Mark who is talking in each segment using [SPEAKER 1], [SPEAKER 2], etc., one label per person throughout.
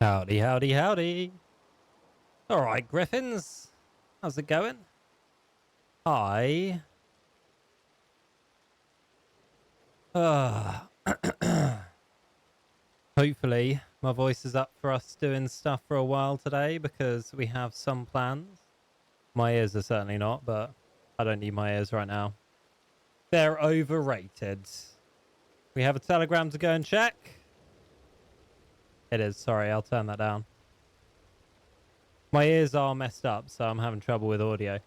[SPEAKER 1] Howdy, howdy, howdy. All right, Griffins. How's it going? I... Hopefully, my voice is up for us doing stuff for a while today because we have some plans. My ears are certainly not, but I don't need my ears right now. They're overrated. We have a telegram to go and check. It is, sorry, I'll turn that down. My ears are messed up, so I'm having trouble with audio.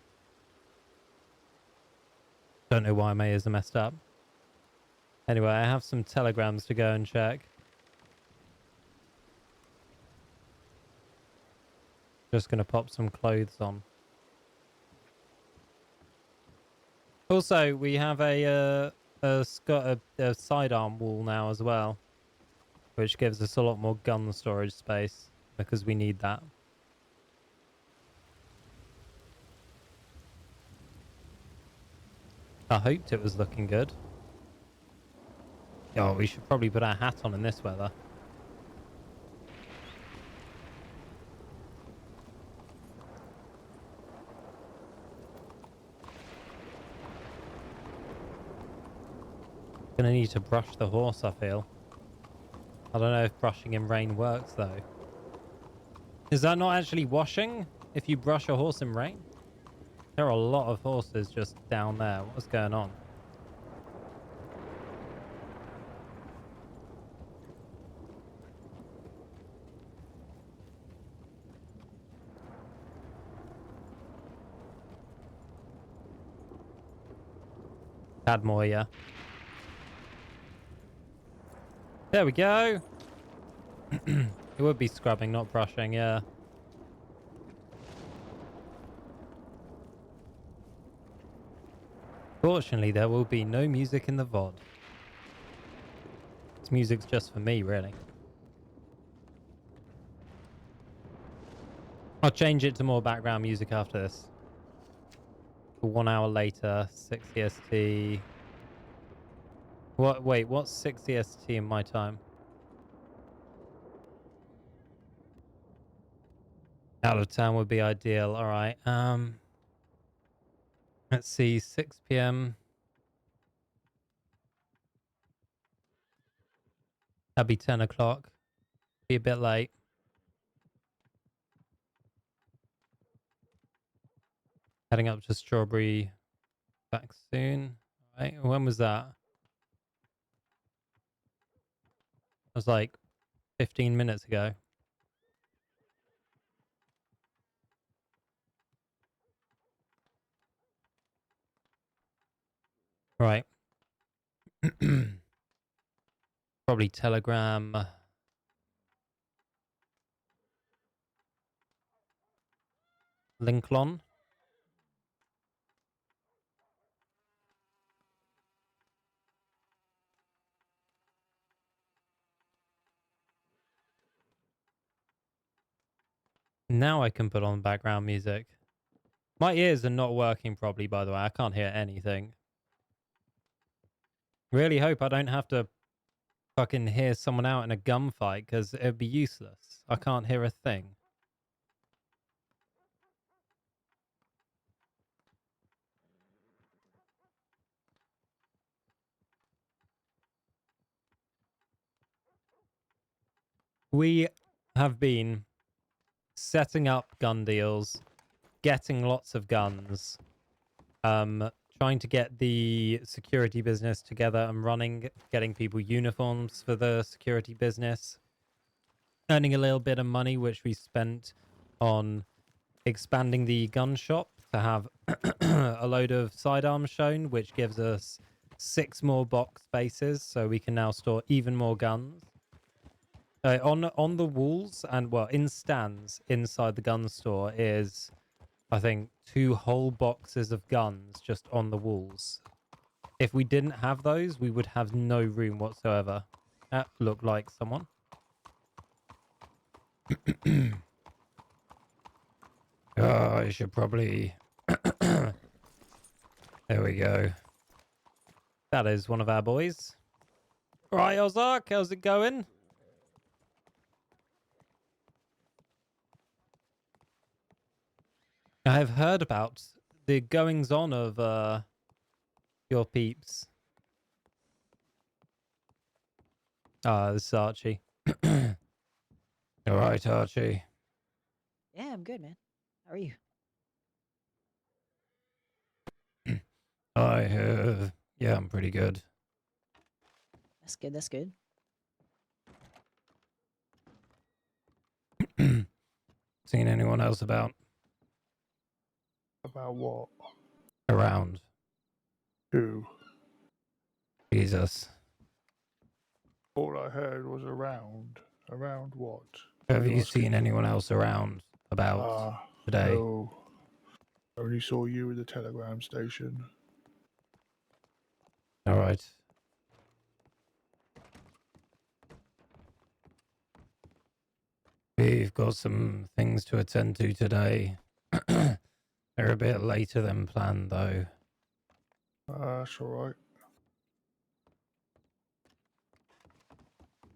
[SPEAKER 1] Don't know why my ears are messed up. Anyway, I have some telegrams to go and check. Just going to pop some clothes on. Also, we have a sidearm wall now as well, which gives us a lot more gun storage space because we need that. I hoped it was looking good. Oh, we should probably put our hat on in this weather. Gonna need to brush the horse, I feel. I don't know if brushing in rain works, though. Is that not actually washing if you brush a horse in rain? There are a lot of horses just down there. What's going on? Add more, yeah. There we go. It would be scrubbing, not brushing, yeah. Fortunately, there will be no music in the VOD. This music's just for me, really. I'll change it to more background music after this. 1 hour later, 6 EST. What? Wait, what's 6 EST in my time? Out of town would be ideal. All right. Let's see. 6 p.m. That'd be 10 o'clock. Be a bit late. Heading up to Strawberry back soon. All right. When was that? It was like 15 minutes ago. Right. Probably Telegram. Linklon. Now I can put on background music. My ears are not working properly, by the way. I can't hear anything. Really hope I don't have to fucking hear someone out in a gunfight because it'd be useless. I can't hear a thing. We have been setting up gun deals, getting lots of guns, trying to get the security business together and running, getting people uniforms for the security business, earning a little bit of money, which we spent on expanding the gun shop to have a load of sidearms shown, which gives us 6 more box spaces, so we can now store even more guns. On the walls and, well, in stands inside the gun store is, I think, 2 whole boxes of guns just on the walls. If we didn't have those, we would have no room whatsoever. That looked like someone. Oh, I should probably... There we go. That is one of our boys. Right, Ozark, how's it going? I have heard about the goings on of your peeps. Ah, this is Archie. All right, Archie.
[SPEAKER 2] Yeah, I'm good, man. How are you?
[SPEAKER 1] Yeah, I'm pretty good.
[SPEAKER 2] That's good. That's good.
[SPEAKER 1] Seen anyone else about
[SPEAKER 3] About what?
[SPEAKER 1] around?
[SPEAKER 3] Who?
[SPEAKER 1] Jesus.
[SPEAKER 3] All I heard was around. Around what?
[SPEAKER 1] Have you
[SPEAKER 3] asking?
[SPEAKER 1] seen anyone else around about today?
[SPEAKER 3] No. Only saw you at the telegram station.
[SPEAKER 1] All right. We've got some things to attend to today. They're a bit later than planned, though.
[SPEAKER 3] That's alright.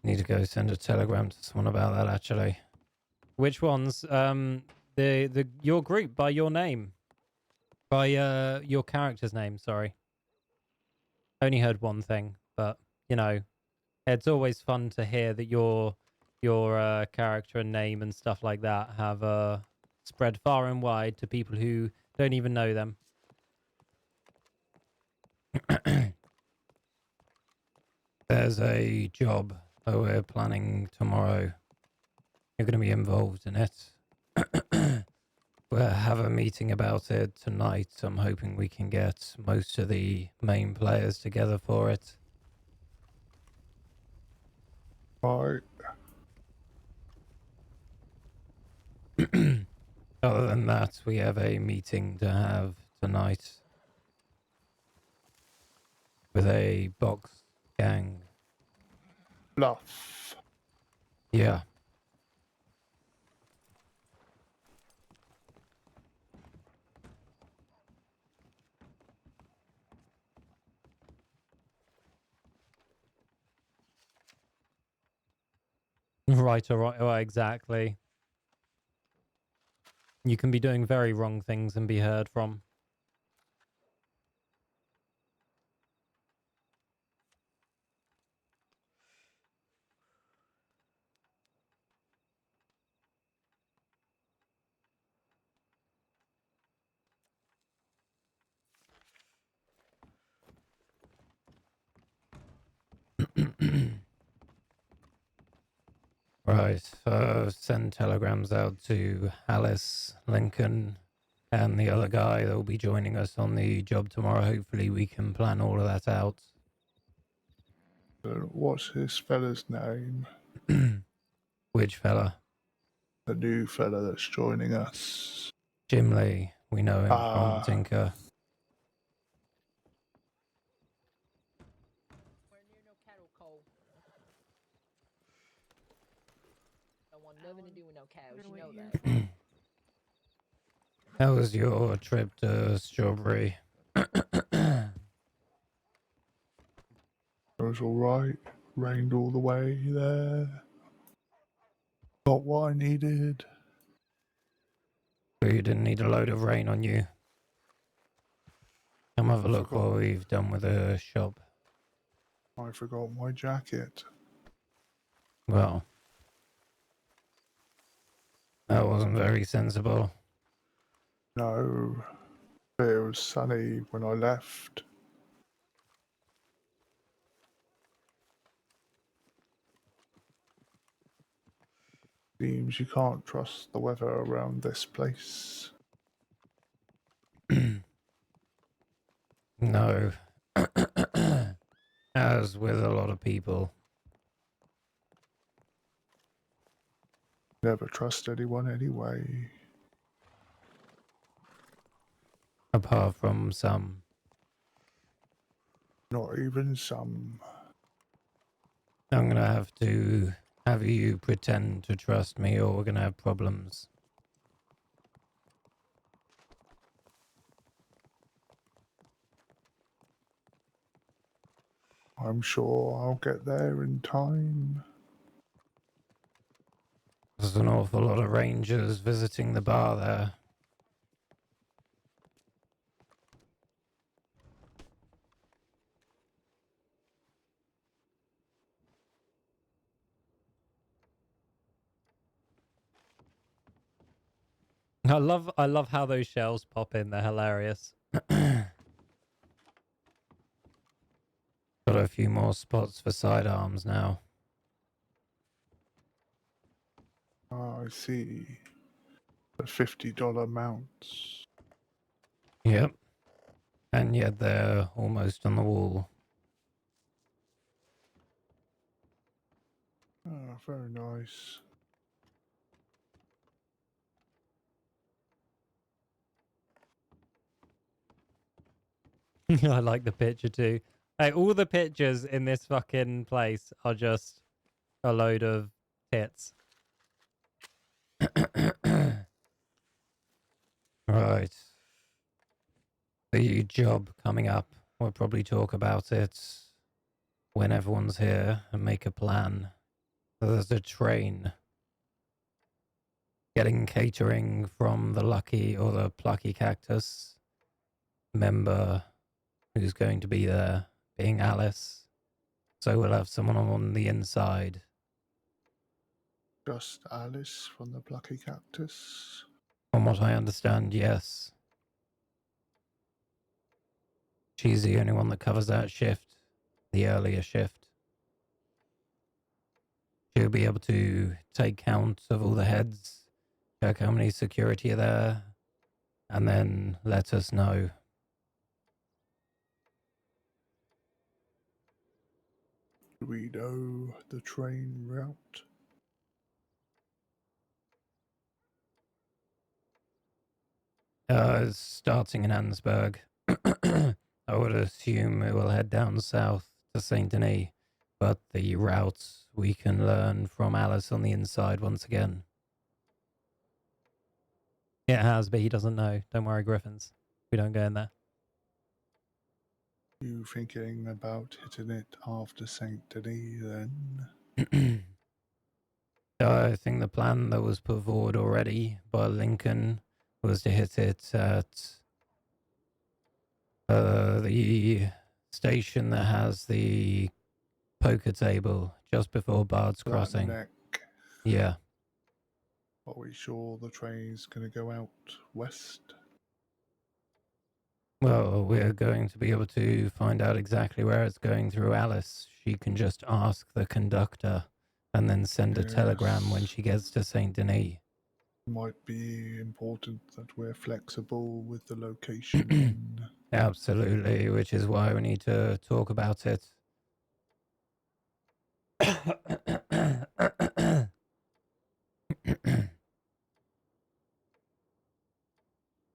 [SPEAKER 1] Need to go send a telegram to someone about that, actually. Which ones? Your group by your name, by your character's name. Sorry. Only heard one thing, but you know, it's always fun to hear that your character and name and stuff like that have spread far and wide to people who don't even know them. There's a job that we're planning tomorrow. You're going to be involved in it. We'll have a meeting about it tonight. I'm hoping we can get most of the main players together for it.
[SPEAKER 3] Right.
[SPEAKER 1] Other than that, we have a meeting to have tonight with a box gang.
[SPEAKER 3] Bluff.
[SPEAKER 1] Yeah. Right, all right, well, exactly. You can be doing very wrong things and be heard from. Right, send telegrams out to Alice, Lincoln, and the other guy that will be joining us on the job tomorrow. Hopefully we can plan all of that out.
[SPEAKER 3] What's this fella's name?
[SPEAKER 1] Which fella?
[SPEAKER 3] The new fella that's joining us.
[SPEAKER 1] Jim Lee. We know him from Tinker.
[SPEAKER 2] We're near no cattle, Cole. Don't want nothing to do with no cows. You know that.
[SPEAKER 1] How was your trip to Strawberry?
[SPEAKER 3] It was alright. Rained all the way there. Got what I needed.
[SPEAKER 1] So you didn't need a load of rain on you. Come have a look what we've done with the shop.
[SPEAKER 3] I forgot my jacket.
[SPEAKER 1] Well, that wasn't very sensible.
[SPEAKER 3] No. It was sunny when I left. Seems you can't trust the weather around this place.
[SPEAKER 1] No. As with a lot of people.
[SPEAKER 3] Never trust anyone anyway.
[SPEAKER 1] Apart from some.
[SPEAKER 3] Not even some.
[SPEAKER 1] I'm gonna have to have you pretend to trust me or we're gonna have problems.
[SPEAKER 3] I'm sure I'll get there in time.
[SPEAKER 1] There's an awful lot of rangers visiting the bar there. I love how those shells pop in. They're hilarious. Got a few more spots for sidearms now.
[SPEAKER 3] I see. The $50 mounts.
[SPEAKER 1] Yep. And yet they're almost on the wall.
[SPEAKER 3] Oh, very nice.
[SPEAKER 1] I like the picture too. Hey, all the pictures in this fucking place are just a load of tits. Right. The job coming up. We'll probably talk about it when everyone's here and make a plan. So there's a train getting catering from the Lucky or the Plucky Cactus member who's going to be there, being Alice. So we'll have someone on the inside.
[SPEAKER 3] Just Alice from the Plucky Cactus.
[SPEAKER 1] From what I understand, yes. She's the only one that covers that shift, the earlier shift. She'll be able to take count of all the heads, check how many security are there, and then let us know.
[SPEAKER 3] Do we know the train route?
[SPEAKER 1] It's starting in Ansburg. I would assume it will head down south to Saint Denis, but the routes we can learn from Alice on the inside once again. It has, but he doesn't know. Don't worry, Griffins. We don't go in there.
[SPEAKER 3] You thinking about hitting it after Saint Denis then?
[SPEAKER 1] I think the plan that was put forward already by Lincoln was to hit it at the station that has the poker table just before Bard's Crossing.
[SPEAKER 3] Neck.
[SPEAKER 1] Yeah.
[SPEAKER 3] Are we sure the train's going to go out west?
[SPEAKER 1] Well, we're going to be able to find out exactly where it's going through Alice. She can just ask the conductor and then send a telegram when she gets to Saint Denis.
[SPEAKER 3] Might be important that we're flexible with the location.
[SPEAKER 1] Absolutely, which is why we need to talk about it.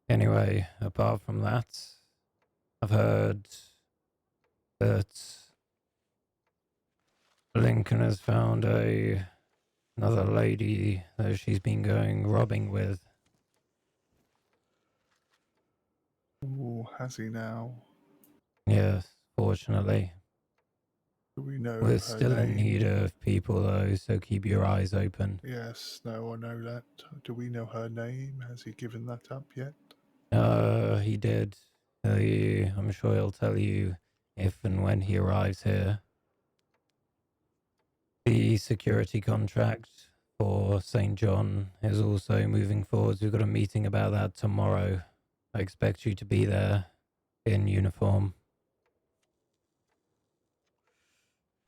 [SPEAKER 1] Anyway, apart from that, I've heard that Lincoln has found another lady that she's been going robbing with.
[SPEAKER 3] Oh, has he now?
[SPEAKER 1] Yes, fortunately.
[SPEAKER 3] Do we know
[SPEAKER 1] We're
[SPEAKER 3] her
[SPEAKER 1] still
[SPEAKER 3] name?
[SPEAKER 1] in need of people though, so keep your eyes open.
[SPEAKER 3] Yes, no, I know that. Do we know her name? Has he given that up yet?
[SPEAKER 1] He did. I'm sure he'll tell you if and when he arrives here. The security contract for St. John is also moving forwards. We've got a meeting about that tomorrow. I expect you to be there in uniform.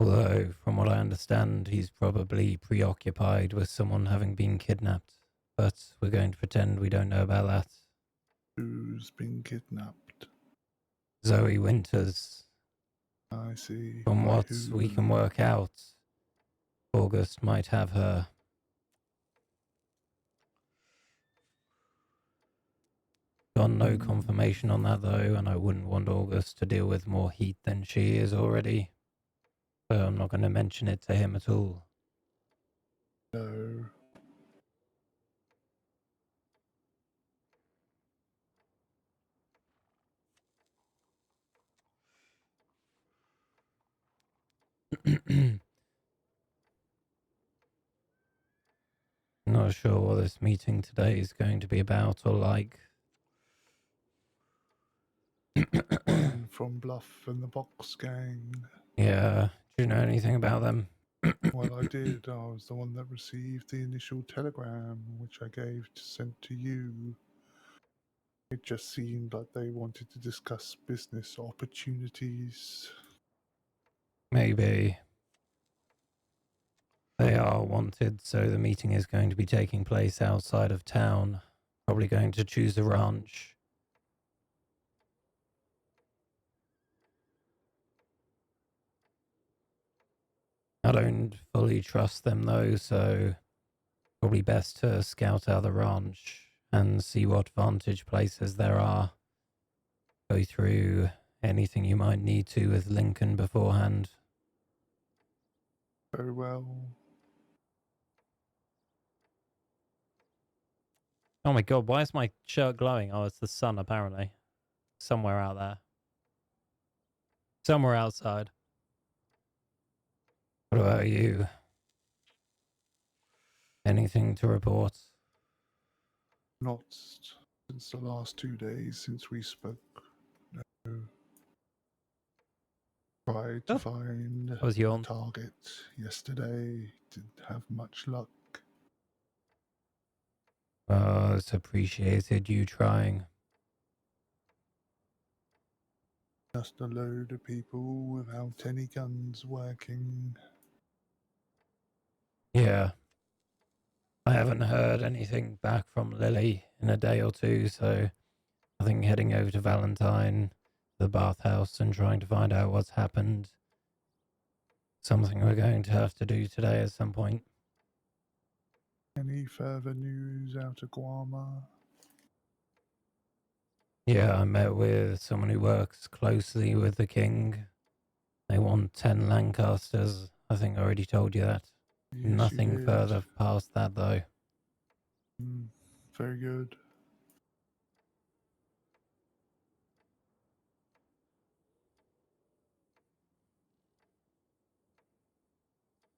[SPEAKER 1] Although, from what I understand, he's probably preoccupied with someone having been kidnapped. But we're going to pretend we don't know about that.
[SPEAKER 3] Who's been kidnapped?
[SPEAKER 1] Zoe Winters.
[SPEAKER 3] I see.
[SPEAKER 1] From
[SPEAKER 3] By
[SPEAKER 1] what
[SPEAKER 3] who?
[SPEAKER 1] we can work out, August might have her. Got no confirmation on that though, and I wouldn't want August to deal with more heat than she is already. So I'm not going to mention it to him at all.
[SPEAKER 3] No.
[SPEAKER 1] Not sure what this meeting today is going to be about or like.
[SPEAKER 3] From Bluff and the Box Gang.
[SPEAKER 1] Yeah, do you know anything about them?
[SPEAKER 3] Well, I did. I was the one that received the initial telegram, which I gave to sent to you. It just seemed like they wanted to discuss business opportunities.
[SPEAKER 1] Maybe they are wanted, so the meeting is going to be taking place outside of town. Probably going to choose a ranch. I don't fully trust them though, so probably best to scout out the ranch and see what vantage places there are. Go through anything you might need to with Lincoln beforehand.
[SPEAKER 3] Very well.
[SPEAKER 1] Oh my god, why is my shirt glowing? Oh, it's the sun apparently. Somewhere out there. Somewhere outside. What about you? Anything to report?
[SPEAKER 3] Not since the last 2 days since we spoke. No. Tried to
[SPEAKER 1] Oh,
[SPEAKER 3] find
[SPEAKER 1] that was
[SPEAKER 3] a
[SPEAKER 1] yawn.
[SPEAKER 3] target yesterday. Didn't have much luck.
[SPEAKER 1] It's appreciated you trying.
[SPEAKER 3] Just a load of people without any guns working.
[SPEAKER 1] Yeah. I haven't heard anything back from Lily in a day or two, so I think heading over to Valentine, the bathhouse, and trying to find out what's happened. Something we're going to have to do today at some point.
[SPEAKER 3] Any further news out of Guama?
[SPEAKER 1] Yeah, I met with someone who works closely with the king. They want 10 Lancasters. I think I already told you that.
[SPEAKER 3] Yes, you
[SPEAKER 1] Nothing
[SPEAKER 3] did.
[SPEAKER 1] further past that, though.
[SPEAKER 3] Very good.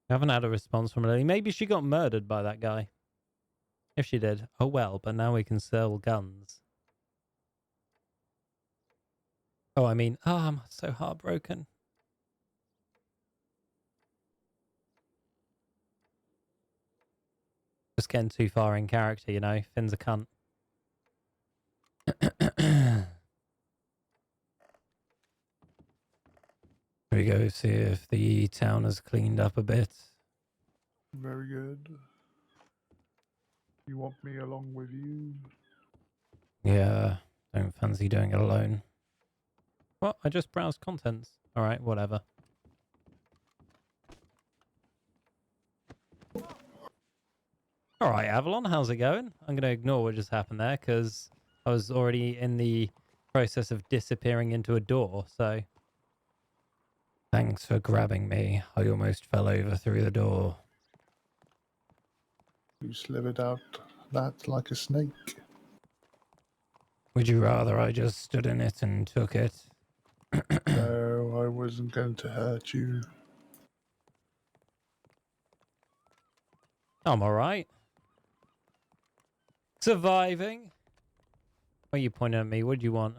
[SPEAKER 1] I haven't had a response from Lily. Maybe she got murdered by that guy. If she did, oh well, but now we can sell guns. Oh, I mean, oh, I'm so heartbroken. Just getting too far in character, you know. Finn's a cunt. Here we go, see if the town has cleaned up a bit.
[SPEAKER 3] Very good. You want me along with you?
[SPEAKER 1] Yeah, don't fancy doing it alone. Well, I just browsed contents. Alright, whatever. Alright, Avalon, how's it going? I'm going to ignore what just happened there because I was already in the process of disappearing into a door, so... Thanks for grabbing me. I almost fell over through the door.
[SPEAKER 3] You slithered out that like a snake.
[SPEAKER 1] Would you rather I just stood in it and took it?
[SPEAKER 3] No, I wasn't going to hurt you.
[SPEAKER 1] I'm alright. Surviving? Why are you pointing at me? What do you want?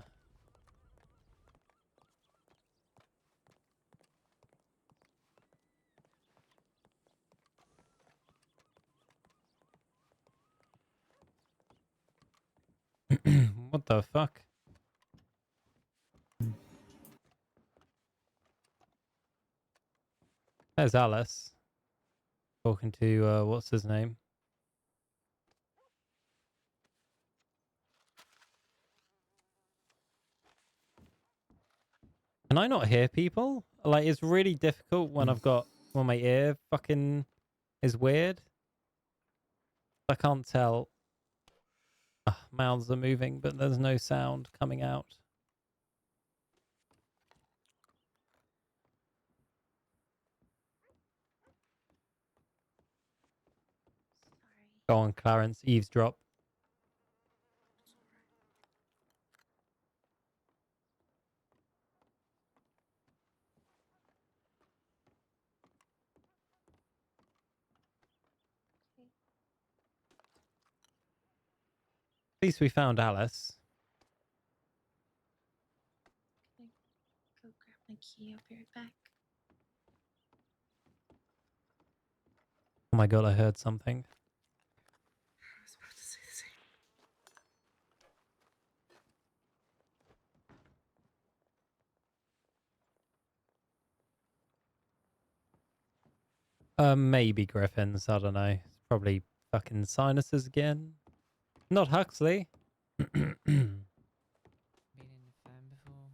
[SPEAKER 1] What the fuck? There's Alice. Talking to, what's his name? Can I not hear people? Like, it's really difficult when when my ear fucking is weird. I can't tell. Mouths are moving, but there's no sound coming out. Go on, Clarence, eavesdrop. At least we found Alice.
[SPEAKER 4] Go grab my key. I'll be right back.
[SPEAKER 1] Oh my god, I heard something.
[SPEAKER 4] I was about to say the same.
[SPEAKER 1] Maybe Griffins. I don't know. It's probably fucking sinuses again. Not Huxley.
[SPEAKER 4] Been in the firm before.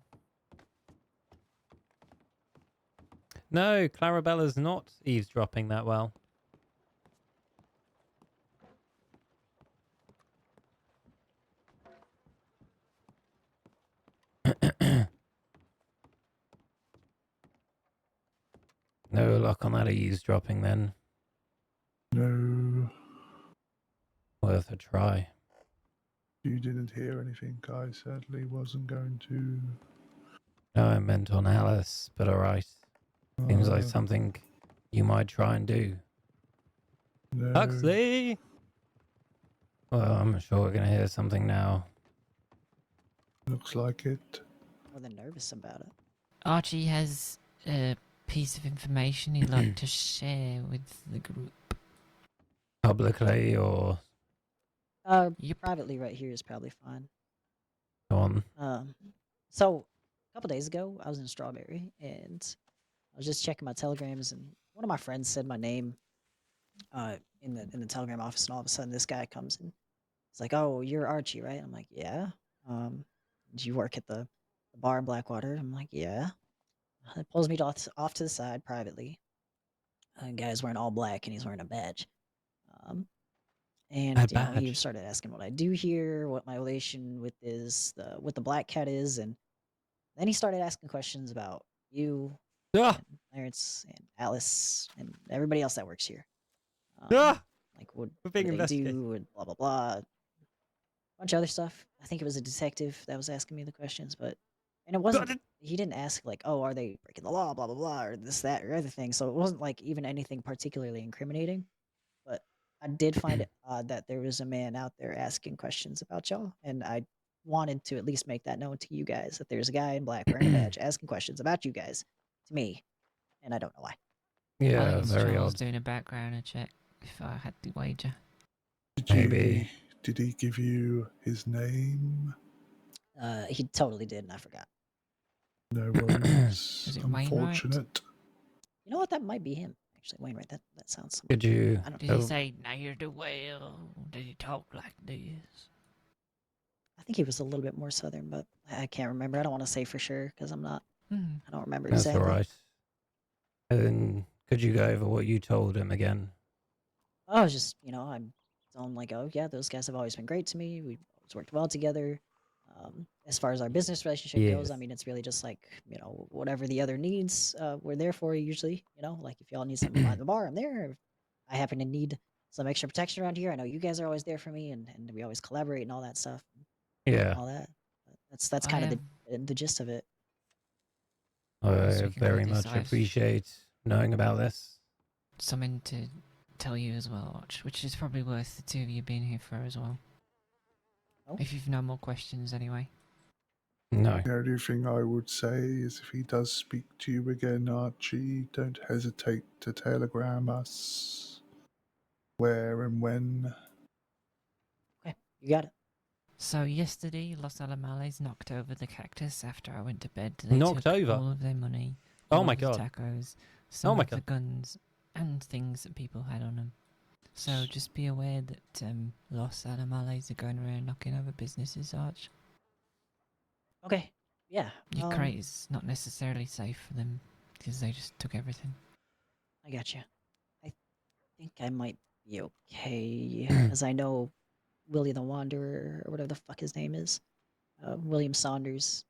[SPEAKER 1] No, Clarabella's not eavesdropping that well. No luck on that eavesdropping then.
[SPEAKER 3] No,
[SPEAKER 1] Worth a try.
[SPEAKER 3] you didn't hear anything. I certainly wasn't going to.
[SPEAKER 1] No, I meant on Alice, but alright. Seems like
[SPEAKER 3] Uh,
[SPEAKER 1] something you might try and do.
[SPEAKER 3] no.
[SPEAKER 1] Huxley! Well, I'm sure we're going to hear something now.
[SPEAKER 3] Looks like it.
[SPEAKER 5] More than nervous about it.
[SPEAKER 4] Archie has a piece of information he'd like to share with the group.
[SPEAKER 1] Publicly or
[SPEAKER 4] Yep.
[SPEAKER 5] Privately right here is probably fine.
[SPEAKER 1] on.
[SPEAKER 5] So a couple days ago, I was in Strawberry and I was just checking my telegrams, and one of my friends said my name in the telegram office, and all of a sudden this guy comes in. He's like, "Oh, you're Archie, right?" I'm like, "Yeah." Do you work at the bar in Blackwater? I'm like, "Yeah." It pulls me off to the side privately. Guy's wearing all black and he's wearing a badge. Um, And
[SPEAKER 1] A
[SPEAKER 5] you know, he
[SPEAKER 1] badge.
[SPEAKER 5] started asking what I do here, what my relation with with the black cat is, and then he started asking questions about you
[SPEAKER 1] Ah!
[SPEAKER 5] and Clarence and Alice and everybody else that works here.
[SPEAKER 1] Ah!
[SPEAKER 5] Like
[SPEAKER 1] We're
[SPEAKER 5] what
[SPEAKER 1] being
[SPEAKER 5] do they
[SPEAKER 1] investigated.
[SPEAKER 5] do and blah blah blah. Bunch of other stuff. I think it was a detective that was asking me the questions, but and it wasn't. He didn't ask like, "Oh, are they breaking the law?" Blah blah blah, or this, that, or other thing. So it wasn't like even anything particularly incriminating. But I did find it odd that there was a man out there asking questions about y'all, and I wanted to at least make that known to you guys that there's a guy in black wearing a badge asking questions about you guys to me, and I don't know why.
[SPEAKER 4] I
[SPEAKER 1] Yeah,
[SPEAKER 4] think it's
[SPEAKER 1] very
[SPEAKER 4] Charles
[SPEAKER 1] odd.
[SPEAKER 4] doing a background check, if I had to wager.
[SPEAKER 1] Maybe.
[SPEAKER 3] Did he give you his name?
[SPEAKER 5] He totally did, and I forgot.
[SPEAKER 3] No worries.
[SPEAKER 4] Is it Wainwright?
[SPEAKER 3] Unfortunate.
[SPEAKER 5] You know what? That might be him. Actually, Wainwright. That sounds.
[SPEAKER 1] Could you?
[SPEAKER 5] I don't
[SPEAKER 4] Did
[SPEAKER 5] know.
[SPEAKER 4] he say near the well? Did he talk like this?
[SPEAKER 5] I think he was a little bit more southern, but I can't remember. I don't want to say for sure because I'm not.
[SPEAKER 4] Hmm.
[SPEAKER 5] I don't remember
[SPEAKER 1] That's
[SPEAKER 5] exactly.
[SPEAKER 1] alright. And then could you go over what you told him again?
[SPEAKER 5] I was just, I'm telling him like, oh yeah, those guys have always been great to me. We always worked well together. As far as our business relationship goes, I
[SPEAKER 1] Yes.
[SPEAKER 5] mean, it's really just like, whatever the other needs, we're there for you usually. Like if y'all need something behind the bar, I'm there. If I happen to need some extra protection around here, I know you guys are always there for me, and we always collaborate and all that stuff,
[SPEAKER 1] Yeah.
[SPEAKER 5] all that. But that's
[SPEAKER 4] I
[SPEAKER 5] kind of the gist of it.
[SPEAKER 4] Yes,
[SPEAKER 1] I
[SPEAKER 4] we can
[SPEAKER 1] very
[SPEAKER 4] put this
[SPEAKER 1] much
[SPEAKER 4] live.
[SPEAKER 1] appreciate knowing about this.
[SPEAKER 4] Something to tell you as well, Arch, which is probably worth the two of you being here for as well.
[SPEAKER 5] Oh.
[SPEAKER 4] If you've no more questions anyway.
[SPEAKER 1] No.
[SPEAKER 3] The only thing I would say is if he does speak to you again, Archie, don't hesitate to telegram us where and when.
[SPEAKER 5] Okay, you got it.
[SPEAKER 4] So yesterday, Los Alamales knocked over the cactus after I went to bed. They
[SPEAKER 1] Knocked
[SPEAKER 4] took
[SPEAKER 1] over?
[SPEAKER 4] all of their money,
[SPEAKER 1] Oh
[SPEAKER 4] all
[SPEAKER 1] my
[SPEAKER 4] of the
[SPEAKER 1] God.
[SPEAKER 4] tacos, some
[SPEAKER 1] my
[SPEAKER 4] of the
[SPEAKER 1] God.
[SPEAKER 4] guns, and things that people had on them. So just be aware that Los Alamales are going around knocking over businesses, Arch.
[SPEAKER 5] Okay, yeah.
[SPEAKER 4] Your crate is not necessarily safe for them because they just took everything.
[SPEAKER 5] I got you. I think I might be okay, as I know Willie the Wanderer, or whatever the fuck his name is, William Saunders.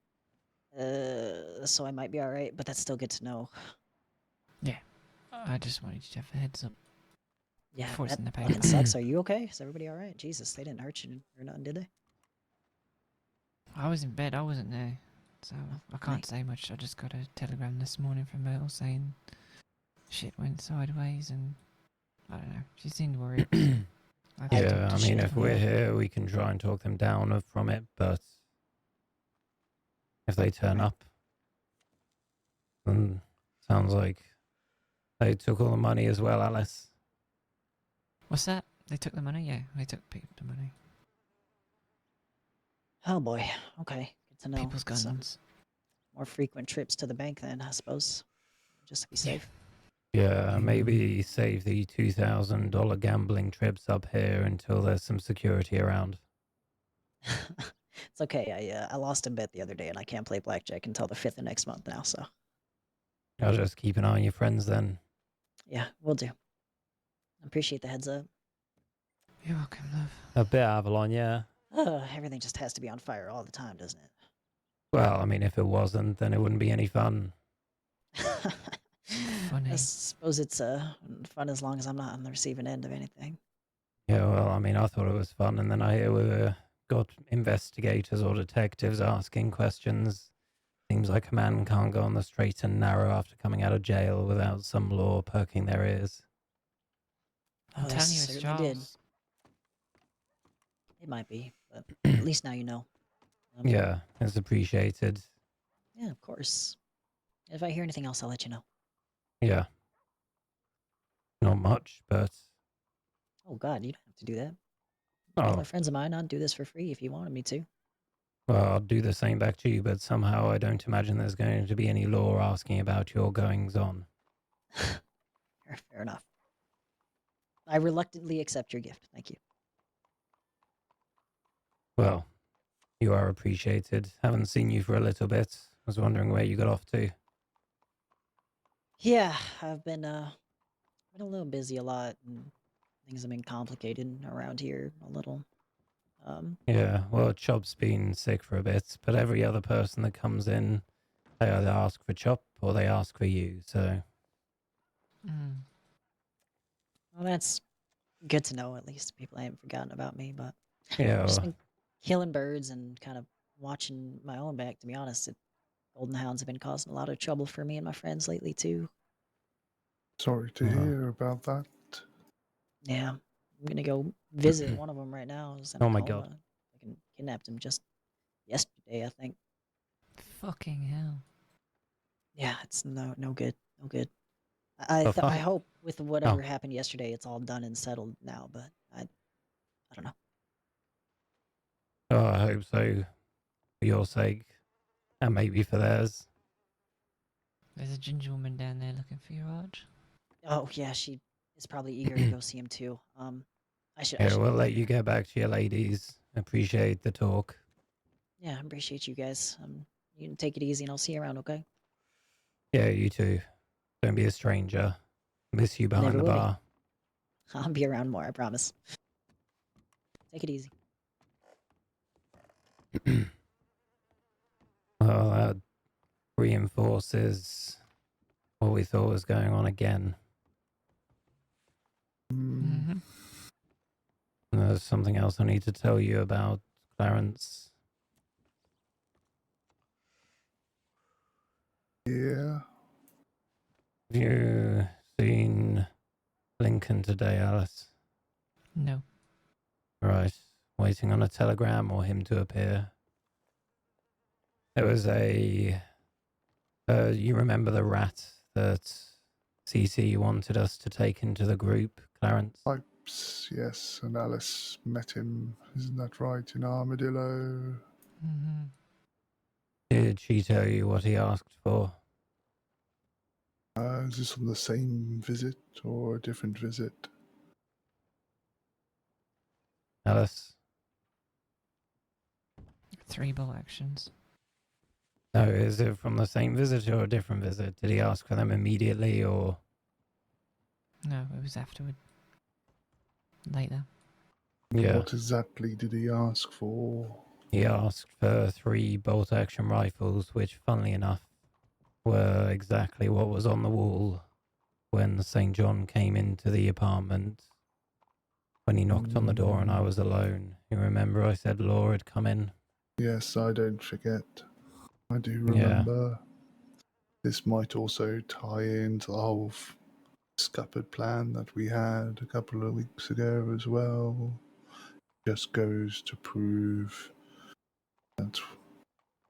[SPEAKER 5] So I might be all right, but that's still good to know.
[SPEAKER 4] I just wanted you to have a heads up.
[SPEAKER 5] Yeah,
[SPEAKER 4] Before it's
[SPEAKER 5] that
[SPEAKER 4] in the
[SPEAKER 5] fucking
[SPEAKER 4] paper.
[SPEAKER 5] sucks. Are you okay? Is everybody all right? Jesus, they didn't hurt you or nothing, did they?
[SPEAKER 4] I was in bed, I wasn't there. So I can't
[SPEAKER 5] Right.
[SPEAKER 4] say much. I just got a telegram this morning from Myrtle saying shit went sideways and I don't know. She seemed worried. I've
[SPEAKER 1] Yeah,
[SPEAKER 4] talked to
[SPEAKER 1] I mean,
[SPEAKER 4] shit
[SPEAKER 1] if
[SPEAKER 4] on
[SPEAKER 1] we're
[SPEAKER 4] her.
[SPEAKER 1] here, we can try and talk them down from it, but if they turn
[SPEAKER 5] Right.
[SPEAKER 1] up, then sounds like they took all the money as well, Alice.
[SPEAKER 4] What's that? They took the money? Yeah, they took the money.
[SPEAKER 5] Oh boy. Okay, good to know.
[SPEAKER 4] People's
[SPEAKER 5] Some
[SPEAKER 4] guns.
[SPEAKER 5] more frequent trips to the bank then, I suppose, just to be
[SPEAKER 4] Yeah.
[SPEAKER 5] safe.
[SPEAKER 1] Yeah, maybe save the $2,000 gambling trips up here until there's some security around.
[SPEAKER 5] It's okay. I lost a bet the other day, and I can't play blackjack until the 5th of next month now. So
[SPEAKER 1] I'll just keep an eye on your friends then.
[SPEAKER 5] yeah, we'll do. Appreciate the heads up.
[SPEAKER 4] You're welcome, love.
[SPEAKER 1] A bit, Avalon, yeah.
[SPEAKER 5] Everything just has to be on fire all the time, doesn't it?
[SPEAKER 1] Well, I mean, if it wasn't, then it wouldn't be any fun.
[SPEAKER 4] Funny.
[SPEAKER 5] I suppose it's fun as long as I'm not on the receiving end of anything.
[SPEAKER 1] Yeah, well, I mean, I thought it was fun, and then I hear we got investigators or detectives asking questions. Seems like a man can't go on the straight and narrow after coming out of jail without some law perking their ears.
[SPEAKER 4] I'm
[SPEAKER 5] Oh,
[SPEAKER 4] telling
[SPEAKER 5] they
[SPEAKER 4] you, it's
[SPEAKER 5] certainly did.
[SPEAKER 4] Charles.
[SPEAKER 5] It might be, but at least now you know.
[SPEAKER 1] Yeah, it's appreciated.
[SPEAKER 5] Yeah, of course. If I hear anything else, I'll let you know.
[SPEAKER 1] Yeah. Not much, but...
[SPEAKER 5] Oh God, you don't have to do that.
[SPEAKER 1] Oh,
[SPEAKER 5] Regular friends of mine, I'd do this for free if you wanted me to.
[SPEAKER 1] well, I'll do the same back to you, but somehow I don't imagine there's going to be any law asking about your goings-on.
[SPEAKER 5] Fair enough. I reluctantly accept your gift. Thank you.
[SPEAKER 1] Well, you are appreciated. Haven't seen you for a little bit. Was wondering where you got off to.
[SPEAKER 5] Yeah, I've been a little busy a lot, and things have been complicated around here a little.
[SPEAKER 1] Yeah, well, Chop's been sick for a bit, but every other person that comes in, they either ask for Chop or they ask for you, so...
[SPEAKER 4] Mm.
[SPEAKER 5] Well, that's good to know. At least people haven't forgotten about me. But
[SPEAKER 1] Yeah,
[SPEAKER 5] I've just
[SPEAKER 1] well,
[SPEAKER 5] been killing birds and kind of watching my own back. To be honest, golden hounds have been causing a lot of trouble for me and my friends lately too.
[SPEAKER 3] Sorry to
[SPEAKER 1] Uh-huh.
[SPEAKER 3] hear about that.
[SPEAKER 5] Yeah, I'm gonna go visit one of them right now. He's in a
[SPEAKER 1] Oh my
[SPEAKER 5] coma.
[SPEAKER 1] God.
[SPEAKER 5] I kidnapped him just yesterday, I think.
[SPEAKER 4] Fucking hell.
[SPEAKER 5] Yeah, it's no good, no good.
[SPEAKER 1] The
[SPEAKER 5] I
[SPEAKER 1] fuck?
[SPEAKER 5] hope with whatever
[SPEAKER 1] Oh,
[SPEAKER 5] happened yesterday, it's all done and settled now. But I don't know.
[SPEAKER 1] oh, I hope so, for your sake, and maybe for theirs.
[SPEAKER 4] There's a ginger woman down there looking for you, Arch.
[SPEAKER 5] Oh yeah, she is probably eager to go see him too. I
[SPEAKER 1] Yeah,
[SPEAKER 5] should
[SPEAKER 1] we'll
[SPEAKER 5] go
[SPEAKER 1] let
[SPEAKER 5] get
[SPEAKER 1] you
[SPEAKER 5] her.
[SPEAKER 1] get back to your ladies. Appreciate the talk.
[SPEAKER 5] Yeah, I appreciate you guys. You can take it easy, and I'll see you around. Okay?
[SPEAKER 1] Yeah, you too. Don't be a stranger. Miss you
[SPEAKER 5] I never
[SPEAKER 1] behind the
[SPEAKER 5] will be.
[SPEAKER 1] bar.
[SPEAKER 5] I'll be around more. I promise. Take it easy.
[SPEAKER 1] Well, that reinforces what we thought was going on again.
[SPEAKER 4] Mm-hmm.
[SPEAKER 1] And there's something else I need to tell you about, Clarence.
[SPEAKER 3] Yeah.
[SPEAKER 1] Have you seen Lincoln today, Alice?
[SPEAKER 4] No.
[SPEAKER 1] Right. Waiting on a telegram or him to appear. There was a... you remember the rat that CC wanted us to take into the group, Clarence?
[SPEAKER 3] Pipes, yes, and Alice met him. Isn't that right? In Armadillo.
[SPEAKER 4] Mm-hmm.
[SPEAKER 1] Did she tell you what he asked for?
[SPEAKER 3] Is this on the same visit or a different visit?
[SPEAKER 1] Alice?
[SPEAKER 4] 3 bolt actions.
[SPEAKER 1] No, is it from the same visit or a different visit? Did he ask for them immediately or...
[SPEAKER 4] No, it was afterward. Later.
[SPEAKER 1] Yeah,
[SPEAKER 3] What exactly did he ask for?
[SPEAKER 1] he asked for 3 bolt-action rifles, which, funnily enough, were exactly what was on the wall when St. John came into the apartment. When he knocked on the door and I was alone. You remember I said Laura had come in?
[SPEAKER 3] Yes, I don't forget. I do
[SPEAKER 1] Yeah.
[SPEAKER 3] remember. This might also tie into the whole scuppered plan that we had a couple of weeks ago as well. Just goes to prove that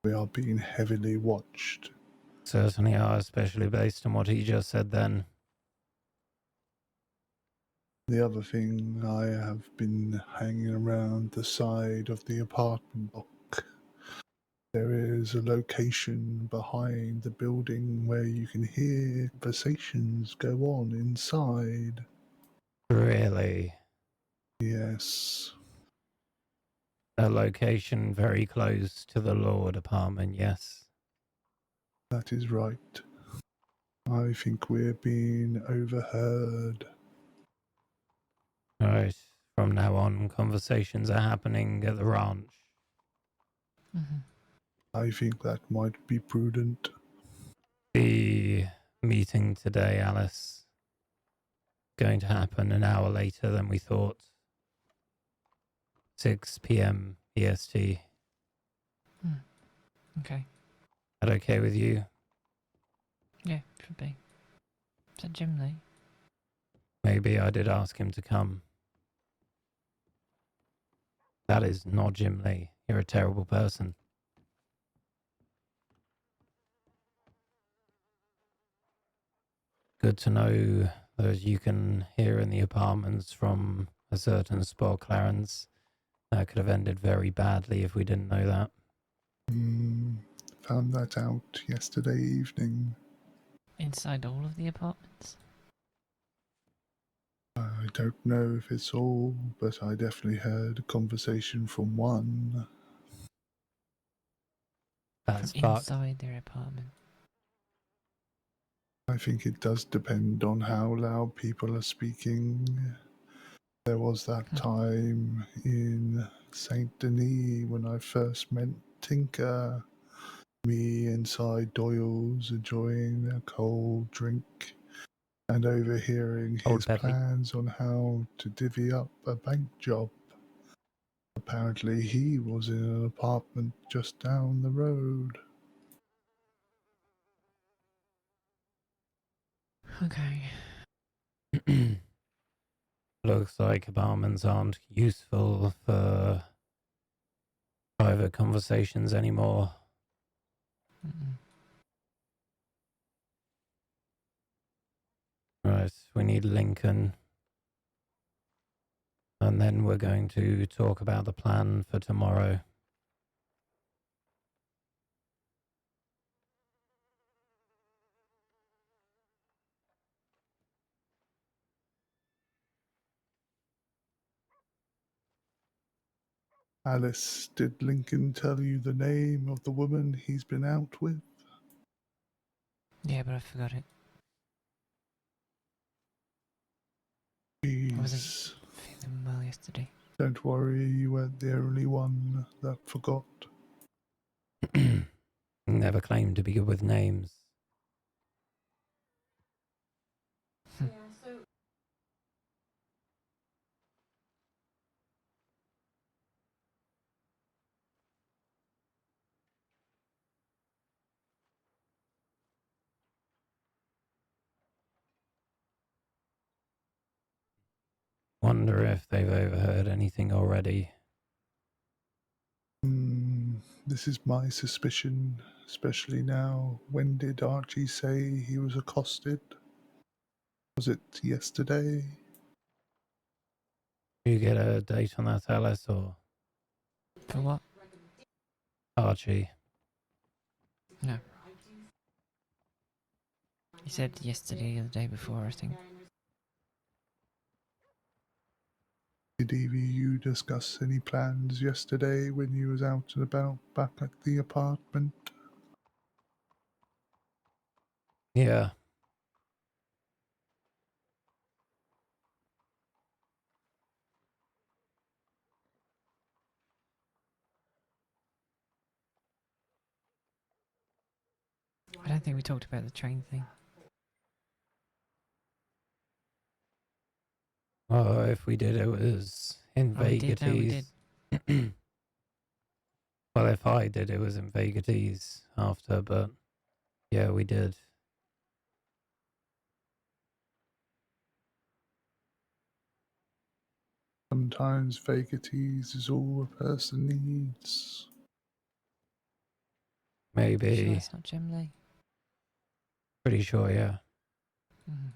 [SPEAKER 3] we are being heavily watched.
[SPEAKER 1] Certainly are, especially based on what he just said then.
[SPEAKER 3] The other thing, I have been hanging around the side of the apartment block. There is a location behind the building where you can hear conversations go on inside.
[SPEAKER 1] Really?
[SPEAKER 3] Yes,
[SPEAKER 1] A location very close to the law department, yes.
[SPEAKER 3] that is right. I think we're being overheard.
[SPEAKER 1] Right. From now on, conversations are happening at the ranch.
[SPEAKER 4] Mhm.
[SPEAKER 3] I think that might be prudent.
[SPEAKER 1] The meeting today, Alice, going to happen an hour later than we thought. 6 p.m. EST.
[SPEAKER 4] Okay.
[SPEAKER 1] That okay with you?
[SPEAKER 4] Yeah, should be. Is that Jim Lee?
[SPEAKER 1] Maybe I did ask him to come. That is not Jim Lee. You're a terrible person. Good to know that you can hear in the apartments from a certain spot, Clarence. That could have ended very badly if we didn't know that.
[SPEAKER 3] Found that out yesterday evening.
[SPEAKER 4] Inside all of the apartments?
[SPEAKER 3] I don't know if it's all, but I definitely heard a conversation from one.
[SPEAKER 1] That's
[SPEAKER 4] From
[SPEAKER 1] fucked.
[SPEAKER 4] inside their apartment?
[SPEAKER 3] I think it does depend on how loud people are speaking. There was that time in Saint Denis when I first met Tinker. Me inside Doyle's enjoying a cold drink and overhearing
[SPEAKER 1] Old
[SPEAKER 3] his
[SPEAKER 1] Peppy.
[SPEAKER 3] plans on how to divvy up a bank job. Apparently, he was in an apartment just down the road.
[SPEAKER 4] Okay.
[SPEAKER 1] Looks like apartments aren't useful for private conversations anymore.
[SPEAKER 4] Mm-mm.
[SPEAKER 1] Right, we need Lincoln. And then we're going to talk about the plan for tomorrow.
[SPEAKER 3] Alice, did Lincoln tell you the name of the woman he's been out with?
[SPEAKER 4] Yeah, but I forgot it. I wasn't
[SPEAKER 3] Jeez.
[SPEAKER 4] feeling well yesterday.
[SPEAKER 3] Don't worry, you weren't the only one that forgot.
[SPEAKER 1] Never claimed to be good with names. Wonder if they've overheard anything already.
[SPEAKER 3] This is my suspicion, especially now. When did Archie say he was accosted? Was it yesterday?
[SPEAKER 1] Do you get a date on that, Alice, or
[SPEAKER 4] For what?
[SPEAKER 1] Archie?
[SPEAKER 4] No. He said yesterday or the day before, I think.
[SPEAKER 3] Did either of you discuss any plans yesterday when you was out and about back at the apartment?
[SPEAKER 1] Yeah.
[SPEAKER 4] I don't think we talked about the train thing.
[SPEAKER 1] Oh, if we did, it was in
[SPEAKER 4] Oh, we did? No, we did.
[SPEAKER 1] Vegates. Well, if I did, it was in Vegates after, but yeah, we did.
[SPEAKER 3] Sometimes vagities is all a person needs.
[SPEAKER 4] Sure,
[SPEAKER 1] Maybe.
[SPEAKER 4] that's not Jim Lee.
[SPEAKER 1] Pretty sure, yeah.
[SPEAKER 4] Mm.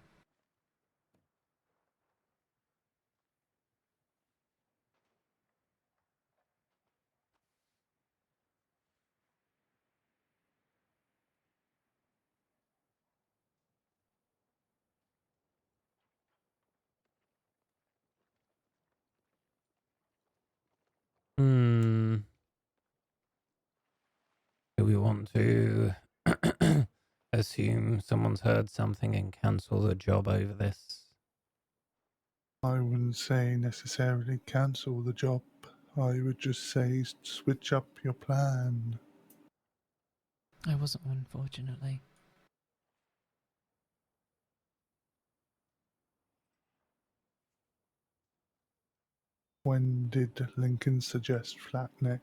[SPEAKER 1] assume someone's heard something and cancel the job over this.
[SPEAKER 3] I wouldn't say necessarily cancel the job. I would just say switch up your plan.
[SPEAKER 4] I wasn't one, fortunately.
[SPEAKER 3] When did Lincoln suggest Flatneck?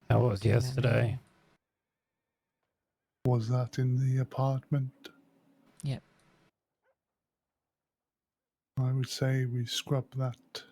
[SPEAKER 1] That was
[SPEAKER 4] During that
[SPEAKER 1] yesterday.
[SPEAKER 4] meeting.
[SPEAKER 3] Was that in the apartment?
[SPEAKER 4] Yep.
[SPEAKER 3] I would say we scrub that.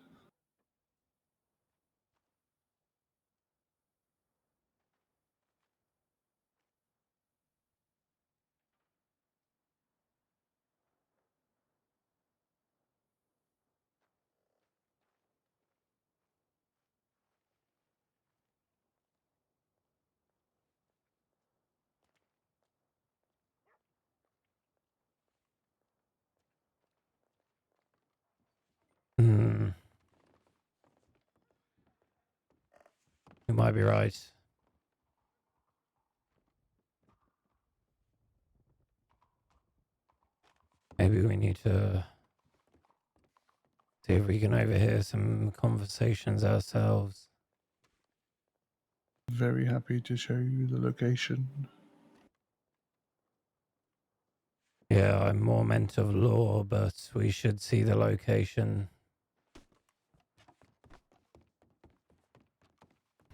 [SPEAKER 1] Hmm. You might be right. Maybe we need to see if we can overhear some conversations ourselves.
[SPEAKER 3] Very happy to show you the location.
[SPEAKER 1] Yeah, I'm more meant of law, but we should see the location.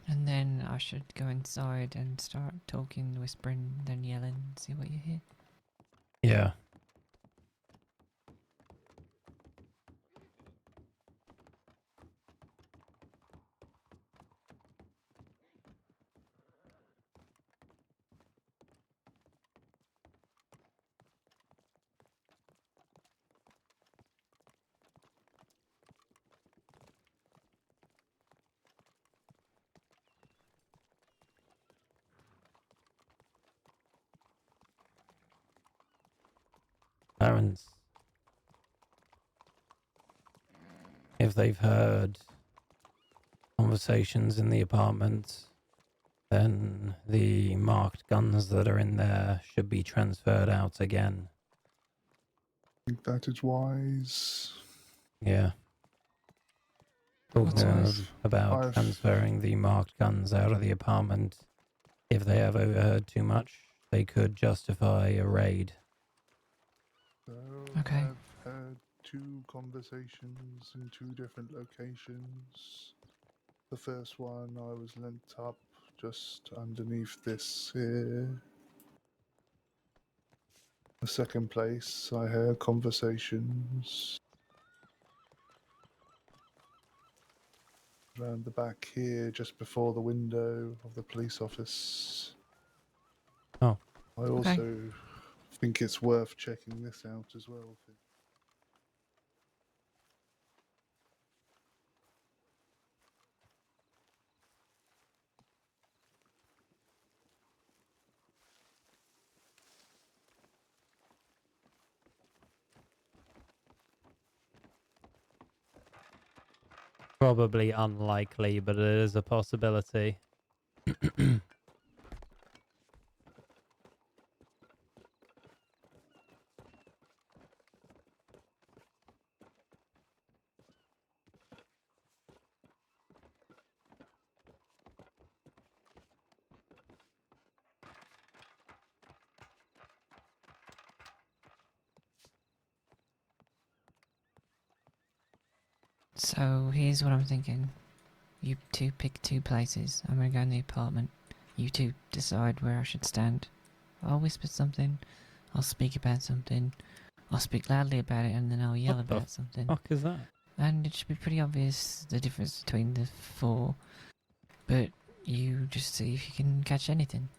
[SPEAKER 4] And then I should go inside and start talking, whispering, then yelling, see what you hear.
[SPEAKER 1] Yeah. Parents, if they've heard conversations in the apartment, then the marked guns that are in there should be transferred out again.
[SPEAKER 3] I think that is wise.
[SPEAKER 1] Yeah. Talking
[SPEAKER 4] What's
[SPEAKER 1] to them
[SPEAKER 4] wise?
[SPEAKER 1] about
[SPEAKER 3] I've-
[SPEAKER 1] transferring the marked guns out of the apartment. If they have overheard too much, they could justify a raid.
[SPEAKER 3] So
[SPEAKER 4] Okay.
[SPEAKER 3] I've had 2 conversations in 2 different locations. The first one I was linked up just underneath this here. The second place I heard conversations around the back here just before the window of the police office.
[SPEAKER 1] Oh.
[SPEAKER 3] I also think it's worth checking this out as well.
[SPEAKER 1] Probably unlikely, but it is a possibility.
[SPEAKER 4] So here's what I'm thinking. You two pick 2 places. I'm gonna go in the apartment. You two decide where I should stand. I'll whisper something. I'll speak about something. I'll speak loudly about it, and then I'll yell
[SPEAKER 1] What the
[SPEAKER 4] about something.
[SPEAKER 1] Fuck is that?
[SPEAKER 4] And it should be pretty obvious the difference between the 4. But you just see if you can catch anything.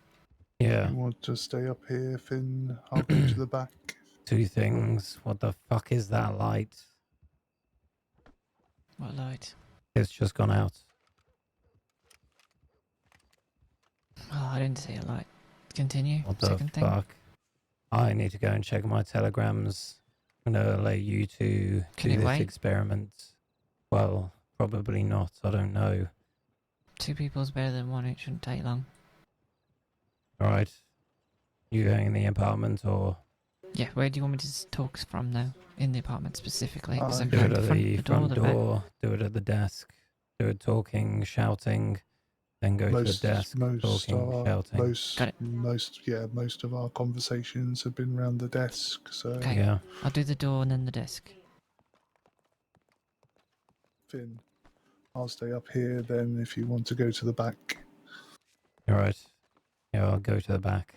[SPEAKER 1] Yeah.
[SPEAKER 3] You want to stay up here, Finn? I'll go to the back.
[SPEAKER 1] 2 things. What the fuck is that light?
[SPEAKER 4] What light?
[SPEAKER 1] It's just gone out.
[SPEAKER 4] Oh, I didn't see a light. Continue.
[SPEAKER 1] What the
[SPEAKER 4] Second thing.
[SPEAKER 1] fuck? I need to go and check my telegrams. I'm gonna let you two
[SPEAKER 4] Can
[SPEAKER 1] do
[SPEAKER 4] it
[SPEAKER 1] this
[SPEAKER 4] wait?
[SPEAKER 1] experiment. Well, Probably not. I don't know.
[SPEAKER 4] 2 people's better than 1. It shouldn't take long.
[SPEAKER 1] All right. You going in the apartment or
[SPEAKER 4] Yeah, where do you want me to talk from now? In the apartment specifically? Because I
[SPEAKER 3] Do
[SPEAKER 1] do
[SPEAKER 4] can
[SPEAKER 1] it
[SPEAKER 4] the
[SPEAKER 1] at
[SPEAKER 4] front,
[SPEAKER 1] the
[SPEAKER 4] the door,
[SPEAKER 1] front
[SPEAKER 4] the back.
[SPEAKER 1] door? Do it at the desk. Do it talking, shouting, then go to the desk, talking, shouting.
[SPEAKER 4] Got it.
[SPEAKER 3] Most of our conversations have been around the desk. So
[SPEAKER 4] Okay.
[SPEAKER 1] Yeah.
[SPEAKER 4] I'll do the door and then the desk.
[SPEAKER 3] Finn, I'll stay up here then if you want to go to the back.
[SPEAKER 1] All right. Yeah, I'll go to the back.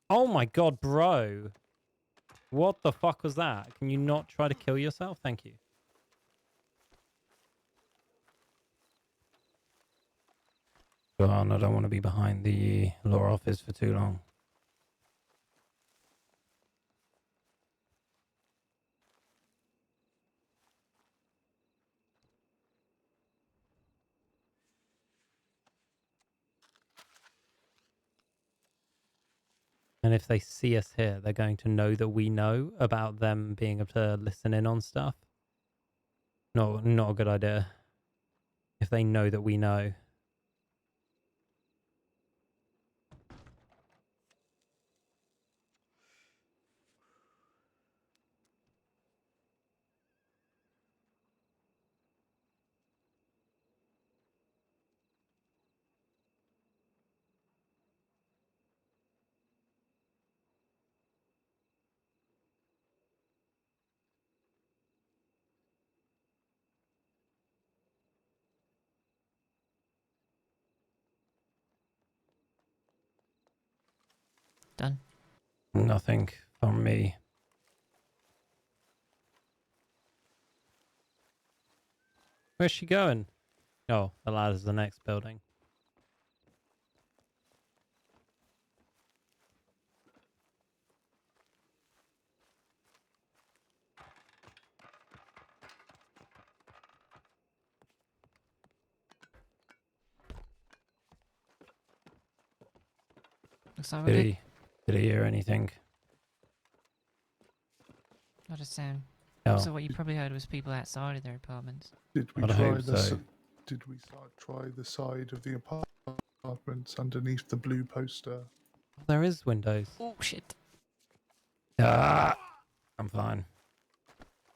[SPEAKER 1] Oh my god, bro. What the fuck was that? Can you not try to kill yourself? Thank you. Go on, I don't want to be behind the law office for too long. And if they see us here, they're going to know that we know about them being able to listen in on stuff. No, not a good idea. If they know that we know.
[SPEAKER 4] Done.
[SPEAKER 1] Nothing from me. Where's she going? Oh, the ladder's the next building.
[SPEAKER 4] Looks like we're good.
[SPEAKER 1] Did he hear anything?
[SPEAKER 4] Not a sound.
[SPEAKER 1] No.
[SPEAKER 4] So what you probably heard was people outside of their apartments.
[SPEAKER 3] Did we
[SPEAKER 1] I'd
[SPEAKER 3] try
[SPEAKER 1] hope so.
[SPEAKER 3] Did we try the side of the apartments underneath the blue poster?
[SPEAKER 1] There is windows.
[SPEAKER 4] Oh shit.
[SPEAKER 1] Ah, I'm fine.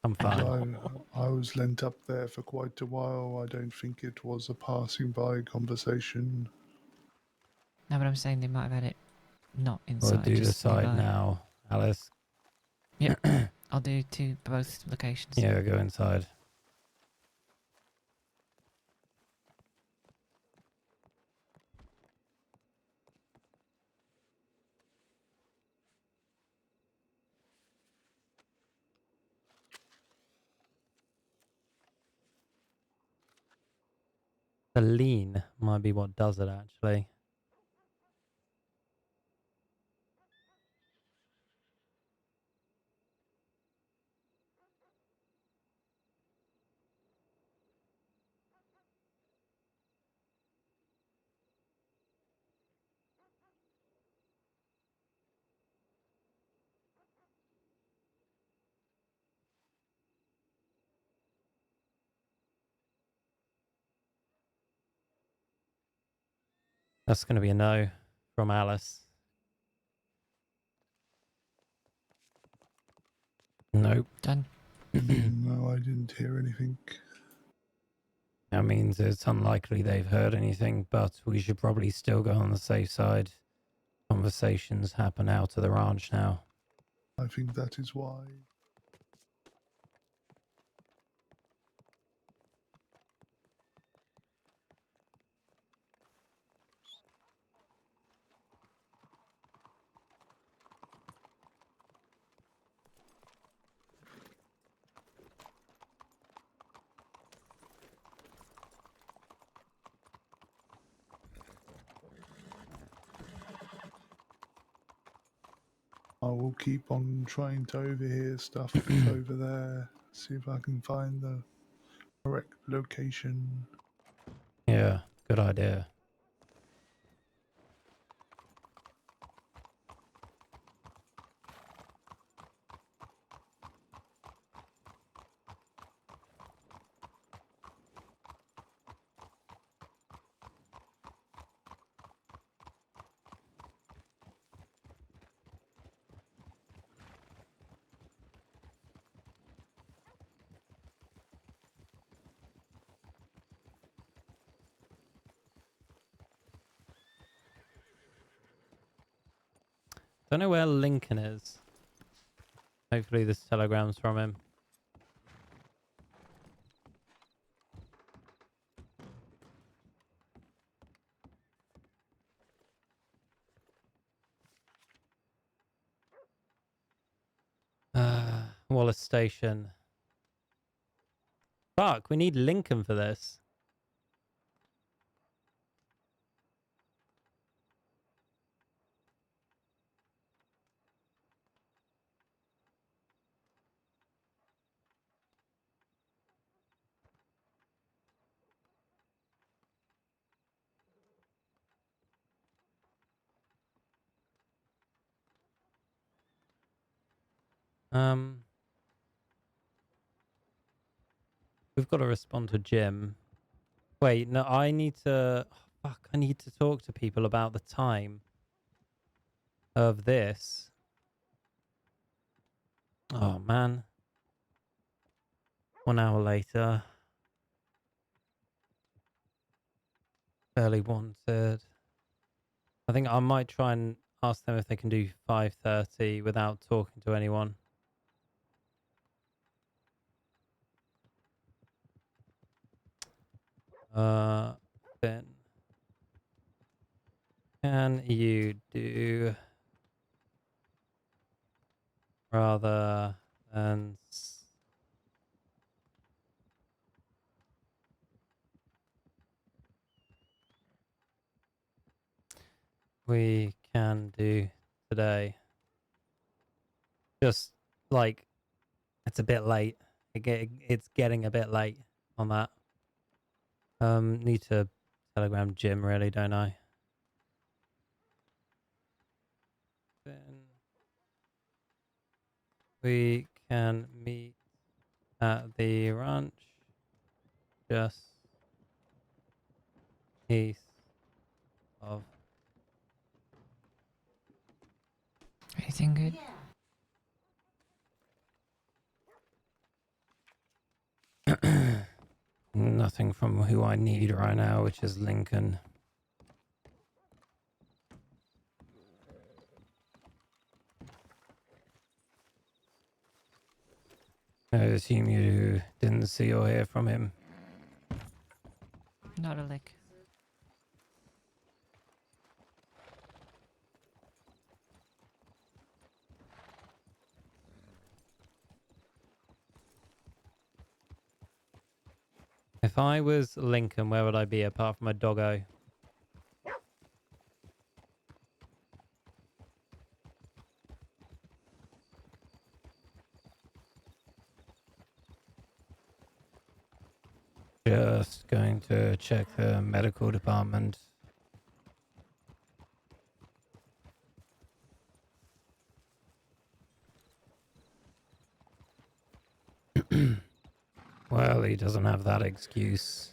[SPEAKER 1] I'm fine.
[SPEAKER 3] I was lent up there for quite a while. I don't think it was a passing by conversation.
[SPEAKER 4] No, but I'm saying they might have had it not inside.
[SPEAKER 1] We'll do the
[SPEAKER 4] just
[SPEAKER 1] side
[SPEAKER 4] nearby.
[SPEAKER 1] now, Alice.
[SPEAKER 4] Yep. I'll do to both locations.
[SPEAKER 1] Yeah, go inside. The lean might be what does it, actually. That's going to be a no from Alice. Nope.
[SPEAKER 4] Done.
[SPEAKER 3] No, I didn't hear anything.
[SPEAKER 1] That means it's unlikely they've heard anything, but we should probably still go on the safe side. Conversations happen out of the ranch now.
[SPEAKER 3] I think that is why. I will keep on trying to overhear stuff over there. See if I can find the correct location.
[SPEAKER 1] Yeah, good idea. Don't know where Lincoln is. Hopefully this telegram's from him. Wallace Station. Fuck, we need Lincoln for this. We've got to respond to Jim. Wait, no, I need to... fuck, I need to talk to people about the time of this. Oh, man. 1 hour later. Fairly wanted. I think I might try and ask them if they can do 5:30 without talking to anyone. Then can you do rather than we can do today? Just like it's a bit late. It's getting a bit late on that. Need to telegram Jim, really, don't I? Then we can meet at the ranch just east of.
[SPEAKER 4] Anything good?
[SPEAKER 1] Nothing from who I need right now, which is Lincoln. I assume you didn't see or hear from him.
[SPEAKER 4] Not a lick.
[SPEAKER 1] If I was Lincoln, where would I be apart from a doggo? Just going to check the medical department. Well, he doesn't have that excuse.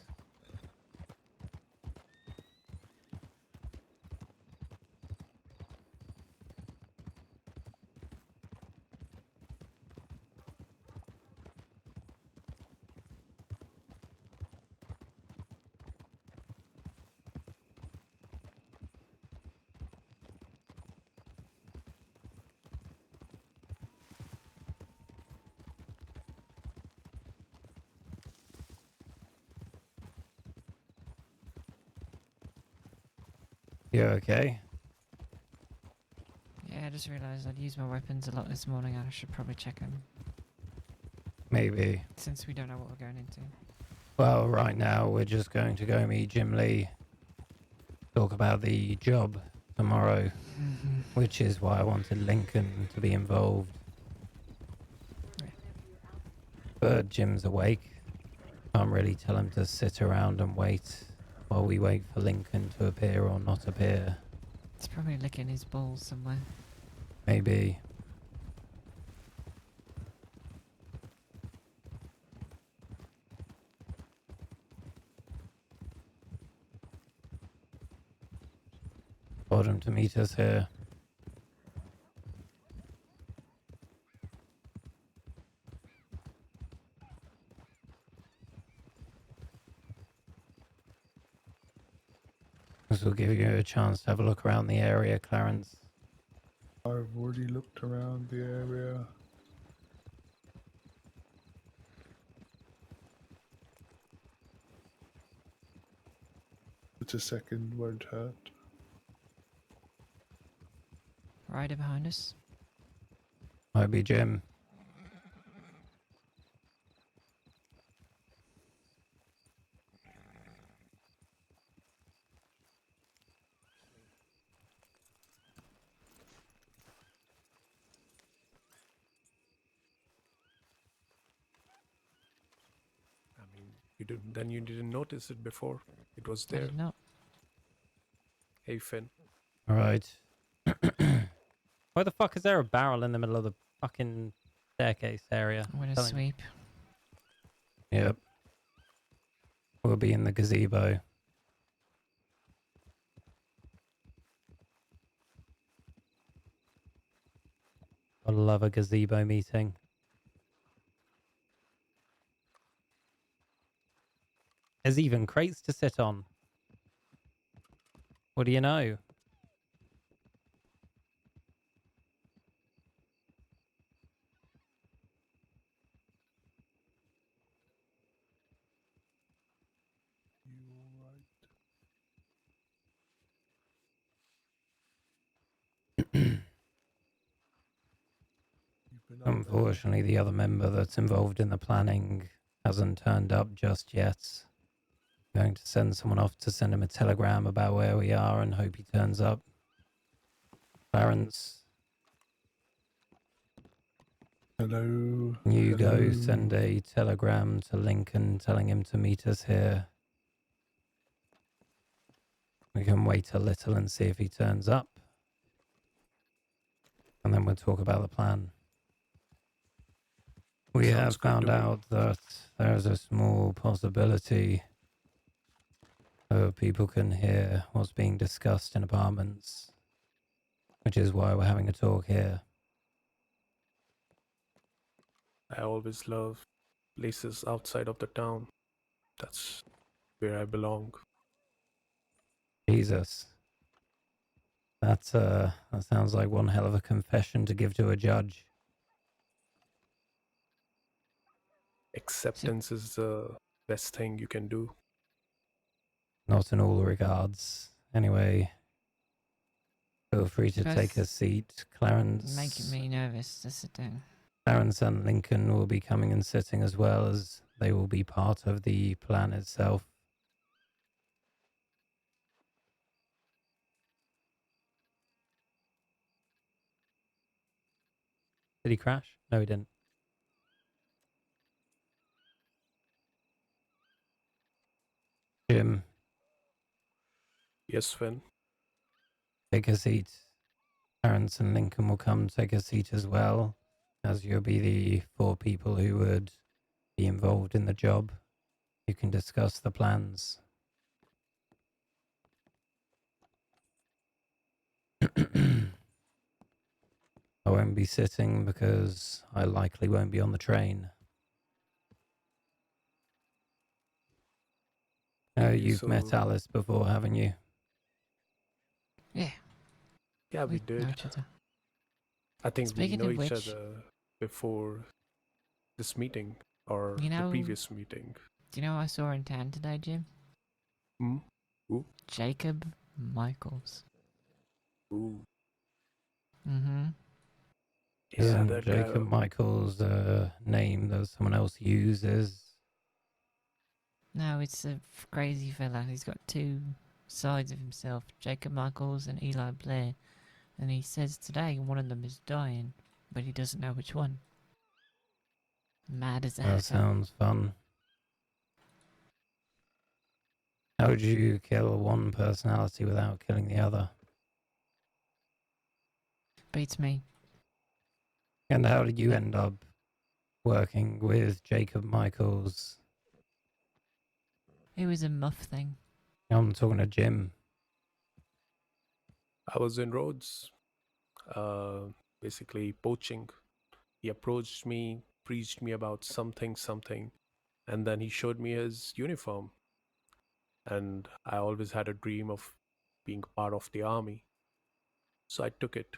[SPEAKER 1] You okay?
[SPEAKER 4] Yeah, I just realised I'd used my weapons a lot this morning and I should probably check them.
[SPEAKER 1] Maybe.
[SPEAKER 4] Since we don't know what we're going into.
[SPEAKER 1] Well, right now we're just going to go meet Jim Lee. Talk about the job tomorrow, which is why I wanted Lincoln to be involved.
[SPEAKER 4] Yeah.
[SPEAKER 1] But Jim's awake. Can't really tell him to sit around and wait while we wait for Lincoln to appear or not appear.
[SPEAKER 4] It's probably licking his balls somewhere.
[SPEAKER 1] Maybe. Told him to meet us here. This will give you a chance to have a look around the area, Clarence.
[SPEAKER 3] I've already looked around the area. But a second won't hurt.
[SPEAKER 4] Rider behind us.
[SPEAKER 1] Might be Jim.
[SPEAKER 6] I mean, you didn't notice it before. It was
[SPEAKER 4] I
[SPEAKER 6] there.
[SPEAKER 4] did not.
[SPEAKER 6] Hey, Finn.
[SPEAKER 1] All right. Why the fuck is there a barrel in the middle of the fucking staircase area?
[SPEAKER 4] I'm gonna
[SPEAKER 1] Telling you.
[SPEAKER 4] sweep.
[SPEAKER 1] Yep. We'll be in the gazebo. I love a gazebo meeting. There's even crates to sit on. What do you know?
[SPEAKER 3] You alright? You've been up there.
[SPEAKER 1] Unfortunately, the other member that's involved in the planning hasn't turned up just yet. Going to send someone off to send him a telegram about where we are and hope he turns up. Clarence,
[SPEAKER 3] Hello.
[SPEAKER 1] you go
[SPEAKER 3] hello.
[SPEAKER 1] send a telegram to Lincoln telling him to meet us here. We can wait a little and see if he turns up. And then we'll talk about the plan. We
[SPEAKER 6] Sounds
[SPEAKER 1] have
[SPEAKER 6] good
[SPEAKER 1] found
[SPEAKER 6] to me.
[SPEAKER 1] out that there's a small possibility people can hear what's being discussed in apartments, which is why we're having a talk here.
[SPEAKER 6] I always love places outside of the town. That's where I belong.
[SPEAKER 1] Jesus. That sounds like one hell of a confession to give to a judge.
[SPEAKER 6] Acceptance is the best thing you can do.
[SPEAKER 1] Not in all regards. Anyway, feel free to take a
[SPEAKER 4] Both
[SPEAKER 1] seat. Clarence,
[SPEAKER 4] making me nervous to sit down.
[SPEAKER 1] Clarence and Lincoln will be coming and sitting as well, as they will be part of the plan itself. Did he crash? No, he didn't. Jim,
[SPEAKER 6] Yes, Finn.
[SPEAKER 1] take a seat. Clarence and Lincoln will come take a seat as well, as you'll be the 4 people who would be involved in the job. You can discuss the plans. I won't be sitting because I likely won't be on the train. You've met
[SPEAKER 6] So,
[SPEAKER 1] Alice before, haven't you?
[SPEAKER 4] Yeah,
[SPEAKER 6] yeah, we
[SPEAKER 4] we know
[SPEAKER 6] did.
[SPEAKER 4] each other.
[SPEAKER 6] I think we
[SPEAKER 4] Speaking
[SPEAKER 6] know
[SPEAKER 4] of
[SPEAKER 6] each
[SPEAKER 4] which,
[SPEAKER 6] other before this meeting or
[SPEAKER 4] You
[SPEAKER 6] the
[SPEAKER 4] know-
[SPEAKER 6] previous meeting.
[SPEAKER 4] Do you know who I saw in town today, Jim?
[SPEAKER 6] Hmm?
[SPEAKER 4] Jacob Michaels.
[SPEAKER 6] Ooh.
[SPEAKER 4] Mm-hmm.
[SPEAKER 6] Yeah,
[SPEAKER 1] Isn't
[SPEAKER 6] that
[SPEAKER 1] Jacob
[SPEAKER 6] guy.
[SPEAKER 1] Michael's name that someone else uses?
[SPEAKER 4] No, it's a crazy fella. He's got 2 sides of himself, Jacob Michaels and Eli Blair. And he says today one of them is dying, but he doesn't know which one. Mad as a
[SPEAKER 1] That
[SPEAKER 4] hatter.
[SPEAKER 1] sounds fun. How would you kill one personality without killing the other?
[SPEAKER 4] Beats me.
[SPEAKER 1] And how did you end up working with Jacob Michaels?
[SPEAKER 4] It was a muff thing.
[SPEAKER 1] I'm talking to Jim.
[SPEAKER 6] I was in Rhodes, basically poaching. He approached me, preached me about something, and then he showed me his uniform. And I always had a dream of being part of the army. So I took it.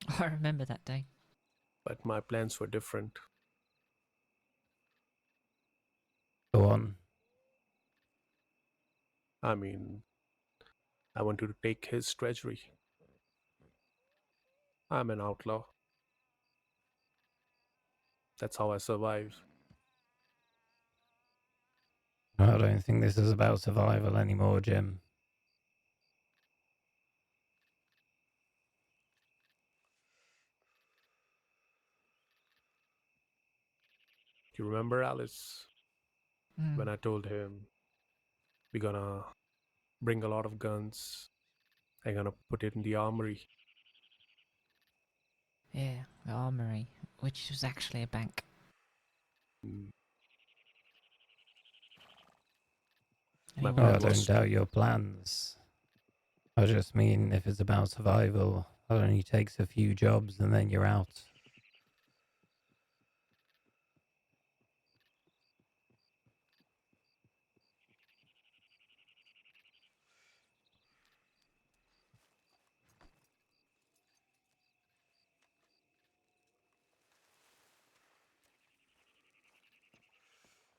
[SPEAKER 4] I remember that day.
[SPEAKER 6] but my plans were different.
[SPEAKER 1] Go on.
[SPEAKER 6] I mean, I wanted to take his treasury. I'm an outlaw. That's how I survive.
[SPEAKER 1] I don't think this is about survival anymore, Jim.
[SPEAKER 6] You remember, Alice,
[SPEAKER 4] Mm.
[SPEAKER 6] when I told him we're gonna bring a lot of guns, I'm gonna put it in the armory.
[SPEAKER 4] Yeah, the armory, which was actually a bank.
[SPEAKER 6] Mm, My
[SPEAKER 4] Anyway,
[SPEAKER 1] Oh, I
[SPEAKER 6] plan
[SPEAKER 1] don't
[SPEAKER 6] was
[SPEAKER 1] doubt your plans. I just mean if it's about survival, it only takes a few jobs and then you're out.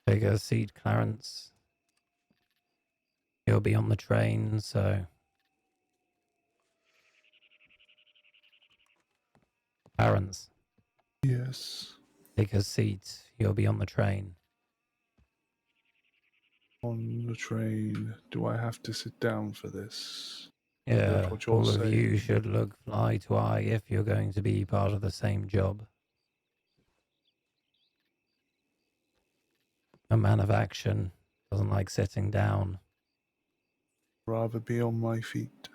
[SPEAKER 1] Take a seat, Clarence. You'll be on the train, so... Clarence,
[SPEAKER 3] Yes.
[SPEAKER 1] take a seat. You'll be on the train.
[SPEAKER 3] On the train. Do I have to sit down for this?
[SPEAKER 1] Yeah,
[SPEAKER 3] That's what you're
[SPEAKER 1] all of you
[SPEAKER 3] saying.
[SPEAKER 1] should look eye to eye if you're going to be part of the same job. A man of action doesn't like sitting down.
[SPEAKER 3] Rather be on my feet.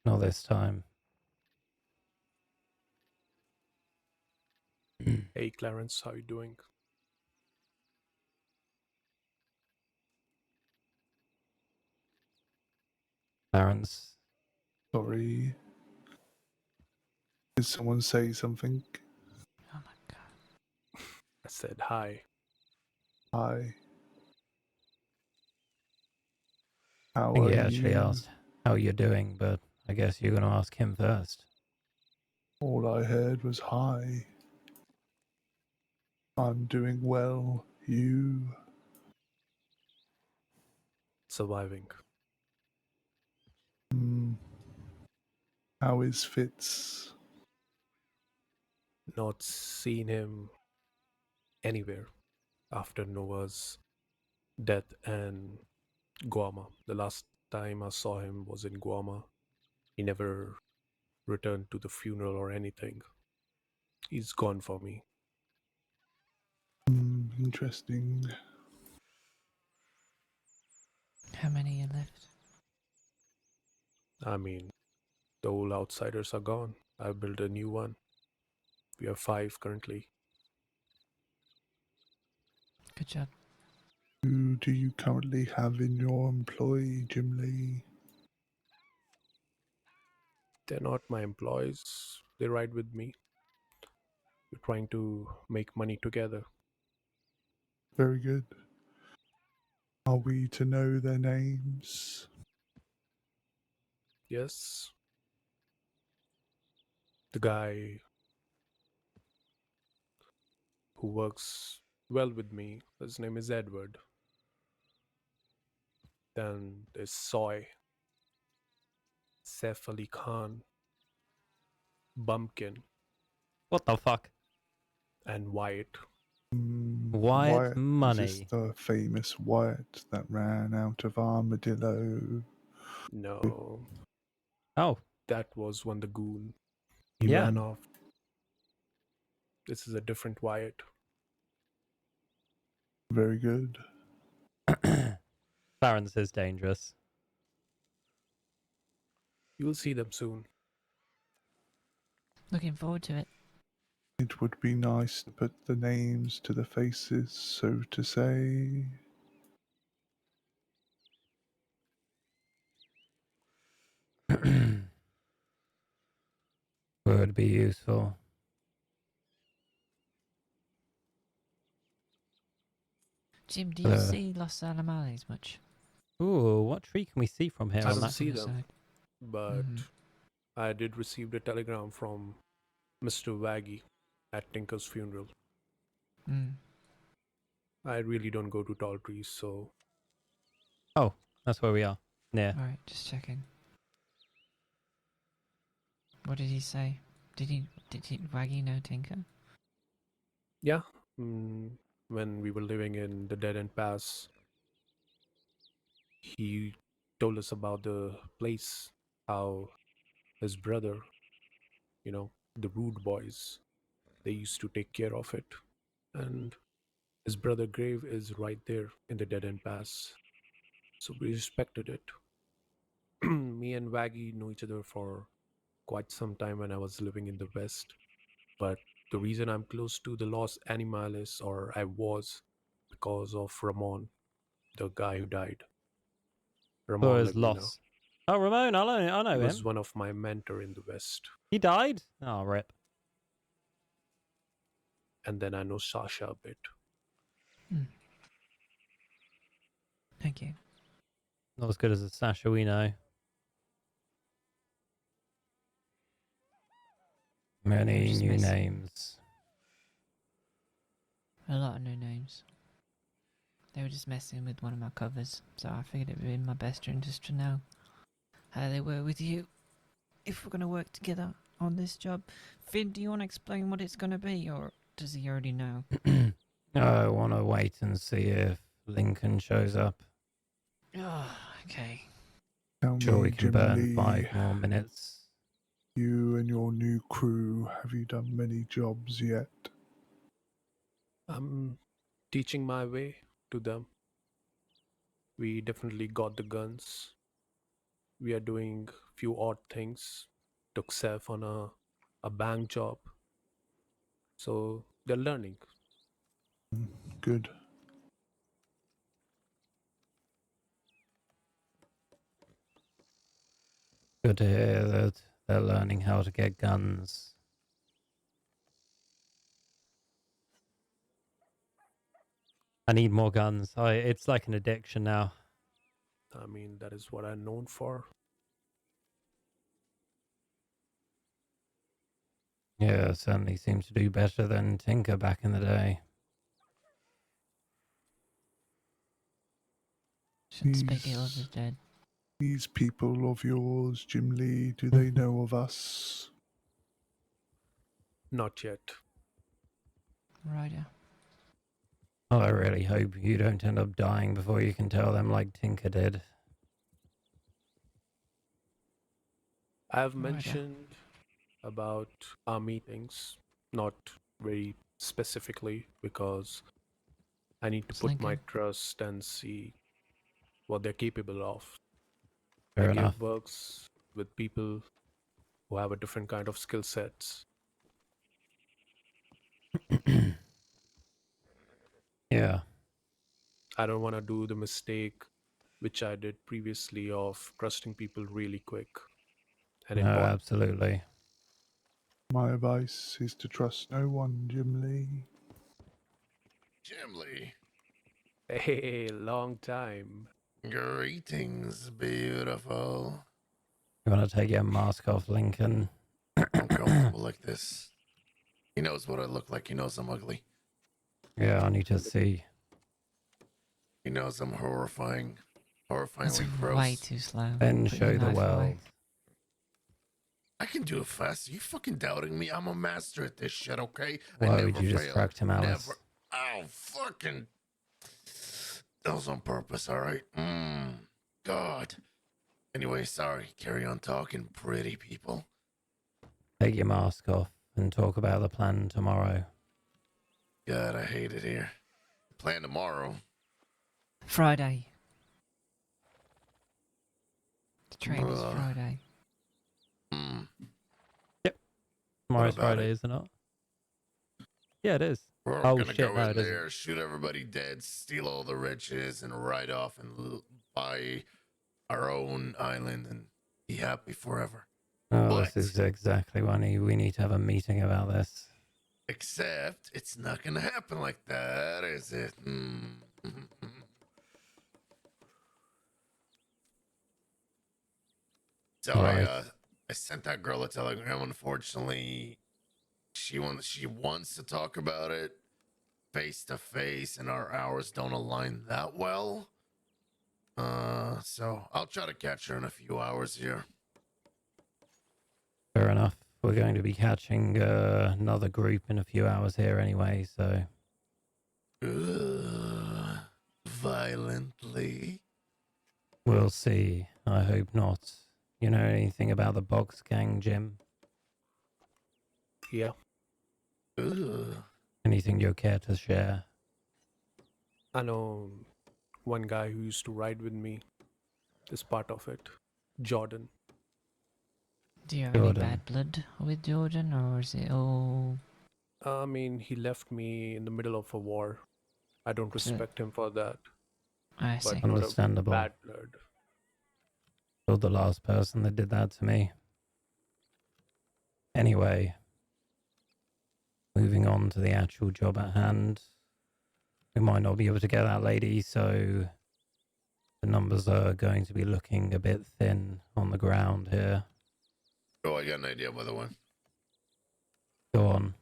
[SPEAKER 1] Not this time.
[SPEAKER 6] Hey Clarence, how you doing?
[SPEAKER 1] Clarence,
[SPEAKER 3] Sorry. Did someone say something?
[SPEAKER 4] oh my god.
[SPEAKER 6] I said hi.
[SPEAKER 3] Hi.
[SPEAKER 1] I
[SPEAKER 3] How
[SPEAKER 1] think
[SPEAKER 3] are
[SPEAKER 1] he actually
[SPEAKER 3] you?
[SPEAKER 1] asked how you're doing, but I guess you're going to ask him first.
[SPEAKER 3] All I heard was hi. I'm doing well. You?
[SPEAKER 6] Surviving.
[SPEAKER 3] Hmm. How is Fitz?
[SPEAKER 6] Not seen him anywhere after Noah's death and Guama. The last time I saw him was in Guama. He never returned to the funeral or anything. He's gone for me.
[SPEAKER 3] Interesting.
[SPEAKER 4] How many are left?
[SPEAKER 6] I mean, the old outsiders are gone. I built a new one. We have 5 currently.
[SPEAKER 4] Good job.
[SPEAKER 3] Who do you currently have in your employ, Jim Lee?
[SPEAKER 6] They're not my employees. They ride with me. We're trying to make money together.
[SPEAKER 3] Very good. Are we to know their names?
[SPEAKER 6] Yes. The guy who works well with me, his name is Edward. Then there's Soy, Saif Ali Khan, Bumpkin,
[SPEAKER 1] What the fuck?
[SPEAKER 6] and Wyatt.
[SPEAKER 1] Wyatt
[SPEAKER 3] Wyatt. Is this
[SPEAKER 1] Money.
[SPEAKER 3] the famous Wyatt that ran out of Armadillo?
[SPEAKER 6] No,
[SPEAKER 1] Oh,
[SPEAKER 6] that was when the goon. He
[SPEAKER 1] yeah.
[SPEAKER 6] ran off. This is a different Wyatt.
[SPEAKER 3] Very good.
[SPEAKER 1] Clarence is dangerous.
[SPEAKER 6] You will see them soon.
[SPEAKER 4] Looking forward to it.
[SPEAKER 3] It would be nice to put the names to the faces, so to say.
[SPEAKER 1] Would be useful.
[SPEAKER 4] Jim, do you see Los Alamos much?
[SPEAKER 1] Ooh, what tree can we see from here
[SPEAKER 6] I
[SPEAKER 1] on
[SPEAKER 6] don't
[SPEAKER 1] that?
[SPEAKER 6] see
[SPEAKER 4] Other
[SPEAKER 6] them,
[SPEAKER 4] side.
[SPEAKER 6] but I did receive a telegram from Mr. Waggy at Tinker's funeral.
[SPEAKER 4] Hmm.
[SPEAKER 6] I really don't go to tall trees, so
[SPEAKER 1] Oh, that's where we are. Yeah.
[SPEAKER 4] Alright, just checking. What did he say? Did he Waggy know Tinker?
[SPEAKER 6] yeah. When we were living in the Dead End Pass, he told us about the place, how his brother, the rude boys, they used to take care of it. And his brother grave is right there in the Dead End Pass. So we respected it. Me and Waggy know each other for quite some time when I was living in the West. But the reason I'm close to the Los Animales, or I was, because of Ramon, the guy who died.
[SPEAKER 1] So
[SPEAKER 6] Ramon
[SPEAKER 1] is
[SPEAKER 6] Laguna.
[SPEAKER 1] lost. Oh, Ramon, I know
[SPEAKER 6] He was
[SPEAKER 1] him.
[SPEAKER 6] one of my mentor in the West.
[SPEAKER 1] He died? Oh, rip.
[SPEAKER 6] And then I know Sasha a bit.
[SPEAKER 4] Hmm. Thank you.
[SPEAKER 1] Not as good as the Sasha we know. Many
[SPEAKER 4] just
[SPEAKER 1] new
[SPEAKER 4] miss-
[SPEAKER 1] names.
[SPEAKER 4] A lot of new names. They were just messing with one of my covers, so I figured it would be in my best interest to know how they were with you. If we're going to work together on this job. Finn, do you want to explain what it's going to be, or does he already know?
[SPEAKER 1] I want to wait and see if Lincoln shows up.
[SPEAKER 4] Oh, okay.
[SPEAKER 3] Tell
[SPEAKER 1] Sure, we
[SPEAKER 3] me,
[SPEAKER 1] can
[SPEAKER 3] Jim
[SPEAKER 1] burn
[SPEAKER 3] Lee,
[SPEAKER 1] 5 more minutes.
[SPEAKER 3] you and your new crew, have you done many jobs yet?
[SPEAKER 6] I'm teaching my way to them. We definitely got the guns. We are doing few odd things. Took Seth on a bank job. So they're learning.
[SPEAKER 3] Good.
[SPEAKER 1] Good to hear that they're learning how to get guns. I need more guns. It's like an addiction now.
[SPEAKER 6] I mean, that is what I'm known for.
[SPEAKER 1] Yeah, certainly seems to do better than Tinker back in the day.
[SPEAKER 4] Shouldn't speak ill of the
[SPEAKER 3] These,
[SPEAKER 4] dead.
[SPEAKER 3] these people of yours, Jim Lee, do they know of us?
[SPEAKER 6] Not yet.
[SPEAKER 4] Righto.
[SPEAKER 1] Oh, I really hope you don't end up dying before you can tell them like Tinker did.
[SPEAKER 6] I've
[SPEAKER 4] Righto.
[SPEAKER 6] mentioned about our meetings, not very specifically, because I need to
[SPEAKER 4] It's
[SPEAKER 6] put my
[SPEAKER 4] Lincoln.
[SPEAKER 6] trust and see what they're capable of.
[SPEAKER 1] Fair
[SPEAKER 6] I
[SPEAKER 1] enough.
[SPEAKER 6] give works with people who have a different kind of skill sets.
[SPEAKER 1] Yeah.
[SPEAKER 6] I don't want to do the mistake which I did previously of trusting people really quick and in
[SPEAKER 1] No,
[SPEAKER 6] bulk.
[SPEAKER 1] absolutely.
[SPEAKER 3] My advice is to trust no one, Jim Lee.
[SPEAKER 7] Jim Lee,
[SPEAKER 6] Hey, long time.
[SPEAKER 7] greetings, beautiful.
[SPEAKER 1] You want to take your mask off, Lincoln?
[SPEAKER 7] I'm comfortable like this. He knows what I look like. He knows I'm ugly.
[SPEAKER 1] Yeah, I need to see.
[SPEAKER 7] He knows I'm horrifying.
[SPEAKER 4] That's
[SPEAKER 7] Horrifyingly gross.
[SPEAKER 4] way too slow.
[SPEAKER 1] Then
[SPEAKER 4] Put your
[SPEAKER 1] show the
[SPEAKER 4] knife away.
[SPEAKER 1] world.
[SPEAKER 7] I can do it fast. You fucking doubting me? I'm a master at this shit, okay?
[SPEAKER 1] Why
[SPEAKER 7] I
[SPEAKER 1] would
[SPEAKER 7] never
[SPEAKER 1] you
[SPEAKER 7] fail.
[SPEAKER 1] distract him, Alice?
[SPEAKER 7] Never. Oh, fucking. That was on purpose, alright? God. Anyway, sorry. Carry on talking, pretty people.
[SPEAKER 1] Take your mask off and talk about the plan tomorrow.
[SPEAKER 7] God, I hate it here. Plan tomorrow.
[SPEAKER 4] Friday. The train is
[SPEAKER 7] Ugh.
[SPEAKER 4] Friday.
[SPEAKER 1] Tomorrow's
[SPEAKER 7] about
[SPEAKER 1] Friday,
[SPEAKER 7] it?
[SPEAKER 1] is it not? Yeah, it is.
[SPEAKER 7] We're
[SPEAKER 1] Oh,
[SPEAKER 7] gonna
[SPEAKER 1] shit,
[SPEAKER 7] go
[SPEAKER 1] no,
[SPEAKER 7] in
[SPEAKER 1] it isn't.
[SPEAKER 7] there, shoot everybody dead, steal all the riches, and ride off and buy our own island and be happy forever.
[SPEAKER 1] Oh,
[SPEAKER 7] But
[SPEAKER 1] this is exactly when we need to have a meeting about this.
[SPEAKER 7] except it's not gonna happen like that, is it? Sorry,
[SPEAKER 1] Right.
[SPEAKER 7] I sent that girl a telegram. Unfortunately, she wants to talk about it face to face, and our hours don't align that well. So I'll try to catch her in a few hours here.
[SPEAKER 1] Fair enough. We're going to be catching another group in a few hours here anyway, so
[SPEAKER 7] Violently.
[SPEAKER 1] we'll see. I hope not. You know anything about the box gang, Jim?
[SPEAKER 6] Yeah,
[SPEAKER 7] Ugh.
[SPEAKER 1] Anything you care to share?
[SPEAKER 6] I know one guy who used to ride with me is part of it. Jordan.
[SPEAKER 4] Do you have
[SPEAKER 1] Jordan.
[SPEAKER 4] any bad blood with Jordan, or is it all...
[SPEAKER 6] I mean, he left me in the middle of a war. I don't respect him for that,
[SPEAKER 4] I
[SPEAKER 6] but
[SPEAKER 4] see.
[SPEAKER 6] not a
[SPEAKER 1] Understandable.
[SPEAKER 6] bad blood.
[SPEAKER 1] You're the last person that did that to me. Anyway, moving on to the actual job at hand. We might not be able to get that lady, so the numbers are going to be looking a bit thin on the ground here.
[SPEAKER 7] Oh, I got an idea, by the way.
[SPEAKER 1] Go on.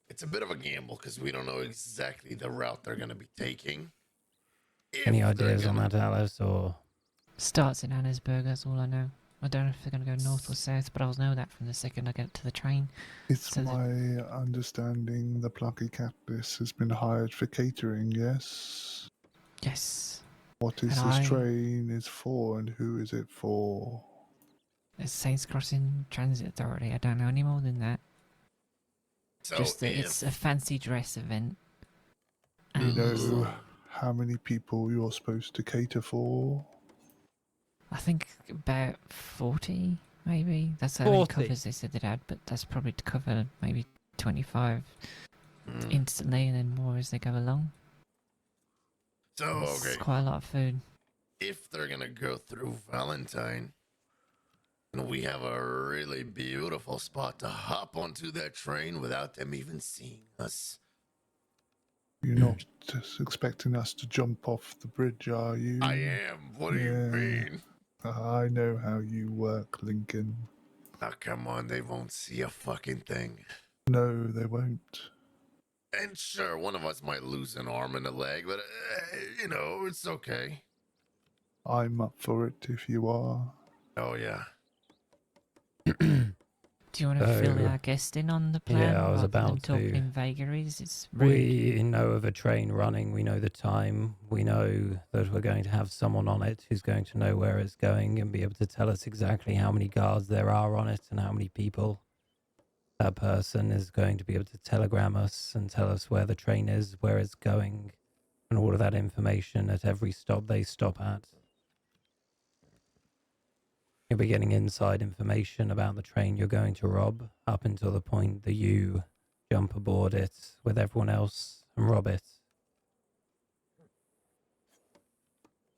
[SPEAKER 7] It's a bit of a gamble because we don't know exactly the route they're going to be taking.
[SPEAKER 1] Any
[SPEAKER 7] If they're
[SPEAKER 1] ideas on
[SPEAKER 7] gonna-
[SPEAKER 1] that, Alice, or...
[SPEAKER 4] Starts in Annesburg, that's all I know. I don't know if they're going to go north or south, but I'll know that from the second I get to the train.
[SPEAKER 3] It's
[SPEAKER 4] So the-
[SPEAKER 3] my understanding the Plucky Cactus has been hired for catering, yes?
[SPEAKER 4] Yes.
[SPEAKER 3] What is
[SPEAKER 4] And
[SPEAKER 3] this
[SPEAKER 4] I-
[SPEAKER 3] train is for and who is it for?
[SPEAKER 4] It's Saints Crossing Transit Authority. I don't know any more than that.
[SPEAKER 7] So
[SPEAKER 4] Just that it's a fancy dress event.
[SPEAKER 3] You
[SPEAKER 4] And
[SPEAKER 3] know how many people you're supposed to cater for?
[SPEAKER 4] I think about 40, maybe. That's how many
[SPEAKER 1] 40?
[SPEAKER 4] covers they said they'd had, but that's probably to cover maybe 25
[SPEAKER 7] Mm.
[SPEAKER 4] instantly and then more as they go along.
[SPEAKER 7] So,
[SPEAKER 4] It's
[SPEAKER 7] okay.
[SPEAKER 4] quite a lot of food.
[SPEAKER 7] If they're going to go through Valentine, and we have a really beautiful spot to hop onto that train without them even seeing us.
[SPEAKER 3] You're not just expecting us to jump off the bridge, are you?
[SPEAKER 7] I am. What do you
[SPEAKER 3] Yeah.
[SPEAKER 7] mean?
[SPEAKER 3] I know how you work, Lincoln.
[SPEAKER 7] Oh, come on. They won't see a fucking thing.
[SPEAKER 3] No, they won't.
[SPEAKER 7] And sure, one of us might lose an arm and a leg, but, it's okay.
[SPEAKER 3] I'm up for it if you are.
[SPEAKER 7] Oh, yeah.
[SPEAKER 4] Do you want to fill
[SPEAKER 1] So,
[SPEAKER 4] our guest in on the plan?
[SPEAKER 1] yeah, I was
[SPEAKER 4] rather than
[SPEAKER 1] about to.
[SPEAKER 4] talking vagaries. It's rude.
[SPEAKER 1] We know of a train running. We know the time. We know that we're going to have someone on it who's going to know where it's going and be able to tell us exactly how many guards there are on it and how many people. That person is going to be able to telegram us and tell us where the train is, where it's going, and all of that information at every stop they stop at. You'll be getting inside information about the train you're going to rob up until the point that you jump aboard it with everyone else and rob it.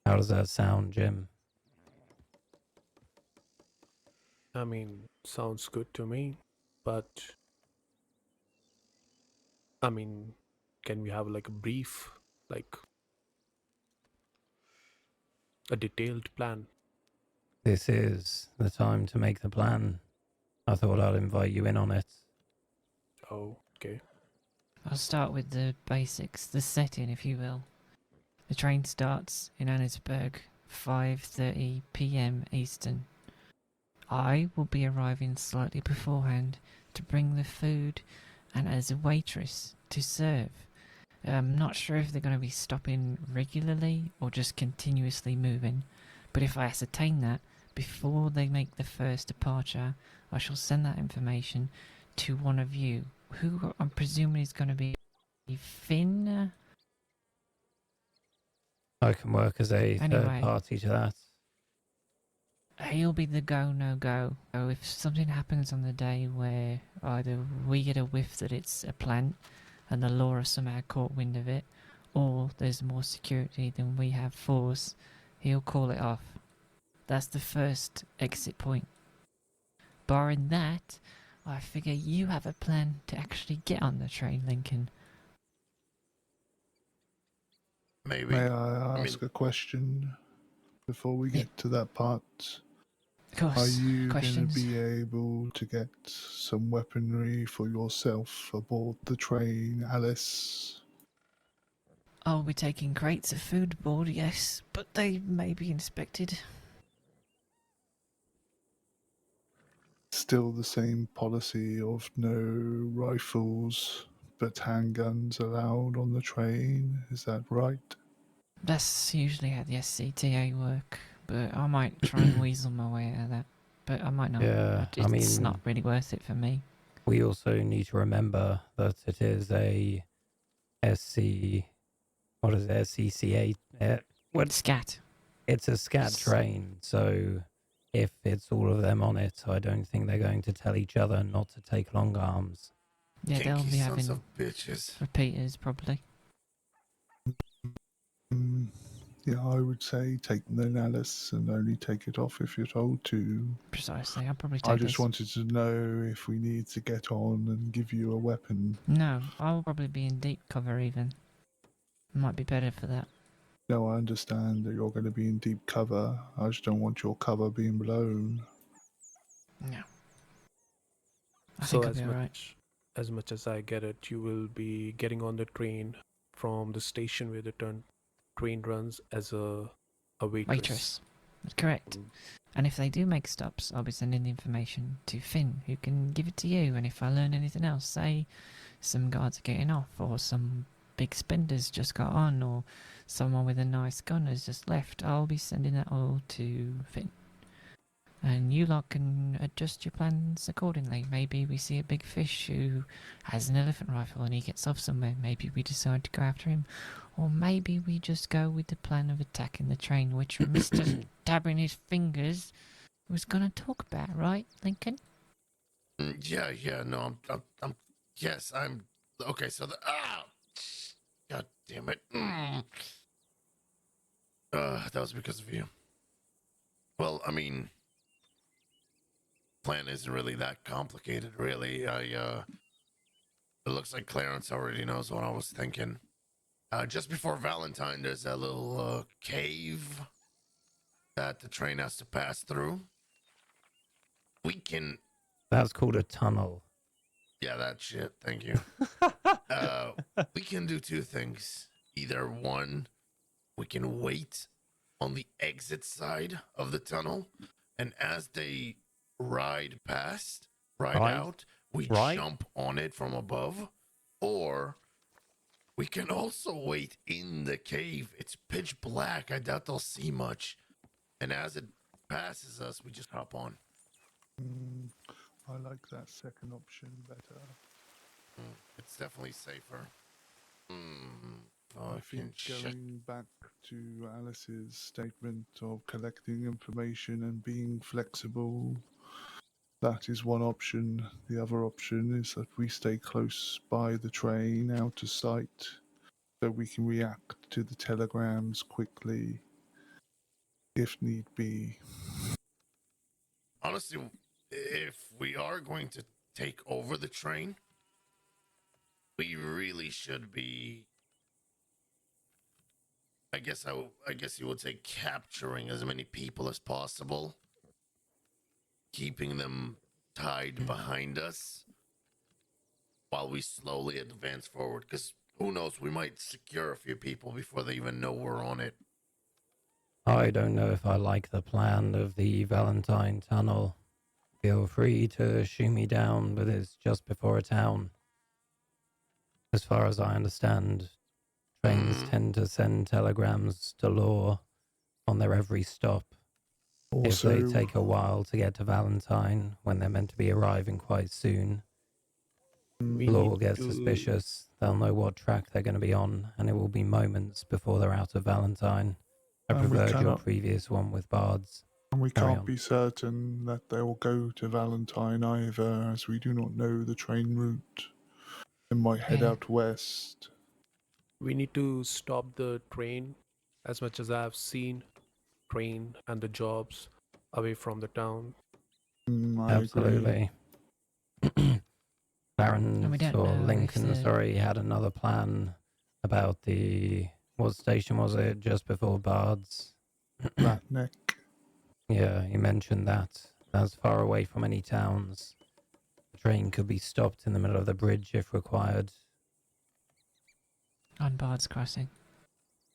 [SPEAKER 1] How does that sound, Jim?
[SPEAKER 6] I mean, sounds good to me, but I mean, can we have like a brief, like a detailed plan?
[SPEAKER 1] This is the time to make the plan. I thought I'd invite you in on it.
[SPEAKER 6] Oh, okay.
[SPEAKER 4] I'll start with the basics, the setting, if you will. The train starts in Annesburg, 5:30 p.m. Eastern. I will be arriving slightly beforehand to bring the food and as a waitress to serve. I'm not sure if they're going to be stopping regularly or just continuously moving, but if I ascertain that before they make the first departure, I shall send that information to one of you, who I'm presuming is going to be Finn.
[SPEAKER 1] I can work as a
[SPEAKER 4] Anyway.
[SPEAKER 1] third party to that.
[SPEAKER 4] He'll be the go, no go. So if something happens on the day where either we get a whiff that it's a plant and the Laura somehow caught wind of it, or there's more security than we have force, he'll call it off. That's the first exit point. Barring that, I figure you have a plan to actually get on the train, Lincoln.
[SPEAKER 7] maybe.
[SPEAKER 3] May I
[SPEAKER 7] mean-
[SPEAKER 3] ask a question before we
[SPEAKER 4] Yeah.
[SPEAKER 3] get to that part?
[SPEAKER 4] Of course.
[SPEAKER 3] Are you going to
[SPEAKER 4] Questions?
[SPEAKER 3] be able to get some weaponry for yourself aboard the train, Alice?
[SPEAKER 4] I'll be taking crates of food aboard, yes, but they may be inspected.
[SPEAKER 3] Still the same policy of no rifles but handguns allowed on the train, is that right?
[SPEAKER 4] That's usually how the SCTA work, but I might try and weasel my way out of that. But I might not.
[SPEAKER 1] Yeah, I
[SPEAKER 4] It's
[SPEAKER 1] mean,
[SPEAKER 4] not really worth it for me.
[SPEAKER 1] we also need to remember that it is a SC. What is it? SCCA? What?
[SPEAKER 4] Scat.
[SPEAKER 1] It's a scat train, so if it's all of them on it, I don't think they're going to tell each other not to take long arms.
[SPEAKER 4] Yeah, they'll
[SPEAKER 7] Kinky
[SPEAKER 4] be
[SPEAKER 7] sons
[SPEAKER 4] having
[SPEAKER 7] of bitches.
[SPEAKER 4] repeaters probably.
[SPEAKER 3] Yeah, I would say take the Alice and only take it off if you're told to.
[SPEAKER 4] Precisely. I'll probably
[SPEAKER 3] I
[SPEAKER 4] take
[SPEAKER 3] just
[SPEAKER 4] this.
[SPEAKER 3] wanted to know if we need to get on and give you a weapon.
[SPEAKER 4] No, I'll probably be in deep cover even. Might be better for that.
[SPEAKER 3] No, I understand that you're going to be in deep cover. I just don't want your cover being blown.
[SPEAKER 4] No. I
[SPEAKER 6] So
[SPEAKER 4] think I'll be alright.
[SPEAKER 6] as much as I get it, you will be getting on the train from the station where the train runs as a
[SPEAKER 4] Waitress. That's correct.
[SPEAKER 6] Mm.
[SPEAKER 4] And if they do make stops, I'll be sending the information to Finn, who can give it to you. And if I learn anything else, say some guards are getting off, or some big spenders just got on, or someone with a nice gun has just left, I'll be sending that all to Finn. And you lot can adjust your plans accordingly. Maybe we see a big fish who has an elephant rifle and he gets off somewhere. Maybe we decide to go after him. Or maybe we just go with the plan of attacking the train, which Mr. Dabbing his fingers was going to talk about, right, Lincoln?
[SPEAKER 7] Yeah, no, yes, I'm, okay, so god damn it. That was because of you. Well, I mean, plan isn't really that complicated, really. It looks like Clarence already knows what I was thinking. Just before Valentine, there's a little cave that the train has to pass through. We can,
[SPEAKER 1] That's called a tunnel.
[SPEAKER 7] yeah, that shit. Thank you. We can do two things. Either one, we can wait on the exit side of the tunnel, and as they ride
[SPEAKER 1] Right.
[SPEAKER 7] out, we
[SPEAKER 1] Right.
[SPEAKER 7] jump on it from above, or we can also wait in the cave. It's pitch black. I doubt they'll see much, and as it passes us, we just hop on.
[SPEAKER 3] I like that second option better.
[SPEAKER 7] It's definitely safer.
[SPEAKER 3] I think going back to Alice's statement of collecting information and being flexible, that is one option. The other option is that we stay close by the train, out of sight, so we can react to the telegrams quickly, if need be.
[SPEAKER 7] Honestly, if we are going to take over the train, we really should be. I guess you would say capturing as many people as possible, keeping them tied behind us while we slowly advance forward. Because who knows, we might secure a few people before they even know we're on it.
[SPEAKER 1] I don't know if I like the plan of the Valentine Tunnel. Feel free to shoot me down, but it's just before a town. As far as I understand, trains tend to send telegrams to Law on their every stop.
[SPEAKER 3] Also,
[SPEAKER 1] If they take a while to get to Valentine, when they're meant to be arriving quite soon, Law will get suspicious. They'll know what track they're going to be on, and it will be moments before they're out of Valentine. I
[SPEAKER 3] And we
[SPEAKER 1] preferred your
[SPEAKER 3] cannot-
[SPEAKER 1] previous one with Bards.
[SPEAKER 3] and we
[SPEAKER 1] Carry
[SPEAKER 3] can't
[SPEAKER 1] on.
[SPEAKER 3] be certain that they will go to Valentine either, as we do not know the train route. They might head
[SPEAKER 4] Yeah.
[SPEAKER 3] out west.
[SPEAKER 6] We need to stop the train. As much as I've seen train and the jobs away from the town.
[SPEAKER 3] I agree.
[SPEAKER 1] Absolutely.
[SPEAKER 4] And we
[SPEAKER 1] Clarence
[SPEAKER 4] don't
[SPEAKER 1] or
[SPEAKER 4] know if
[SPEAKER 1] Lincoln,
[SPEAKER 4] the-
[SPEAKER 1] sorry, had another plan about the What station was it? Just before Bard's?
[SPEAKER 3] Flat neck.
[SPEAKER 1] Yeah, you mentioned that. That's far away from any towns. The train could be stopped in the middle of the bridge if required.
[SPEAKER 4] On Bard's Crossing.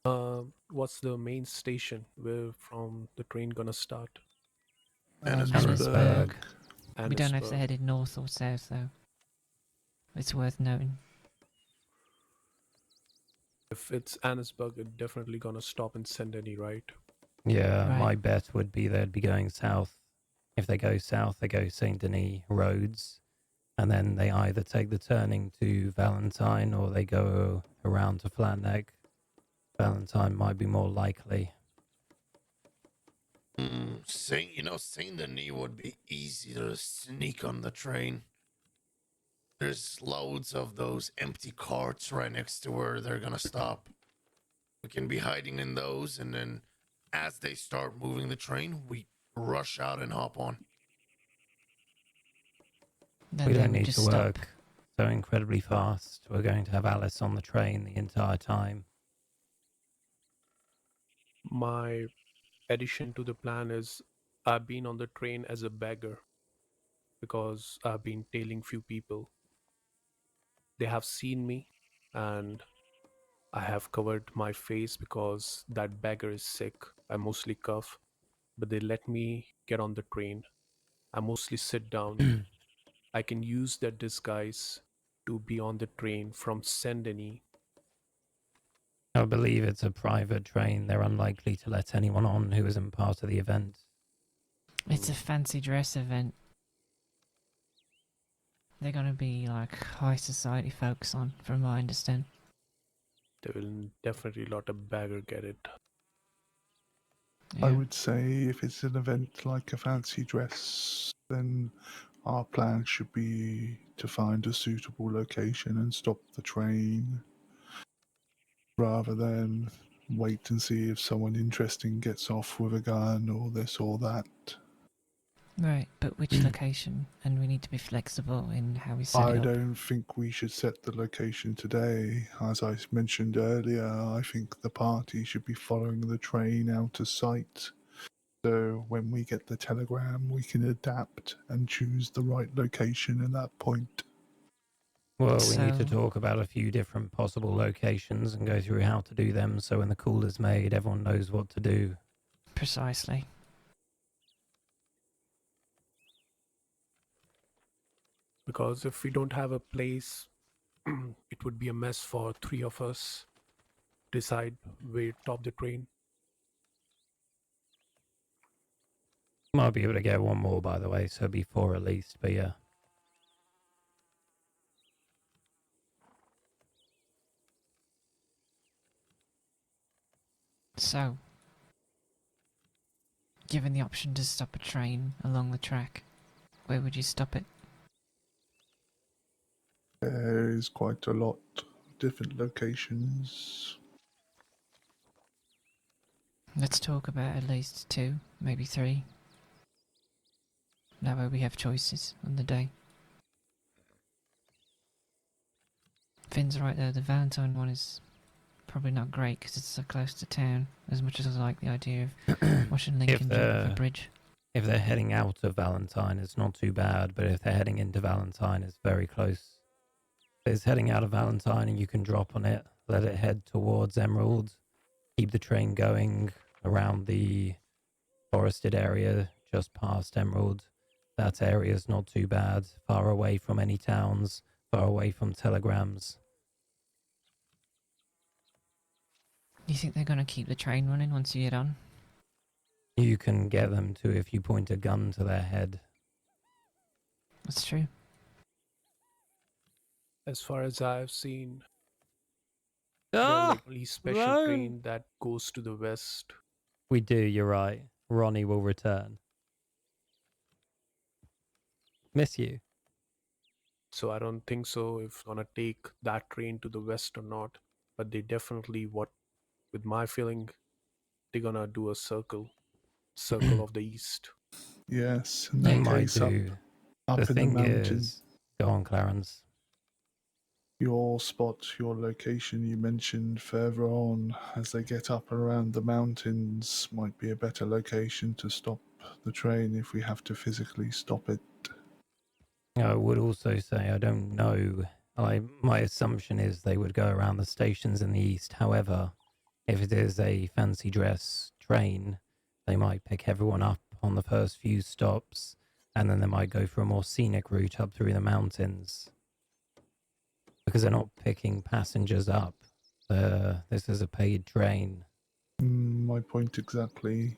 [SPEAKER 6] What's the main station where from the train gonna start?
[SPEAKER 1] Annesburg.
[SPEAKER 4] We don't know if they're
[SPEAKER 6] Annesburg.
[SPEAKER 4] headed north or south, though. It's worth noting.
[SPEAKER 6] If it's Annesburg, it's definitely gonna stop in Saint Denis, right?
[SPEAKER 1] Yeah,
[SPEAKER 4] Right.
[SPEAKER 1] my bet would be they'd be going south. If they go south, they go Saint Denis roads, and then they either take the turning to Valentine or they go around to Flatneck. Valentine might be more likely.
[SPEAKER 7] Saint Denis would be easy to sneak on the train. There's loads of those empty carts right next to where they're gonna stop. We can be hiding in those, and then as they start moving the train, we rush out and hop on.
[SPEAKER 4] Then
[SPEAKER 1] We
[SPEAKER 4] they
[SPEAKER 1] don't
[SPEAKER 4] would
[SPEAKER 1] need
[SPEAKER 4] just
[SPEAKER 1] to
[SPEAKER 4] stop.
[SPEAKER 1] work so incredibly fast. We're going to have Alice on the train the entire time.
[SPEAKER 6] My addition to the plan is I've been on the train as a beggar because I've been tailing few people. They have seen me and I have covered my face because that beggar is sick. I mostly cough, but they let me get on the train. I mostly sit down. I can use that disguise to be on the train from Saint Denis.
[SPEAKER 1] I believe it's a private train. They're unlikely to let anyone on who isn't part of the event.
[SPEAKER 4] It's a fancy dress event. They're gonna be like high society folks on, from what I understand.
[SPEAKER 6] They will definitely let a beggar get it.
[SPEAKER 3] I
[SPEAKER 4] Yeah.
[SPEAKER 3] would say if it's an event like a fancy dress, then our plan should be to find a suitable location and stop the train rather than wait and see if someone interesting gets off with a gun or this or that.
[SPEAKER 4] Right, but which location? And we need to be flexible in how we set
[SPEAKER 3] I
[SPEAKER 4] it up.
[SPEAKER 3] don't think we should set the location today. As I mentioned earlier, I think the party should be following the train out of sight. So when we get the telegram, we can adapt and choose the right location at that point.
[SPEAKER 1] Well, we need to
[SPEAKER 4] So-
[SPEAKER 1] talk about a few different possible locations and go through how to do them so when the call is made, everyone knows what to do.
[SPEAKER 4] Precisely.
[SPEAKER 6] Because if we don't have a place, it would be a mess for three of us. Decide where to top the train.
[SPEAKER 1] Might be able to get one more, by the way, so it'll be 4 at least, but yeah.
[SPEAKER 4] So, given the option to stop a train along the track, where would you stop it?
[SPEAKER 3] There is quite a lot of different locations.
[SPEAKER 4] Let's talk about at least 2, maybe 3. That way we have choices on the day. Finn's right there, the Valentine one is probably not great because it's so close to town, as much as I like the idea of watching Lincoln jump off a bridge.
[SPEAKER 1] If they're heading out of Valentine, it's not too bad, but if they're heading into Valentine, it's very close. If it's heading out of Valentine and you can drop on it, let it head towards Emerald, keep the train going around the forested area just past Emerald. That area's not too bad, far away from any towns, far away from telegrams.
[SPEAKER 4] You think they're gonna keep the train running once you get on?
[SPEAKER 1] You can get them to if you point a gun to their head.
[SPEAKER 4] That's true.
[SPEAKER 6] As far as I've seen,
[SPEAKER 1] Ah!
[SPEAKER 6] like only special
[SPEAKER 1] no.
[SPEAKER 6] train that goes to the west.
[SPEAKER 1] We do, you're right. Ronnie will return. Miss you.
[SPEAKER 6] So I don't think so if gonna take that train to the west or not. But they definitely, what with my feeling, they're gonna do a circle of the east.
[SPEAKER 3] Yes, in
[SPEAKER 1] They
[SPEAKER 3] that
[SPEAKER 1] might
[SPEAKER 3] case,
[SPEAKER 1] do.
[SPEAKER 3] up
[SPEAKER 1] The
[SPEAKER 3] in the
[SPEAKER 1] thing
[SPEAKER 3] mountain.
[SPEAKER 1] is, go on, Clarence.
[SPEAKER 3] Your spot, your location you mentioned further on, as they get up around the mountains, might be a better location to stop the train if we have to physically stop it.
[SPEAKER 1] I would also say I don't know. My assumption is they would go around the stations in the east. However, if it is a fancy dress train, they might pick everyone up on the first few stops, and then they might go for a more scenic route up through the mountains. Because they're not picking passengers up. This is a paid train.
[SPEAKER 3] My point exactly.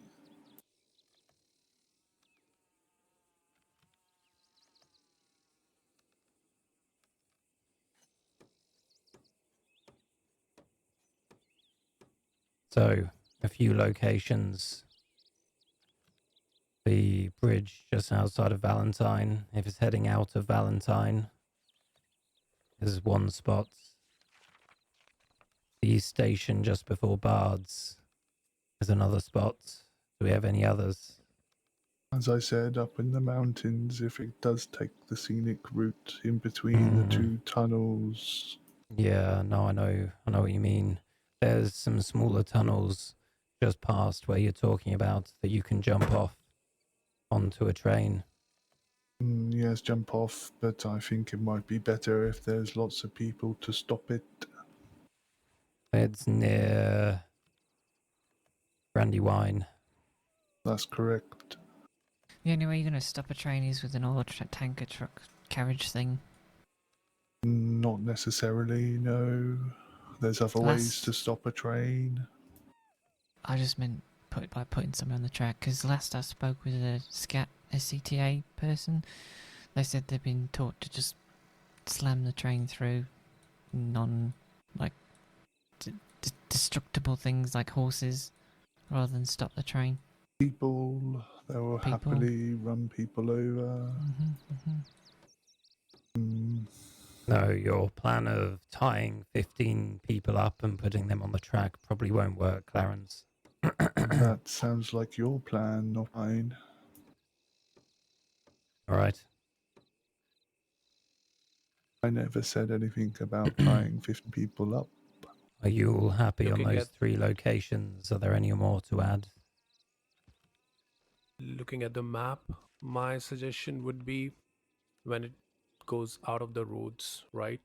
[SPEAKER 1] So, a few locations. The bridge just outside of Valentine. If it's heading out of Valentine, there's one spot. The station just before Bard's is another spot. Do we have any others?
[SPEAKER 3] As I said, up in the mountains, if it does take the scenic route in between the two tunnels.
[SPEAKER 1] Yeah, no, I know what you mean. There's some smaller tunnels just past where you're talking about that you can jump off onto a train.
[SPEAKER 3] Yes, jump off, but I think it might be better if there's lots of people to stop it.
[SPEAKER 1] It's near Brandywine.
[SPEAKER 3] That's correct.
[SPEAKER 4] The only way you're going to stop a train is with an old tanker truck carriage thing.
[SPEAKER 3] Not necessarily, no. There's other ways
[SPEAKER 4] Last-
[SPEAKER 3] to stop a train.
[SPEAKER 4] I just meant by putting someone on the track, because last I spoke with a SCTA person, they said they've been taught to just slam the train through destructible things like horses, rather than stop the train.
[SPEAKER 3] People, they will
[SPEAKER 4] People.
[SPEAKER 3] happily run people over.
[SPEAKER 1] No, your plan of tying 15 people up and putting them on the track probably won't work, Clarence.
[SPEAKER 3] That sounds like your plan, not mine.
[SPEAKER 1] All right.
[SPEAKER 3] I never said anything about tying 50 people up.
[SPEAKER 1] Are you all happy on
[SPEAKER 6] Looking
[SPEAKER 1] those
[SPEAKER 6] at-
[SPEAKER 1] 3 locations? Are there any more to add?
[SPEAKER 6] Looking at the map, my suggestion would be when it goes out of the roads, right?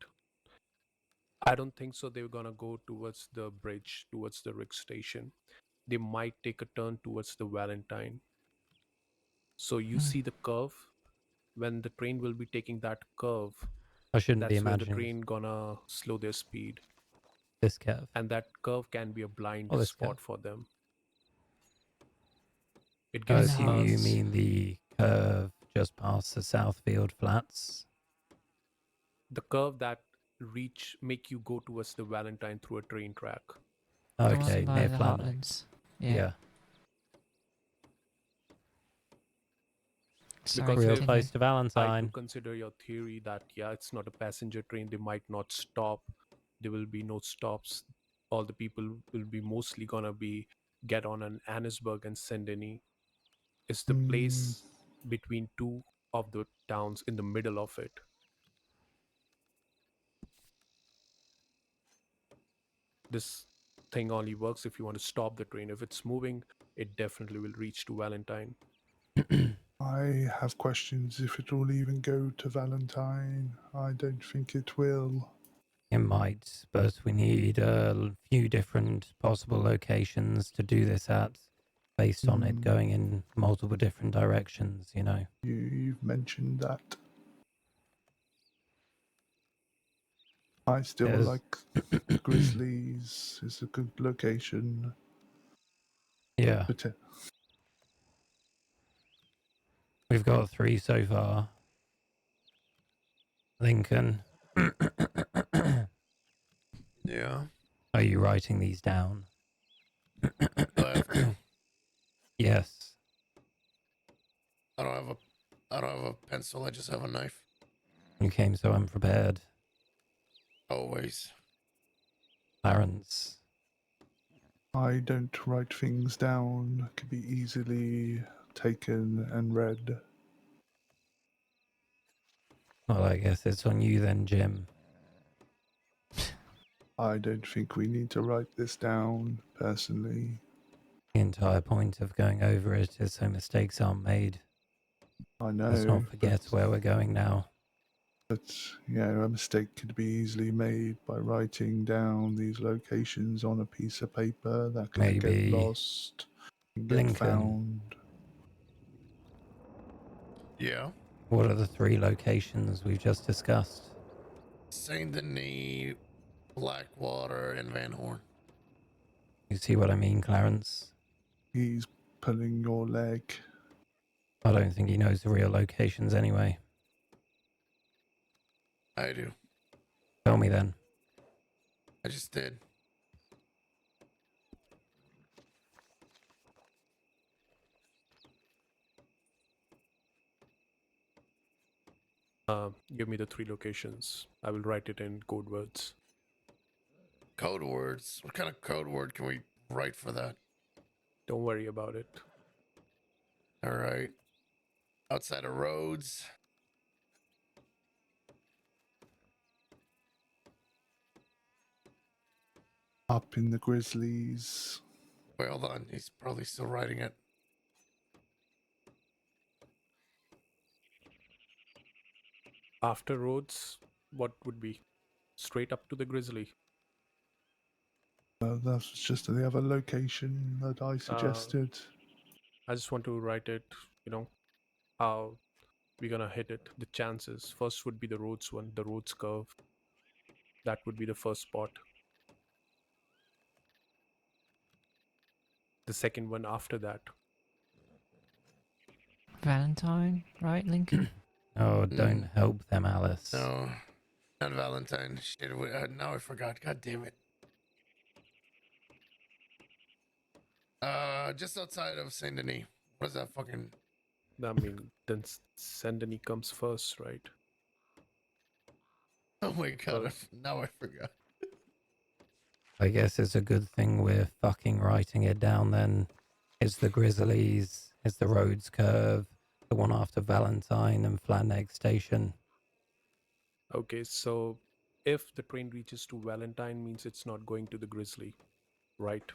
[SPEAKER 6] I don't think so they're gonna go towards the bridge, towards the Rick station. They might take a turn towards the Valentine. So you see the curve. When the train will be taking that curve,
[SPEAKER 1] I shouldn't be
[SPEAKER 6] that's where the
[SPEAKER 1] imagining
[SPEAKER 6] train gonna slow their speed.
[SPEAKER 1] this curve.
[SPEAKER 6] And that curve can be a blind
[SPEAKER 1] Oh, this
[SPEAKER 6] spot
[SPEAKER 1] curve.
[SPEAKER 6] for them. It
[SPEAKER 1] I
[SPEAKER 6] gives
[SPEAKER 1] assume you
[SPEAKER 6] us
[SPEAKER 1] mean the curve just past the Southfield Flats.
[SPEAKER 6] the curve that make you go towards the Valentine through a train track.
[SPEAKER 4] The
[SPEAKER 1] Okay,
[SPEAKER 4] one by
[SPEAKER 1] near
[SPEAKER 4] the
[SPEAKER 1] Flanders.
[SPEAKER 4] Heartlands.
[SPEAKER 1] Yeah.
[SPEAKER 4] Sorry,
[SPEAKER 6] Because
[SPEAKER 1] Real
[SPEAKER 6] if-
[SPEAKER 1] close to
[SPEAKER 6] I do
[SPEAKER 1] Valentine.
[SPEAKER 6] consider your theory that it's not a passenger train, they might not stop. There will be no stops. All the people will be mostly gonna be get on an Annisburg and Saint Denis. It's the place between two of the towns in the middle of it. This thing only works if you want to stop the train. If it's moving, it definitely will reach to Valentine.
[SPEAKER 3] I have questions if it will even go to Valentine. I don't think it will.
[SPEAKER 1] It might, but we need a few different possible locations to do this at, based on it going in multiple different directions, you know.
[SPEAKER 3] You've mentioned that. I still
[SPEAKER 1] Yes.
[SPEAKER 3] like Grizzlies is a good location.
[SPEAKER 1] Yeah,
[SPEAKER 3] But
[SPEAKER 1] we've got 3 so far. Lincoln,
[SPEAKER 7] Yeah.
[SPEAKER 1] are you writing these down?
[SPEAKER 7] Do I have to?
[SPEAKER 1] Yes.
[SPEAKER 7] I don't have a pencil. I just have a knife.
[SPEAKER 1] You came so unprepared.
[SPEAKER 7] Always.
[SPEAKER 1] Clarence,
[SPEAKER 3] I don't write things down. Can be easily taken and read.
[SPEAKER 1] well, I guess it's on you then, Jim.
[SPEAKER 3] I don't think we need to write this down, personally.
[SPEAKER 1] The entire point of going over it is so mistakes aren't made.
[SPEAKER 3] I know,
[SPEAKER 1] Let's not forget where we're going now.
[SPEAKER 3] but a mistake could be easily made by writing down these locations on a piece of paper that could get
[SPEAKER 1] Maybe
[SPEAKER 3] lost and get
[SPEAKER 1] Lincoln.
[SPEAKER 3] found.
[SPEAKER 7] Yeah.
[SPEAKER 1] What are the 3 locations we've just discussed?
[SPEAKER 7] Saint Denis, Blackwater, and Van Horn.
[SPEAKER 1] You see what I mean, Clarence?
[SPEAKER 3] He's pulling your leg.
[SPEAKER 1] I don't think he knows the real locations anyway.
[SPEAKER 7] I do.
[SPEAKER 1] Tell me then.
[SPEAKER 7] I just did.
[SPEAKER 6] Give me the 3 locations. I will write it in code words.
[SPEAKER 7] Code words. What kind of code word can we write for that?
[SPEAKER 6] Don't worry about it.
[SPEAKER 7] All right. Outside of roads.
[SPEAKER 3] Up in the Grizzlies.
[SPEAKER 7] Wait, hold on. He's probably still writing it.
[SPEAKER 6] After roads, what would be? Straight up to the Grizzly.
[SPEAKER 3] That's just the other location that I suggested.
[SPEAKER 6] I just want to write it, how we're gonna hit it. The chances. First would be the roads one, the roads curve. That would be the first spot. The second one after that.
[SPEAKER 4] Valentine, right, Lincoln?
[SPEAKER 1] Oh, don't help them, Alice.
[SPEAKER 7] No, not Valentine. Shit, now I forgot. God damn it. Just outside of Saint Denis. What is that fucking?
[SPEAKER 6] I mean, then Saint Denis comes first, right?
[SPEAKER 7] Oh my god!
[SPEAKER 6] Well-
[SPEAKER 7] Now I forgot.
[SPEAKER 1] I guess it's a good thing we're fucking writing it down then. It's the Grizzlies, it's the Rhodes Curve, the one after Valentine and Flatneck Station.
[SPEAKER 6] Okay, so if the train reaches to Valentine, means it's not going to the Grizzly, right?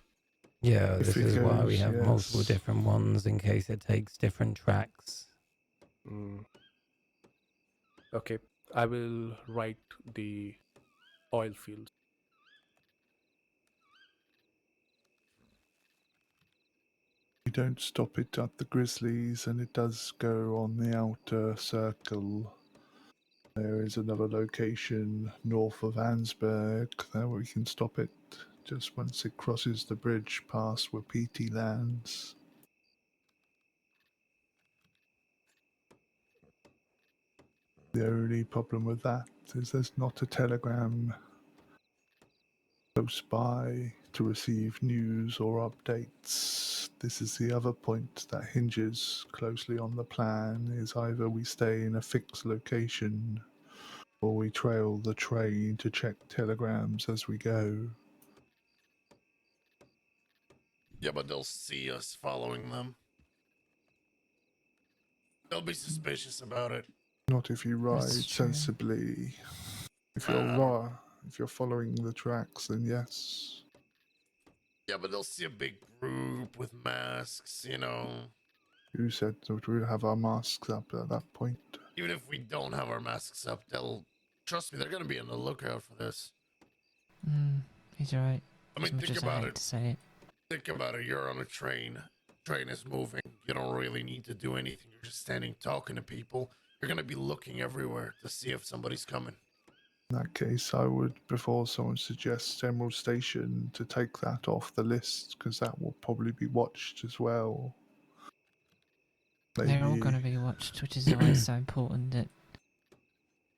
[SPEAKER 1] Yeah,
[SPEAKER 3] If
[SPEAKER 1] this
[SPEAKER 3] it
[SPEAKER 1] is why we
[SPEAKER 3] goes,
[SPEAKER 1] have multiple
[SPEAKER 3] yes.
[SPEAKER 1] different ones in case it takes different tracks.
[SPEAKER 6] Okay, I will write the oil fields.
[SPEAKER 3] You don't stop it at the Grizzlies, and it does go on the outer circle. There is another location north of Ansburg that we can stop it just once it crosses the bridge past Wapiti lands. The only problem with that is there's not a telegram close by to receive news or updates. This is the other point that hinges closely on the plan, is either we stay in a fixed location or we trail the train to check telegrams as we go.
[SPEAKER 7] Yeah, but they'll see us following them. They'll be suspicious about it.
[SPEAKER 3] Not if you ride
[SPEAKER 4] That's true.
[SPEAKER 3] sensibly. If
[SPEAKER 7] I
[SPEAKER 3] you're
[SPEAKER 7] don't-
[SPEAKER 3] if you're following the tracks, then yes.
[SPEAKER 7] Yeah, but they'll see a big group with masks, you know.
[SPEAKER 3] You said that we'll have our masks up at that point.
[SPEAKER 7] Even if we don't have our masks up, trust me, they're gonna be on the lookout for this.
[SPEAKER 4] He's right.
[SPEAKER 7] I
[SPEAKER 4] As
[SPEAKER 7] mean,
[SPEAKER 4] much
[SPEAKER 7] think
[SPEAKER 4] as I
[SPEAKER 7] about
[SPEAKER 4] hate
[SPEAKER 7] it.
[SPEAKER 4] to say it.
[SPEAKER 7] Think about it. You're on a train. Train is moving. You don't really need to do anything. You're just standing talking to people. You're gonna be looking everywhere to see if somebody's coming.
[SPEAKER 3] In that case, I would, before someone suggests Emerald Station, to take that off the list, because that will probably be watched as well.
[SPEAKER 4] They're all
[SPEAKER 3] Maybe,
[SPEAKER 4] going to be watched, which is why it's so important that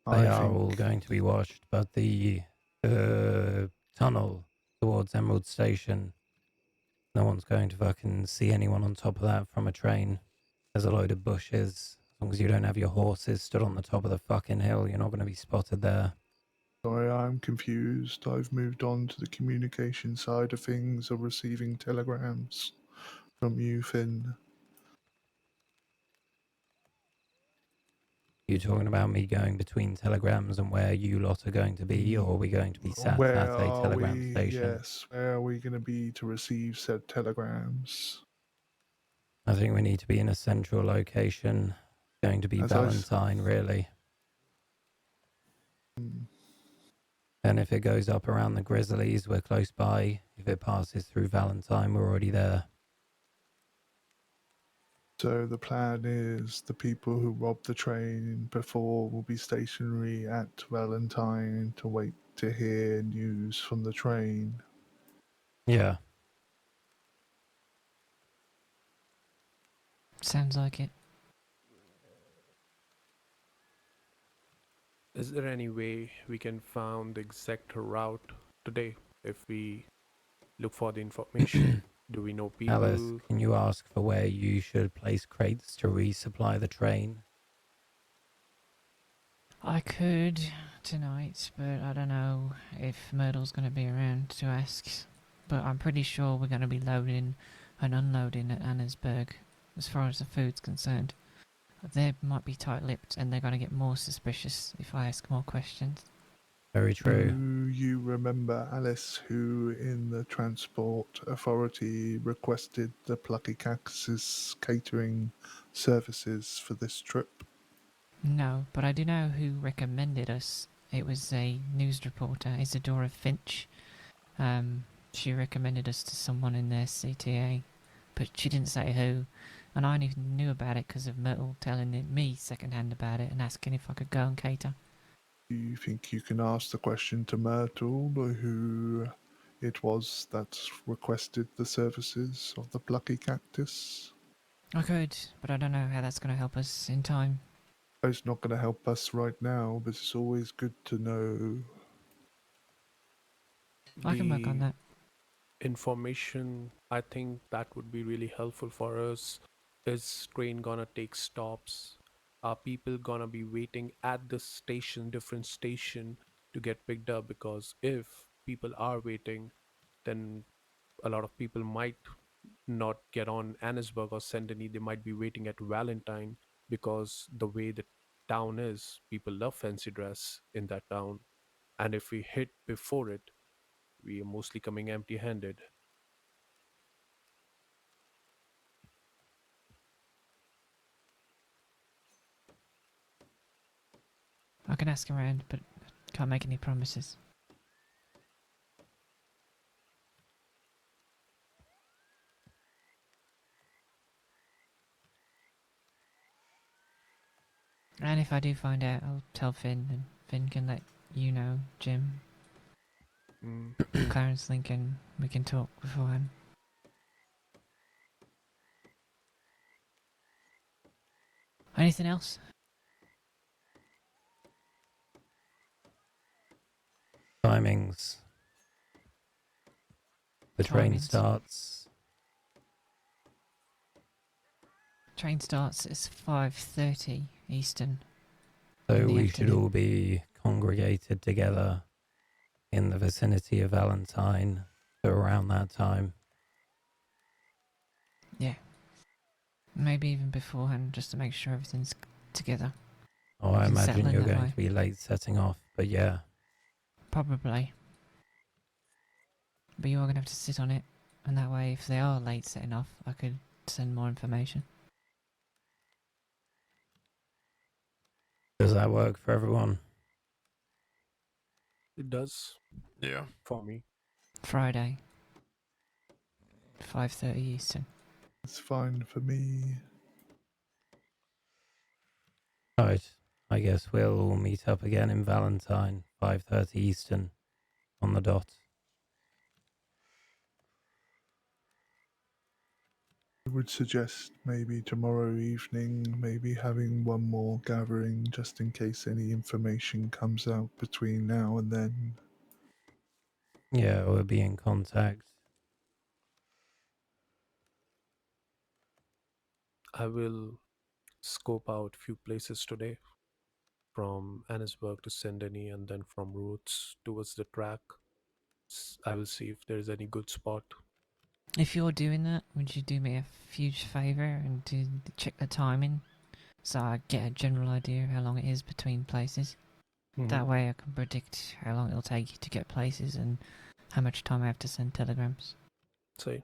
[SPEAKER 1] They
[SPEAKER 3] I
[SPEAKER 1] are
[SPEAKER 3] think,
[SPEAKER 1] all going to be watched, but the tunnel towards Emerald Station, no one's going to fucking see anyone on top of that from a train. There's a load of bushes. As long as you don't have your horses stood on the top of the fucking hill, you're not going to be spotted there.
[SPEAKER 3] Sorry, I'm confused. I've moved on to the communication side of things, of receiving telegrams from you, Finn.
[SPEAKER 1] You talking about me going between telegrams and where you lot are going to be, or are we going to be sat
[SPEAKER 3] Where
[SPEAKER 1] at a
[SPEAKER 3] are
[SPEAKER 1] telegram
[SPEAKER 3] we?
[SPEAKER 1] station?
[SPEAKER 3] Yes, where are we going to be to receive said telegrams?
[SPEAKER 1] I think we need to be in a central location. Going to be
[SPEAKER 3] As I s-
[SPEAKER 1] Valentine, really.
[SPEAKER 3] Hmm.
[SPEAKER 1] And if it goes up around the Grizzlies, we're close by. If it passes through Valentine, we're already there.
[SPEAKER 3] So the plan is the people who robbed the train before will be stationary at Valentine to wait to hear news from the train.
[SPEAKER 1] Yeah.
[SPEAKER 4] Sounds like it.
[SPEAKER 6] Is there any way we can find the exact route today if we look for the information? Do we know
[SPEAKER 1] Alice,
[SPEAKER 6] people?
[SPEAKER 1] can you ask for where you should place crates to resupply the train?
[SPEAKER 4] I could tonight, but I don't know if Myrtle's going to be around to ask. But I'm pretty sure we're going to be loading and unloading at Annesburg, as far as the food's concerned. They might be tight-lipped, and they're going to get more suspicious if I ask more questions.
[SPEAKER 1] Very true.
[SPEAKER 3] Do you remember Alice, who in the Transport Authority requested the Plucky Cactus's catering services for this trip?
[SPEAKER 4] No, but I do know who recommended us. It was a news reporter, Isadora Finch. She recommended us to someone in their CTA, but she didn't say who, and I only knew about it because of Myrtle telling me secondhand about it and asking if I could go and cater.
[SPEAKER 3] Do you think you can ask the question to Myrtle, who it was that requested the services of the Plucky Cactus?
[SPEAKER 4] I could, but I don't know how that's going to help us in time.
[SPEAKER 3] It's not going to help us right now, but it's always good to know.
[SPEAKER 4] I can work on
[SPEAKER 6] The
[SPEAKER 4] that.
[SPEAKER 6] information, I think that would be really helpful for us. Is train gonna take stops? Are people gonna be waiting at the station, different station, to get picked up? Because if people are waiting, then a lot of people might not get on Annesburg or Saint Denis. They might be waiting at Valentine because the way the town is, people love fancy dress in that town. And if we hit before it, we are mostly coming empty handed.
[SPEAKER 4] I can ask around, but can't make any promises. And if I do find out, I'll tell Finn, and Finn can let you know, Jim.
[SPEAKER 6] Mm.
[SPEAKER 4] Clarence Lincoln, we can talk beforehand. Anything else?
[SPEAKER 1] Timings. The train
[SPEAKER 4] Timings.
[SPEAKER 1] starts.
[SPEAKER 4] Train starts at 5:30 Eastern.
[SPEAKER 1] So
[SPEAKER 4] in the
[SPEAKER 1] we should
[SPEAKER 4] afternoon.
[SPEAKER 1] all be congregated together in the vicinity of Valentine for around that time.
[SPEAKER 4] Yeah. Maybe even beforehand, just to make sure everything's together.
[SPEAKER 1] Oh,
[SPEAKER 4] We
[SPEAKER 1] I
[SPEAKER 4] can settle
[SPEAKER 1] imagine
[SPEAKER 4] in
[SPEAKER 1] you're
[SPEAKER 4] that
[SPEAKER 1] going
[SPEAKER 4] way.
[SPEAKER 1] to be late setting off, but yeah.
[SPEAKER 4] Probably. But you are going to have to sit on it, and that way, if they are late setting off, I could send more information.
[SPEAKER 1] Does that work for everyone?
[SPEAKER 6] It does
[SPEAKER 7] Yeah.
[SPEAKER 6] for me.
[SPEAKER 4] Friday, 5:30 Eastern.
[SPEAKER 3] It's fine for me.
[SPEAKER 1] Right. I guess we'll all meet up again in Valentine, 5:30 Eastern, on the dot.
[SPEAKER 3] I would suggest maybe tomorrow evening, maybe having one more gathering just in case any information comes out between now and then.
[SPEAKER 1] Yeah, we'll be in contact.
[SPEAKER 6] I will scope out few places today, from Annesburg to Saint Denis and then from routes towards the track. I will see if there's any good spot.
[SPEAKER 4] If you're doing that, would you do me a huge favour and check the timing? so I get a general idea of how long it is between places. That
[SPEAKER 6] Mhm.
[SPEAKER 4] way I can predict how long it'll take you to get places and how much time I have to send telegrams.
[SPEAKER 6] See,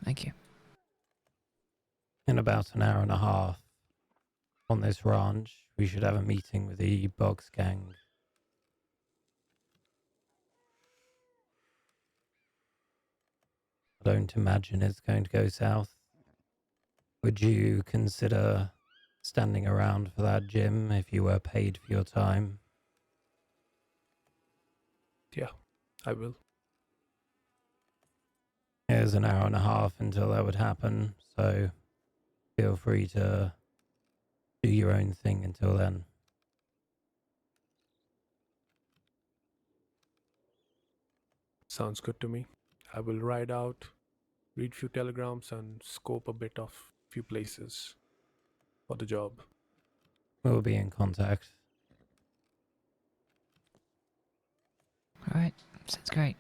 [SPEAKER 4] Thank you.
[SPEAKER 1] In about an hour and a half on this ranch, we should have a meeting with the Box Gang. I don't imagine it's going to go south. Would you consider standing around for that, Jim, if you were paid for your time?
[SPEAKER 6] yeah, I will.
[SPEAKER 1] There's an hour and a half until that would happen, so feel free to do your own thing until then.
[SPEAKER 6] Sounds good to me. I will ride out, read few telegrams, and scope a bit of few places for the job.
[SPEAKER 1] We'll be in contact.
[SPEAKER 4] Alright, sounds great.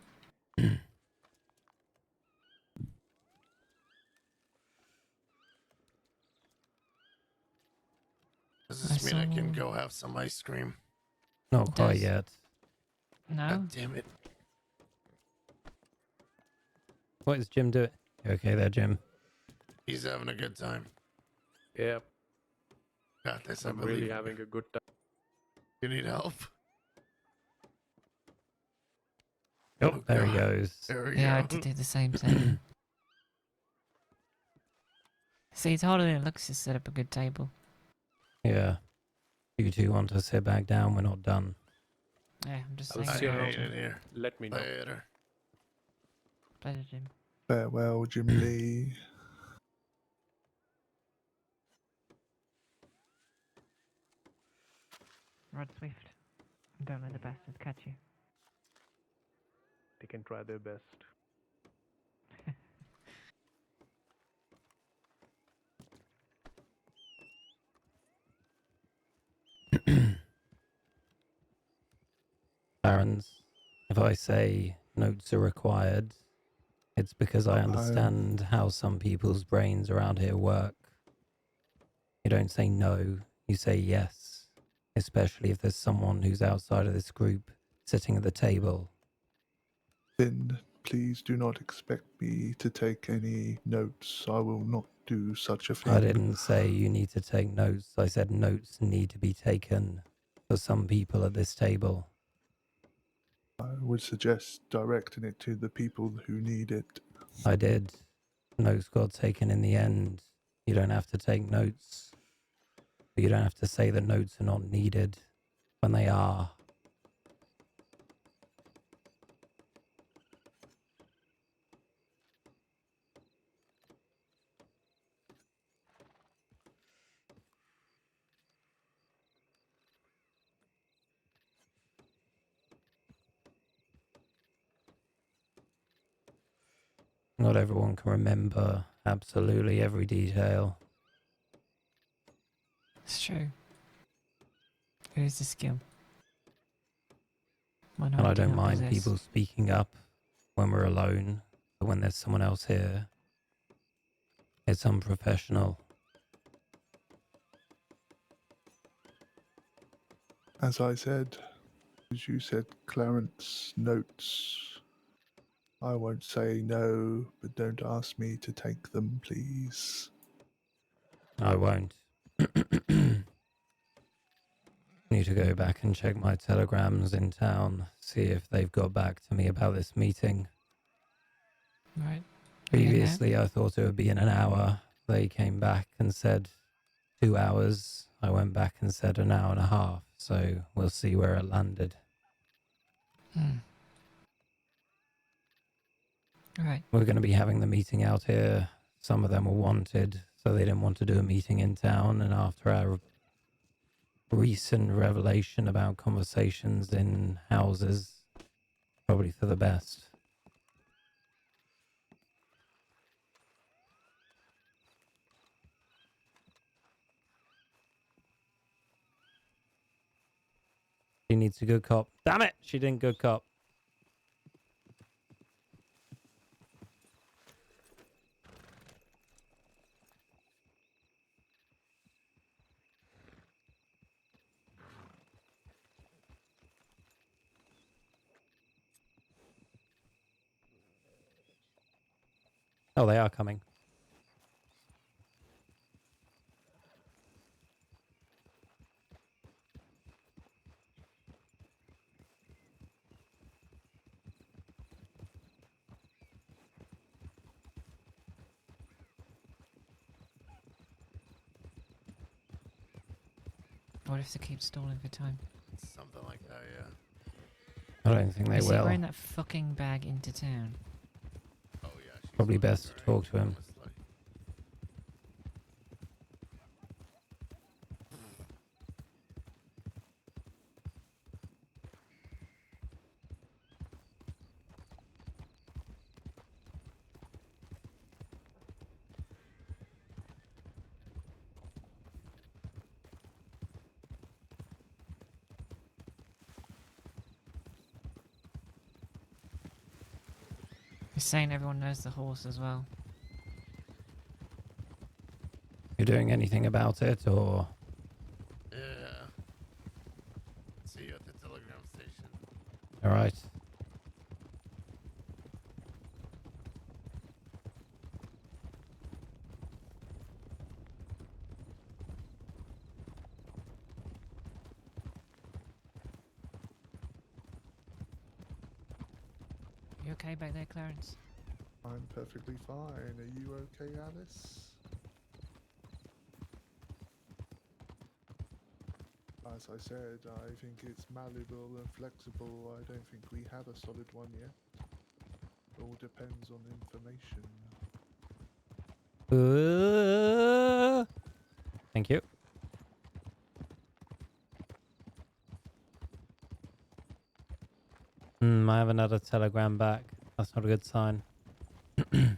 [SPEAKER 7] Does this
[SPEAKER 4] I
[SPEAKER 7] mean I can
[SPEAKER 4] saw-
[SPEAKER 7] go have some ice cream?
[SPEAKER 1] Not
[SPEAKER 4] It
[SPEAKER 1] quite
[SPEAKER 4] does.
[SPEAKER 1] yet.
[SPEAKER 4] No?
[SPEAKER 7] God damn it.
[SPEAKER 1] What is Jim doing? You okay there, Jim?
[SPEAKER 7] He's having a good time.
[SPEAKER 6] Yeah,
[SPEAKER 7] Got this, I
[SPEAKER 6] I'm
[SPEAKER 7] believe.
[SPEAKER 6] really
[SPEAKER 7] in you.
[SPEAKER 6] having a good time.
[SPEAKER 7] You need help?
[SPEAKER 1] Oh, there he
[SPEAKER 7] God.
[SPEAKER 1] goes.
[SPEAKER 7] There we
[SPEAKER 4] Yeah, I had
[SPEAKER 7] go.
[SPEAKER 4] to do the same thing. See, it's harder than it looks to set up a good table.
[SPEAKER 1] Yeah. You two want to sit back down? We're not done.
[SPEAKER 4] Yeah, I'm just
[SPEAKER 6] I'll
[SPEAKER 4] saying.
[SPEAKER 6] see you
[SPEAKER 7] I
[SPEAKER 6] around.
[SPEAKER 7] hate it here.
[SPEAKER 6] Let me know.
[SPEAKER 7] Later.
[SPEAKER 4] Pleasure, Jim.
[SPEAKER 3] Farewell, Jim Lee.
[SPEAKER 4] Rod Swift. Don't let the bastards catch you.
[SPEAKER 6] They can try their best.
[SPEAKER 1] Barons, if I say notes are required, it's because I understand how some people's brains around here work. You don't say no, you say yes, especially if there's someone who's outside of this group sitting at the table.
[SPEAKER 3] Then please do not expect me to take any notes. I will not do such a thing.
[SPEAKER 1] I didn't say you need to take notes. I said notes need to be taken for some people at this table.
[SPEAKER 3] I would suggest directing it to the people who need it.
[SPEAKER 1] I did. Notes got taken in the end. You don't have to take notes. But you don't have to say that notes are not needed when they are. Not everyone can remember absolutely every detail.
[SPEAKER 4] It's true. It is a skill. One
[SPEAKER 1] And I
[SPEAKER 4] do
[SPEAKER 1] don't
[SPEAKER 4] not
[SPEAKER 1] mind
[SPEAKER 4] possess.
[SPEAKER 1] people speaking up when we're alone, but when there's someone else here, it's unprofessional.
[SPEAKER 3] As I said, as you said, Clarence, notes. I won't say no, but don't ask me to take them, please.
[SPEAKER 1] I won't. Need to go back and check my telegrams in town, see if they've got back to me about this meeting.
[SPEAKER 4] Right.
[SPEAKER 1] Previously, I thought it would be in an hour. They came back and said 2 hours. I went back and said an hour and a half. So we'll see where it landed.
[SPEAKER 4] Right.
[SPEAKER 1] We're going to be having the meeting out here. Some of them were wanted, so they didn't want to do a meeting in town. And after our recent revelation about conversations in houses, probably for the best. She needs a good cop. Damn it! She didn't good cop. Oh, they are coming.
[SPEAKER 4] What if they keep stalling for time?
[SPEAKER 7] Something like that, yeah.
[SPEAKER 1] I don't think they
[SPEAKER 4] Is he
[SPEAKER 1] will.
[SPEAKER 4] wearing that fucking bag into town?
[SPEAKER 7] Oh yeah, she's
[SPEAKER 1] Probably
[SPEAKER 7] fucking
[SPEAKER 1] best to
[SPEAKER 7] great,
[SPEAKER 1] talk to him.
[SPEAKER 7] honestly.
[SPEAKER 4] He's saying everyone knows the horse as well.
[SPEAKER 1] You doing anything about it, or
[SPEAKER 7] Yeah. See you at the telegram station.
[SPEAKER 1] all right?
[SPEAKER 4] You okay back there, Clarence?
[SPEAKER 3] I'm perfectly fine. Are you okay, Alice? As I said, I think it's malleable and flexible. I don't think we have a solid one yet. It all depends on information.
[SPEAKER 1] Thank you. I have another telegram back. That's not a good sign. Mhm.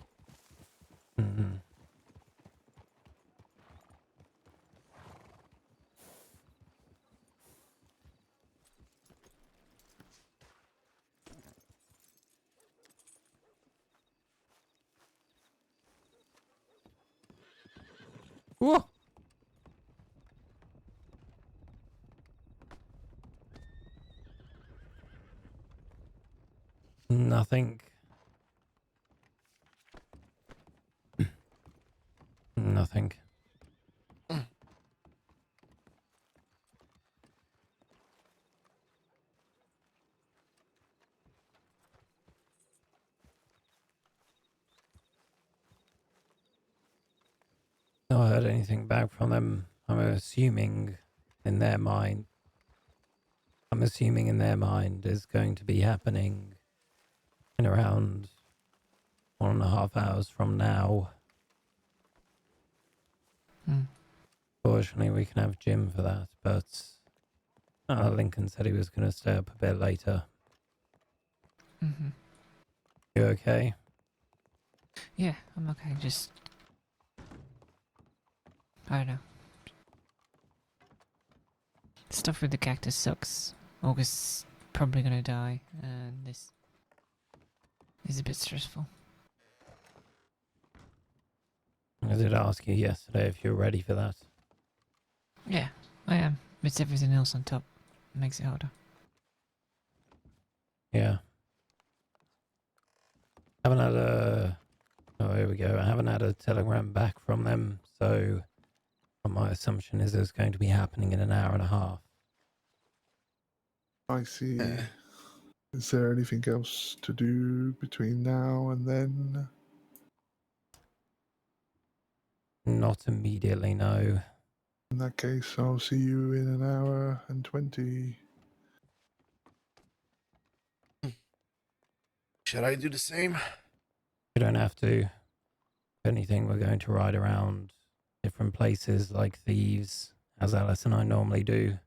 [SPEAKER 1] Whoa! Nothing. Nothing. Not heard anything back from them. I'm assuming in their mind is going to be happening in around 1.5 hours from now.
[SPEAKER 4] Hmm.
[SPEAKER 1] Fortunately, we can have Jim for that, but Lincoln said he was going to stay up a bit later.
[SPEAKER 4] Mm-hmm.
[SPEAKER 1] You okay?
[SPEAKER 4] Yeah, I'm okay. Just... I don't know. Stuff with the cactus sucks. August's probably gonna die, and this is a bit stressful.
[SPEAKER 1] I did ask you yesterday if you're ready for that.
[SPEAKER 4] Yeah, I am. It's everything else on top. Makes it harder.
[SPEAKER 1] Yeah. Haven't had a... Oh, here we go. I haven't had a telegram back from them, so my assumption is it's going to be happening in an hour and a half.
[SPEAKER 3] I see. Is there anything else to do between now and then?
[SPEAKER 1] Not immediately, no.
[SPEAKER 3] In that case, I'll see you in an hour and 20.
[SPEAKER 7] Should I do the same?
[SPEAKER 1] You don't have to. If anything, we're going to ride around different places like thieves, as Alice and I normally do.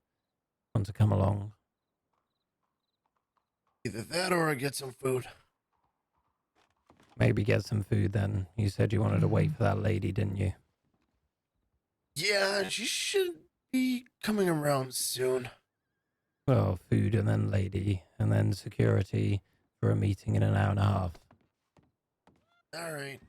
[SPEAKER 1] Want to come along?
[SPEAKER 7] Either that or I get some food.
[SPEAKER 1] Maybe get some food then. You said you wanted to wait for that lady, didn't you?
[SPEAKER 7] Yeah, she should be coming around soon.
[SPEAKER 1] Well, food and then lady, and then security for a meeting in an hour and a half.
[SPEAKER 7] All right.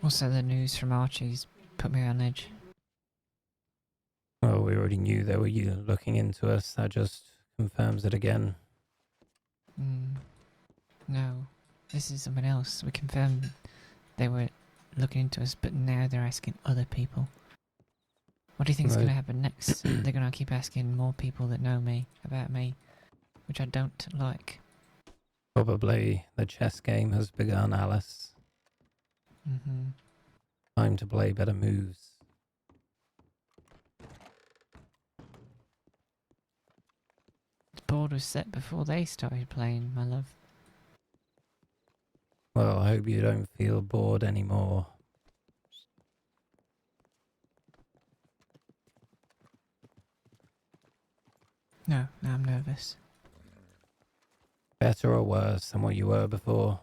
[SPEAKER 4] Also, the news from Archie's put me on edge.
[SPEAKER 1] Well, we already knew they were looking into us. That just confirms it again.
[SPEAKER 4] No, this is something else. We confirmed they were looking into us, but now they're asking other people. What do you think is
[SPEAKER 1] No.
[SPEAKER 4] going to happen next? They're going to keep asking more people that know me about me, which I don't like.
[SPEAKER 1] Probably the chess game has begun, Alice. Time to play better moves.
[SPEAKER 4] The board was set before they started playing, my love.
[SPEAKER 1] Well, I hope you don't feel bored anymore.
[SPEAKER 4] No, I'm nervous.
[SPEAKER 1] Better or worse than what you were before?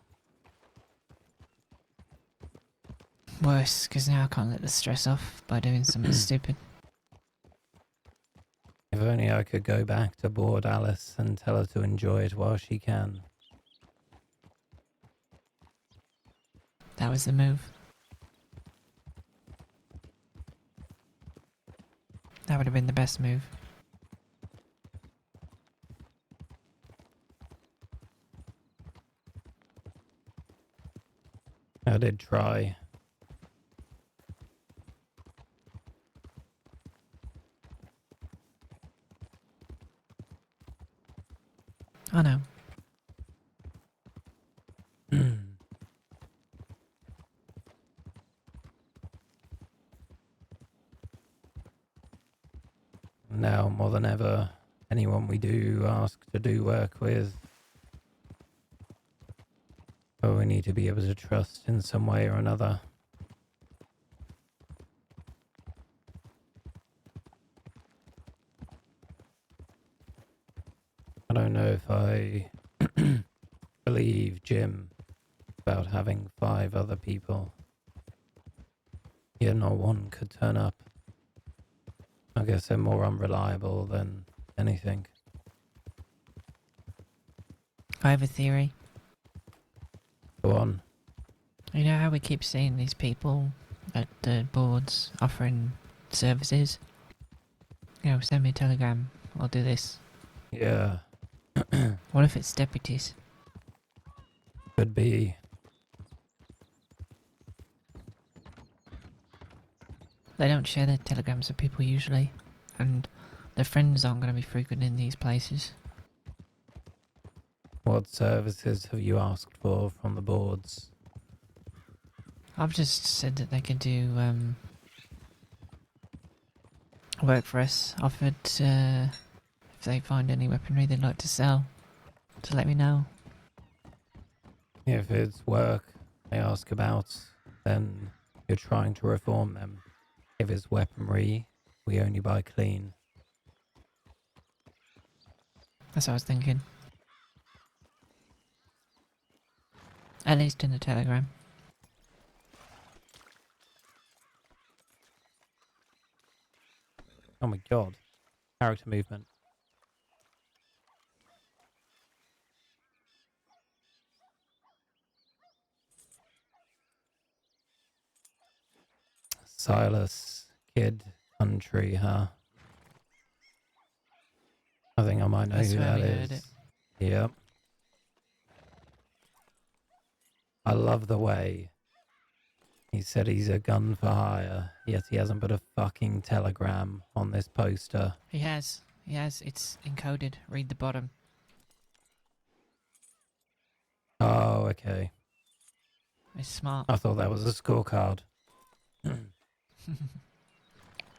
[SPEAKER 4] Worse, because now I can't let the stress off by doing something stupid.
[SPEAKER 1] If only I could go back to bored Alice and tell her to enjoy it while she can.
[SPEAKER 4] That was the move. That would have been the best move.
[SPEAKER 1] I did try.
[SPEAKER 4] I know.
[SPEAKER 1] Now, more than ever, anyone we do ask to do work with, we need to be able to trust in some way or another. I don't know if I believe Jim about having 5 other people. Yet not one could turn up. I guess they're more unreliable than anything.
[SPEAKER 4] I have a theory.
[SPEAKER 1] Go on.
[SPEAKER 4] You know how we keep seeing these people at the boards offering services? You know, send me a telegram, I'll do this.
[SPEAKER 1] Yeah,
[SPEAKER 4] What if it's deputies?
[SPEAKER 1] could be.
[SPEAKER 4] They don't share their telegrams with people usually, and their friends aren't going to be frequenting these places.
[SPEAKER 1] What services have you asked for from the boards?
[SPEAKER 4] I've just said that they could do work for us, offered if they find any weaponry they'd like to sell, to let me know.
[SPEAKER 1] If it's work they ask about, then you're trying to reform them. If it's weaponry, we only buy clean.
[SPEAKER 4] That's what I was thinking. At least in the telegram.
[SPEAKER 1] Oh my god. Character movement. Silas, kid, country, huh? I think I might know
[SPEAKER 4] That's
[SPEAKER 1] who
[SPEAKER 4] where
[SPEAKER 1] that
[SPEAKER 4] we heard
[SPEAKER 1] is.
[SPEAKER 4] it.
[SPEAKER 1] Yep. I love the way he said he's a gun for hire, yet he hasn't put a fucking telegram on this poster.
[SPEAKER 4] He has. It's encoded. Read the bottom.
[SPEAKER 1] Oh, okay.
[SPEAKER 4] It's smart.
[SPEAKER 1] I thought that was a scorecard.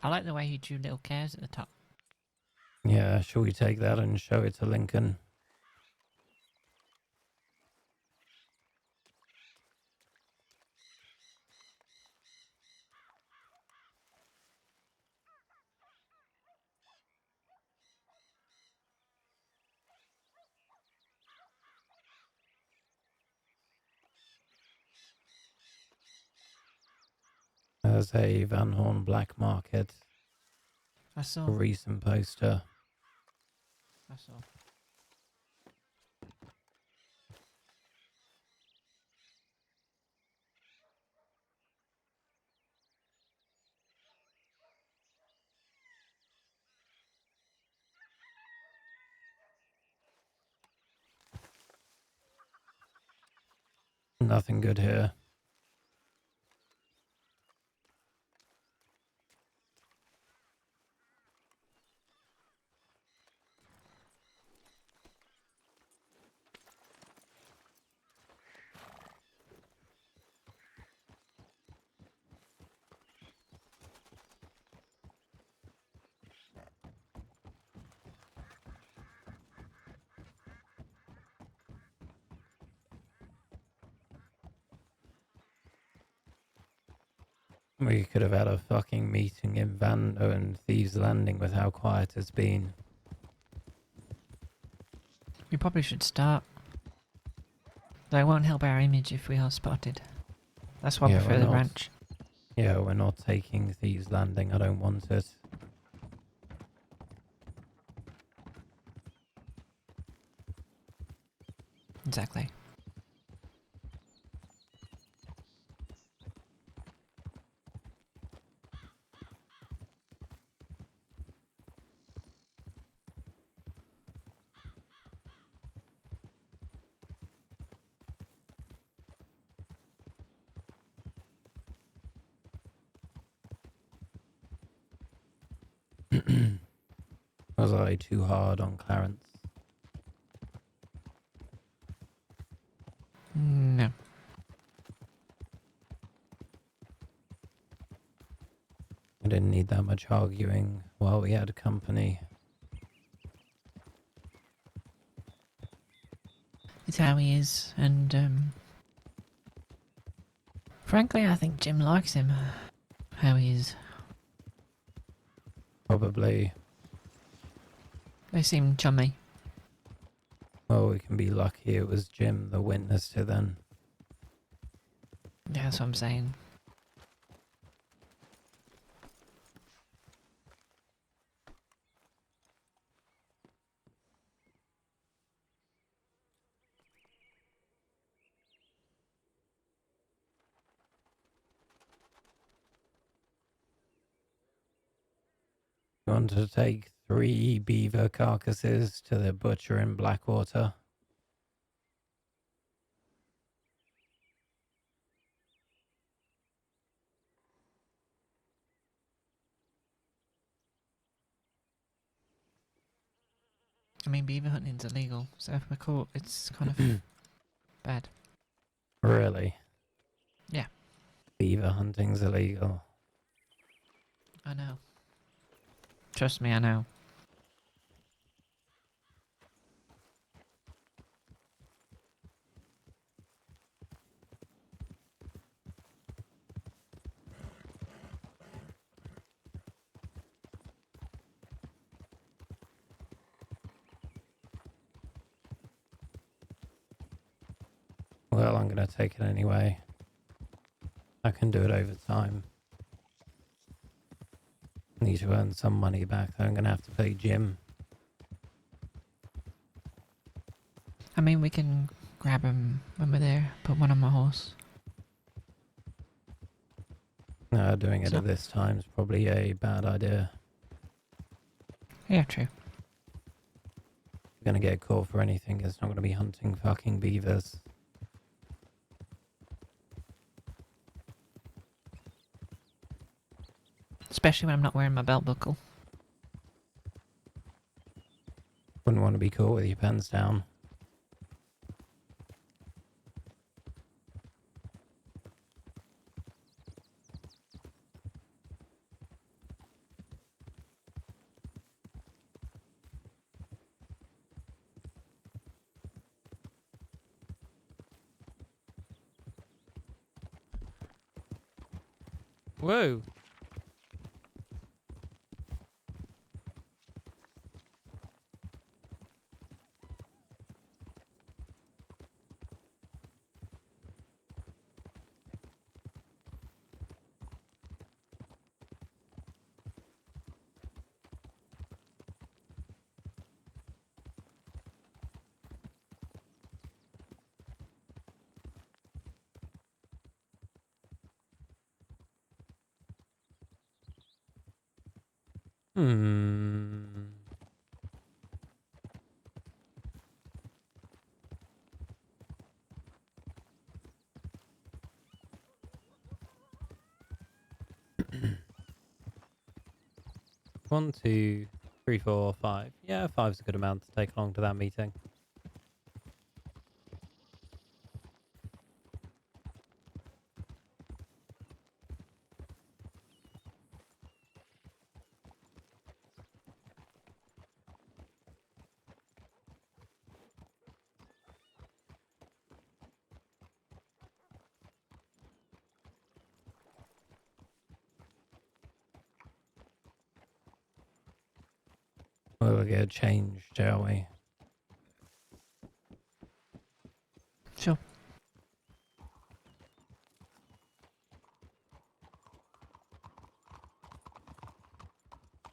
[SPEAKER 4] I like the way he drew little cows at the top.
[SPEAKER 1] Yeah, shall we take that and show it to Lincoln? There's a Van Horn Black Market,
[SPEAKER 4] I saw.
[SPEAKER 1] a recent poster.
[SPEAKER 4] I saw.
[SPEAKER 1] Nothing good here. We could have had a fucking meeting in Vando and Thieves Landing with how quiet it's been.
[SPEAKER 4] We probably should start. Though it won't help our image if we are spotted. That's why I
[SPEAKER 1] Yeah,
[SPEAKER 4] prefer
[SPEAKER 1] we're
[SPEAKER 4] the
[SPEAKER 1] not.
[SPEAKER 4] ranch.
[SPEAKER 1] Yeah, we're not taking Thieves Landing. I don't want it.
[SPEAKER 4] Exactly.
[SPEAKER 1] Was I too hard on Clarence?
[SPEAKER 4] No.
[SPEAKER 1] I didn't need that much arguing while we had company.
[SPEAKER 4] It's how he is, and frankly, I think Jim likes him. How he is.
[SPEAKER 1] Probably.
[SPEAKER 4] They seem chummy.
[SPEAKER 1] Well, we can be lucky it was Jim the witness to then.
[SPEAKER 4] Yeah, that's what I'm saying.
[SPEAKER 1] You want to take 3 beaver carcasses to the butcher in Blackwater?
[SPEAKER 4] I mean, beaver hunting's illegal, so if we're caught, it's kind of bad.
[SPEAKER 1] Really?
[SPEAKER 4] Yeah.
[SPEAKER 1] Beaver hunting's illegal.
[SPEAKER 4] I know. Trust me, I know.
[SPEAKER 1] Well, I'm going to take it anyway. I can do it over time. Need to earn some money back. I'm going to have to pay Jim.
[SPEAKER 4] I mean, we can grab him when we're there, put one on my horse.
[SPEAKER 1] Doing it
[SPEAKER 4] So-
[SPEAKER 1] at this time is probably a bad idea.
[SPEAKER 4] Yeah, true.
[SPEAKER 1] You're going to get caught for anything. It's not going to be hunting fucking beavers.
[SPEAKER 4] Especially when I'm not wearing my belt buckle.
[SPEAKER 1] Wouldn't want to be caught with your pants down.
[SPEAKER 8] Whoa.
[SPEAKER 1] Hmm. 1, 2, 3, 4, 5. Yeah, 5's a good amount to take along to that meeting. We'll get changed, shall we?
[SPEAKER 4] Sure.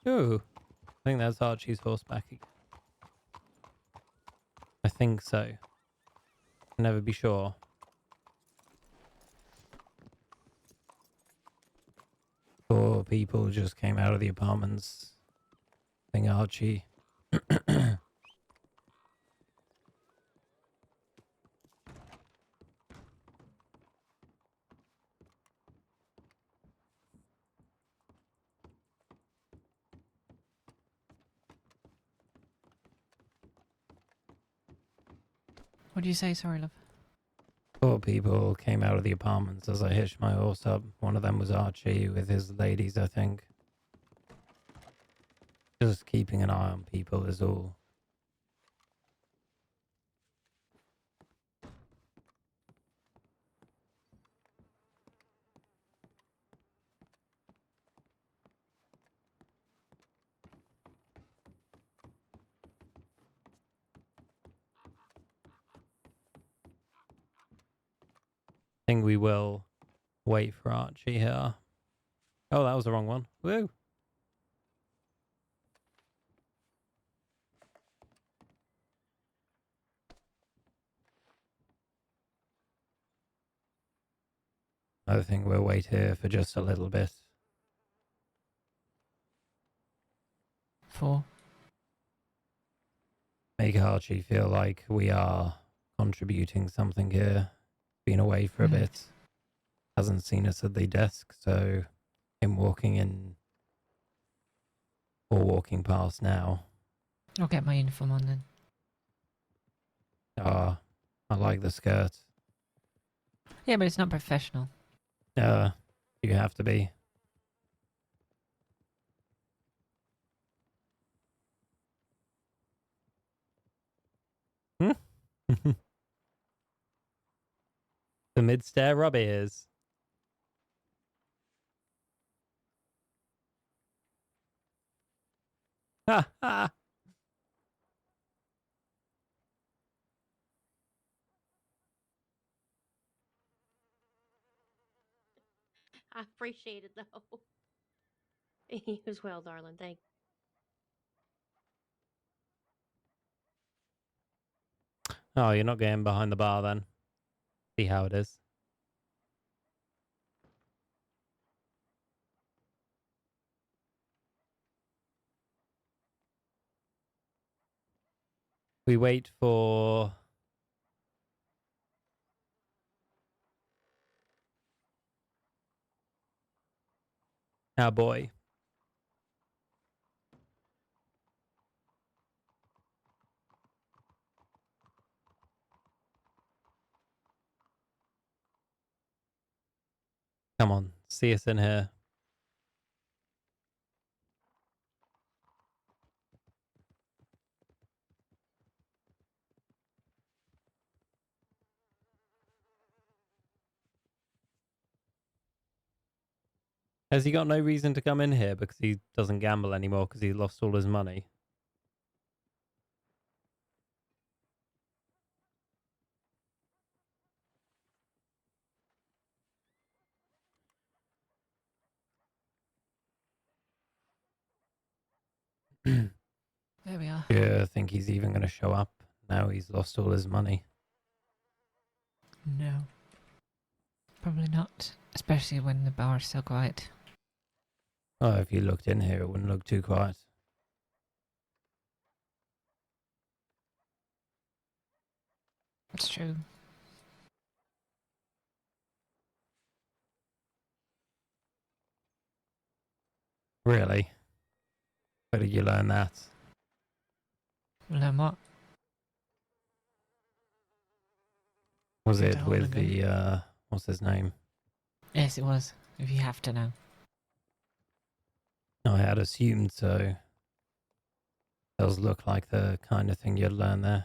[SPEAKER 1] Ooh, I think that's Archie's horseback again. I think so. Can never be sure. Four people just came out of the apartments. I think Archie.
[SPEAKER 4] What do you say? Sorry, love.
[SPEAKER 1] Four people came out of the apartments as I hitched my horse up. One of them was Archie with his ladies, I think. Just keeping an eye on people is all. I think we will wait for Archie here. Oh, that was the wrong one. Woo! I think we'll wait here for just a little bit.
[SPEAKER 4] 4.
[SPEAKER 1] Make Archie feel like we are contributing something here. Been away for a bit. Hasn't seen us at the desk, so him walking in or walking past now.
[SPEAKER 4] I'll get my uniform on then.
[SPEAKER 1] Ah, I like the skirt.
[SPEAKER 4] Yeah, but it's not professional.
[SPEAKER 1] You have to be. Hmm? The mid-stair rub ears. Ha ha!
[SPEAKER 8] I appreciate it though. You as well, darling. Thank
[SPEAKER 1] Oh, you're not getting behind the bar then. See how it is. We wait for our boy. Come on, see us in here. Has he got no reason to come in here because he doesn't gamble anymore because he lost all his money?
[SPEAKER 4] There we are.
[SPEAKER 1] Yeah, I think he's even going to show up now he's lost all his money.
[SPEAKER 4] No. Probably not. Especially when the bar is so quiet.
[SPEAKER 1] Oh, if you looked in here, it wouldn't look too quiet.
[SPEAKER 4] It's true.
[SPEAKER 1] Really? Where did you learn that?
[SPEAKER 4] Learn what?
[SPEAKER 1] Was
[SPEAKER 4] Get
[SPEAKER 1] it
[SPEAKER 4] to hold
[SPEAKER 1] with
[SPEAKER 4] a gun.
[SPEAKER 1] the what's his name?
[SPEAKER 4] Yes, it was. If you have to know.
[SPEAKER 1] I had assumed so. Does look like the kind of thing you'd learn there.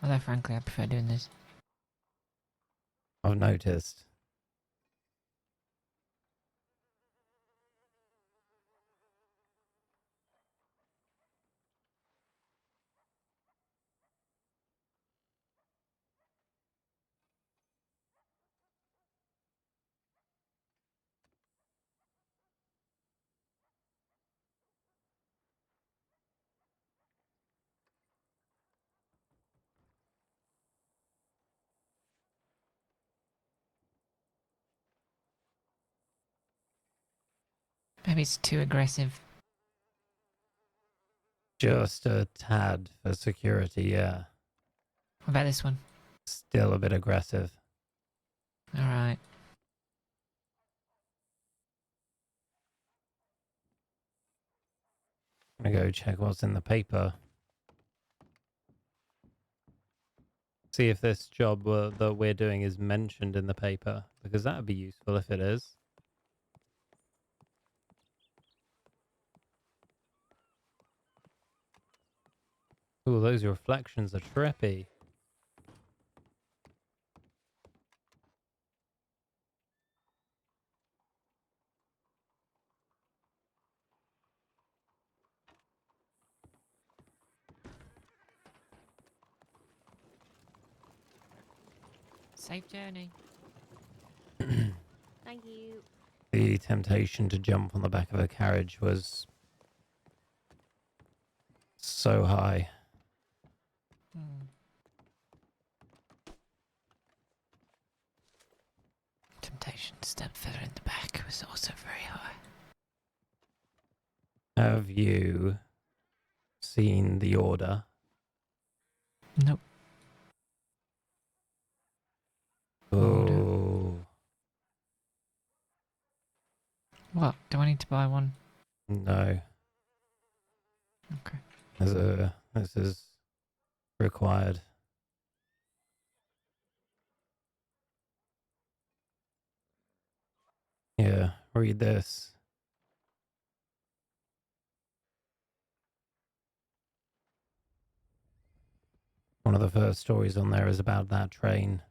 [SPEAKER 4] Although, frankly, I prefer doing this.
[SPEAKER 1] I've noticed.
[SPEAKER 4] Maybe it's too aggressive.
[SPEAKER 1] Just a tad for security, yeah.
[SPEAKER 4] What about this one?
[SPEAKER 1] Still a bit aggressive.
[SPEAKER 4] Alright.
[SPEAKER 1] I'm gonna go check what's in the paper. See if this job that we're doing is mentioned in the paper, because that would be useful if it is. Ooh, those reflections are trippy.
[SPEAKER 4] Safe journey.
[SPEAKER 8] Thank you.
[SPEAKER 1] The temptation to jump on the back of a carriage was so high.
[SPEAKER 4] Hmm. Temptation to step further in the back was also very high.
[SPEAKER 1] Have you seen the order?
[SPEAKER 4] Nope. Order.
[SPEAKER 1] Oh,
[SPEAKER 4] What? Do I need to buy one?
[SPEAKER 1] no.
[SPEAKER 4] Okay.
[SPEAKER 1] This is required. Yeah, read this. One of the first stories on there is about that train.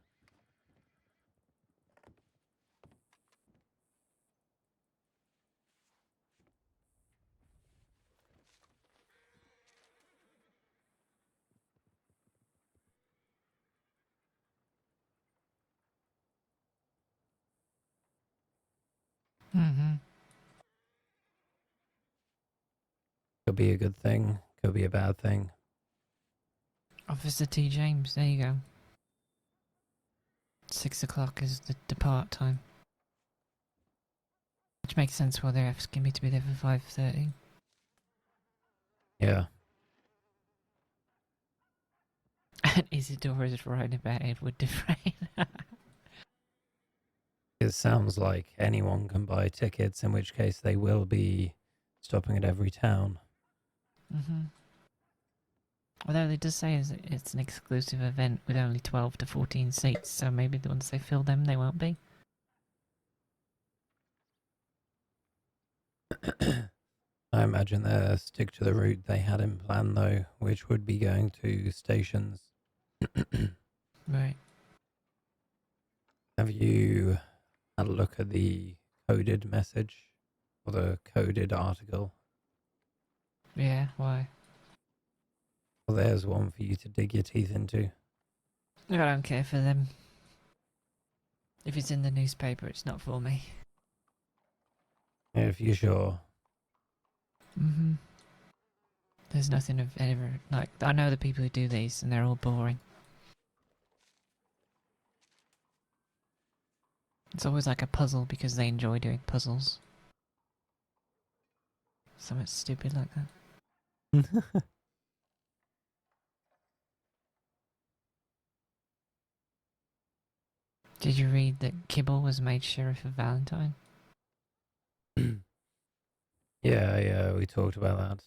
[SPEAKER 4] Mm-hmm.
[SPEAKER 1] Could be a good thing, could be a bad thing.
[SPEAKER 4] Officer T. James, there you go. 6 o'clock is the depart time. Which makes sense why they're asking me to be there for 5:30.
[SPEAKER 1] Yeah.
[SPEAKER 4] And Isidore is right about Edward Dufresne.
[SPEAKER 1] It sounds like anyone can buy tickets, in which case they will be stopping at every town.
[SPEAKER 4] Mm-hmm. Although it does say it's an exclusive event with only 12 to 14 seats, so maybe once they fill them, they won't be.
[SPEAKER 1] I imagine they'll stick to the route they had in plan, though, which would be going to stations.
[SPEAKER 4] Right.
[SPEAKER 1] Have you had a look at the coded message or the coded article?
[SPEAKER 4] Yeah, why?
[SPEAKER 1] Well, there's one for you to dig your teeth into.
[SPEAKER 4] I don't care for them. If it's in the newspaper, it's not for me.
[SPEAKER 1] If you're sure.
[SPEAKER 4] Mm-hmm. There's nothing of ever... Like, I know the people who do these, and they're all boring. It's always like a puzzle because they enjoy doing puzzles. Something stupid like that. Did you read that Kibble was made Sheriff of Valentine?
[SPEAKER 1] Yeah, we talked about that.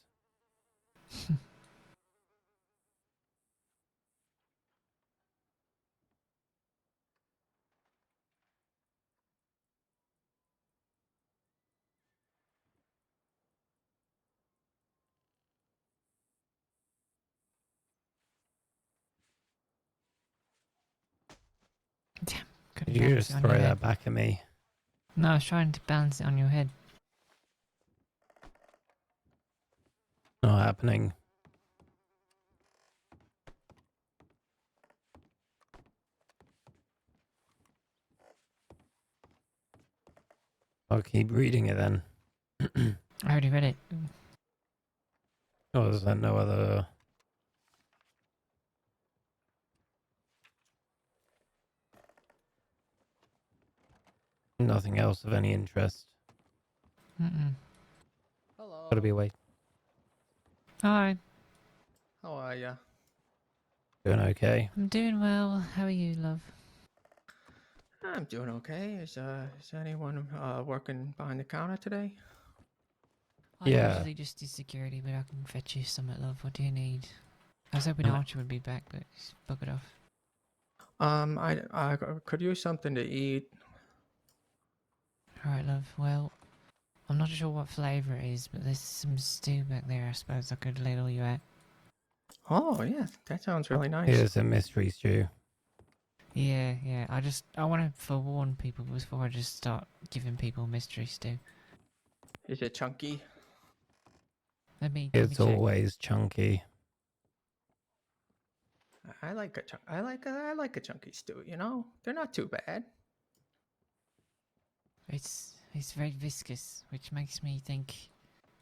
[SPEAKER 4] Damn, could
[SPEAKER 1] Did you just throw that back at me?
[SPEAKER 4] No, I was trying to balance it on your head.
[SPEAKER 1] Not happening. I'll keep reading it then.
[SPEAKER 4] I already read it.
[SPEAKER 1] Oh, is there no other... Nothing else of any interest.
[SPEAKER 9] Hello.
[SPEAKER 1] Gotta be away.
[SPEAKER 4] Hi,
[SPEAKER 9] How are ya?
[SPEAKER 1] Doing okay.
[SPEAKER 4] I'm doing well. How are you, love?
[SPEAKER 9] I'm doing okay. Is anyone working behind the counter today?
[SPEAKER 4] I
[SPEAKER 1] Yeah.
[SPEAKER 4] usually just do security, but I can fetch you some, love. What do you need? I was hoping
[SPEAKER 1] Uh,
[SPEAKER 4] Archer would be back, but he's buggered off.
[SPEAKER 9] I could use something to eat.
[SPEAKER 4] Alright, love. Well, I'm not sure what flavour it is, but there's some stew back there I suppose I could ladle you at.
[SPEAKER 9] Oh yeah, that sounds really nice.
[SPEAKER 1] Here's a mystery stew.
[SPEAKER 4] Yeah. I want to forewarn people before I just start giving people mystery stew.
[SPEAKER 9] Is it chunky?
[SPEAKER 4] Let me
[SPEAKER 1] It's
[SPEAKER 4] check.
[SPEAKER 1] always chunky.
[SPEAKER 9] I like I like a chunky stew. You know, they're not too bad.
[SPEAKER 4] It's very viscous, which makes me think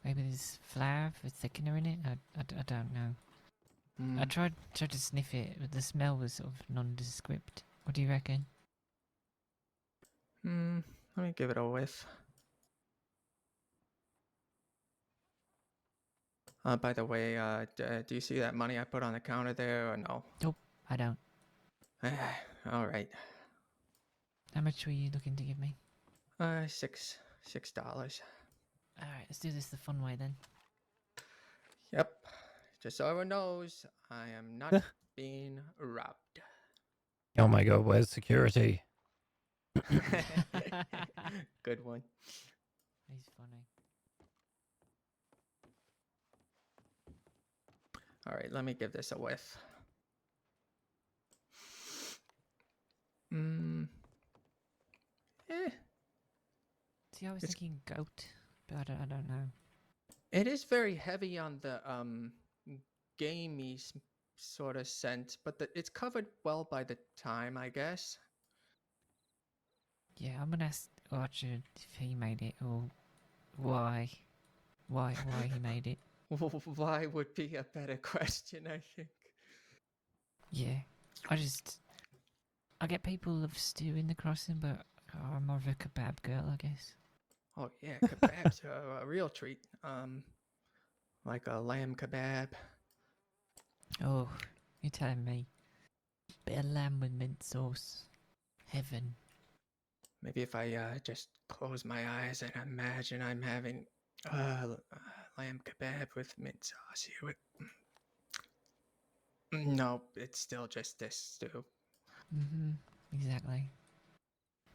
[SPEAKER 4] maybe there's flour for thickener in it. I don't know. I
[SPEAKER 9] Mm.
[SPEAKER 4] tried to sniff it, but the smell was sort of nondescript. What do you reckon?
[SPEAKER 9] Let me give it a whiff. By the way, do you see that money I put on the counter there, or no?
[SPEAKER 4] Nope, I don't.
[SPEAKER 9] All right.
[SPEAKER 4] How much were you looking to give me?
[SPEAKER 9] $6.
[SPEAKER 4] Alright, let's do this the fun way then.
[SPEAKER 9] Yep. Just so everyone knows, I am not being robbed.
[SPEAKER 1] Oh my god, where's security?
[SPEAKER 9] Good one.
[SPEAKER 4] He's funny.
[SPEAKER 9] All right, let me give this a whiff. Eh,
[SPEAKER 4] See, I was
[SPEAKER 9] It's-
[SPEAKER 4] thinking goat, but I don't know.
[SPEAKER 9] it is very heavy on the gamey sort of scent, but it's covered well by the time, I guess.
[SPEAKER 4] Yeah, I'm gonna ask Archer if he made it or why he made it.
[SPEAKER 9] Why would be a better question, I think.
[SPEAKER 4] Yeah, I get people love stew in the crossing, but I'm more of a kebab girl, I guess.
[SPEAKER 9] Oh yeah, kebabs are a real treat. Like a lamb kebab.
[SPEAKER 4] Oh, you're telling me. Bit of lamb with mint sauce. Heaven.
[SPEAKER 9] Maybe if I just close my eyes and imagine I'm having lamb kebab with mint sauce here. No, it's still just this stew.
[SPEAKER 4] Exactly.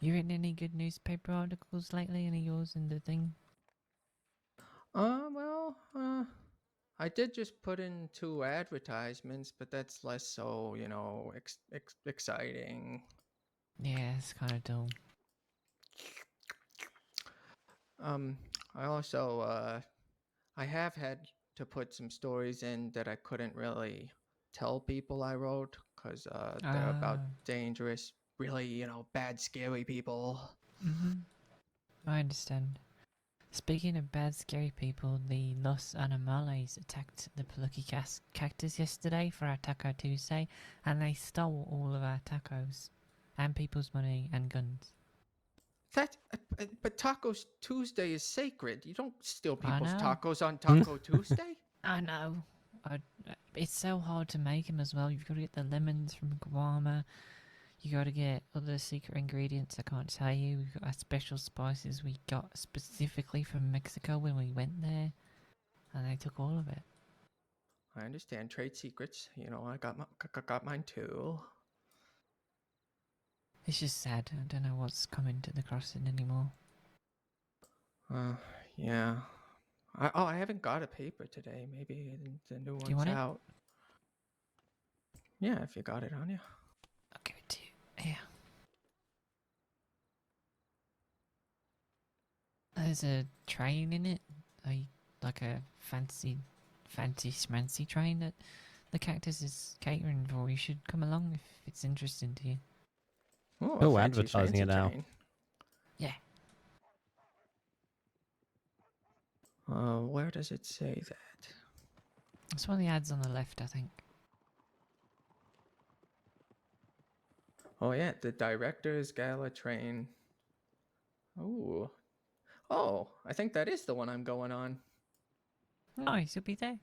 [SPEAKER 4] You written any good newspaper articles lately? Any of yours in the thing?
[SPEAKER 9] I did just put in 2 advertisements, but that's less so, you know, exciting.
[SPEAKER 4] Yeah, it's kind of dull.
[SPEAKER 9] I also I have had to put some stories in that I couldn't really tell people I wrote because they're about dangerous, really, you know, bad, scary people.
[SPEAKER 4] I understand. Speaking of bad, scary people, the Los Animales attacked the Plucky Cactus yesterday for our Taco Tuesday, and they stole all of our tacos, and people's money and guns.
[SPEAKER 9] But Tacos Tuesday is sacred. You don't steal
[SPEAKER 4] I
[SPEAKER 9] people's
[SPEAKER 4] know.
[SPEAKER 9] tacos on Taco Tuesday.
[SPEAKER 4] I know. It's so hard to make them as well. You've got to get the lemons from Guama. You gotta get other secret ingredients I can't tell you. We've got our special spices we got specifically from Mexico when we went there. And they took all of it.
[SPEAKER 9] I understand trade secrets. You know, I got mine too.
[SPEAKER 4] It's just sad. I don't know what's coming to the crossing anymore.
[SPEAKER 9] Yeah. I haven't got a paper today. Maybe the new
[SPEAKER 4] Do you
[SPEAKER 9] one's
[SPEAKER 4] want it?
[SPEAKER 9] out. Yeah, if you got it on you.
[SPEAKER 4] I'll give it to you. Here. There's a train in it. Like a fancy schmancy train that the cactus is catering for. You should come along if it's interesting to you.
[SPEAKER 9] Oh,
[SPEAKER 1] Oh,
[SPEAKER 9] a fancy
[SPEAKER 1] advertising it
[SPEAKER 9] schmancy
[SPEAKER 1] now.
[SPEAKER 9] train.
[SPEAKER 4] Yeah.
[SPEAKER 9] Where does it say that?
[SPEAKER 4] It's one of the ads on the left, I think.
[SPEAKER 9] Oh yeah, the director's gala train. Ooh. Oh, I think that is the one I'm going on.
[SPEAKER 4] Nice, you'll be there.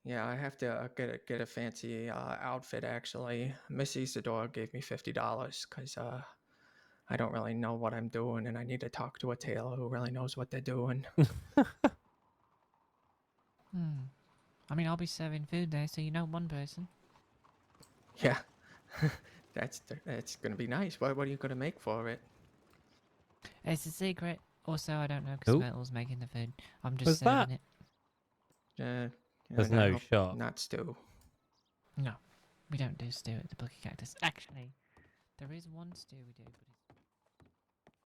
[SPEAKER 9] Yeah, I have to get a fancy outfit actually. Miss Isadora gave me $50 because I don't really know what I'm doing and I need to talk to a tailor who really knows what they're doing.
[SPEAKER 4] I mean, I'll be serving food there, so you know one person.
[SPEAKER 9] Yeah, that's gonna be nice. What are you gonna make for it?
[SPEAKER 4] It's a secret. Also, I don't know because
[SPEAKER 1] Ooh.
[SPEAKER 4] Myrtle's making the food. I'm just
[SPEAKER 1] Was that-
[SPEAKER 4] serving it.
[SPEAKER 1] There's
[SPEAKER 9] and I
[SPEAKER 1] no
[SPEAKER 9] hope
[SPEAKER 1] shop.
[SPEAKER 9] Not stew.
[SPEAKER 4] No, we don't do stew at the Plucky Cactus. Actually, there is one stew we do, but it's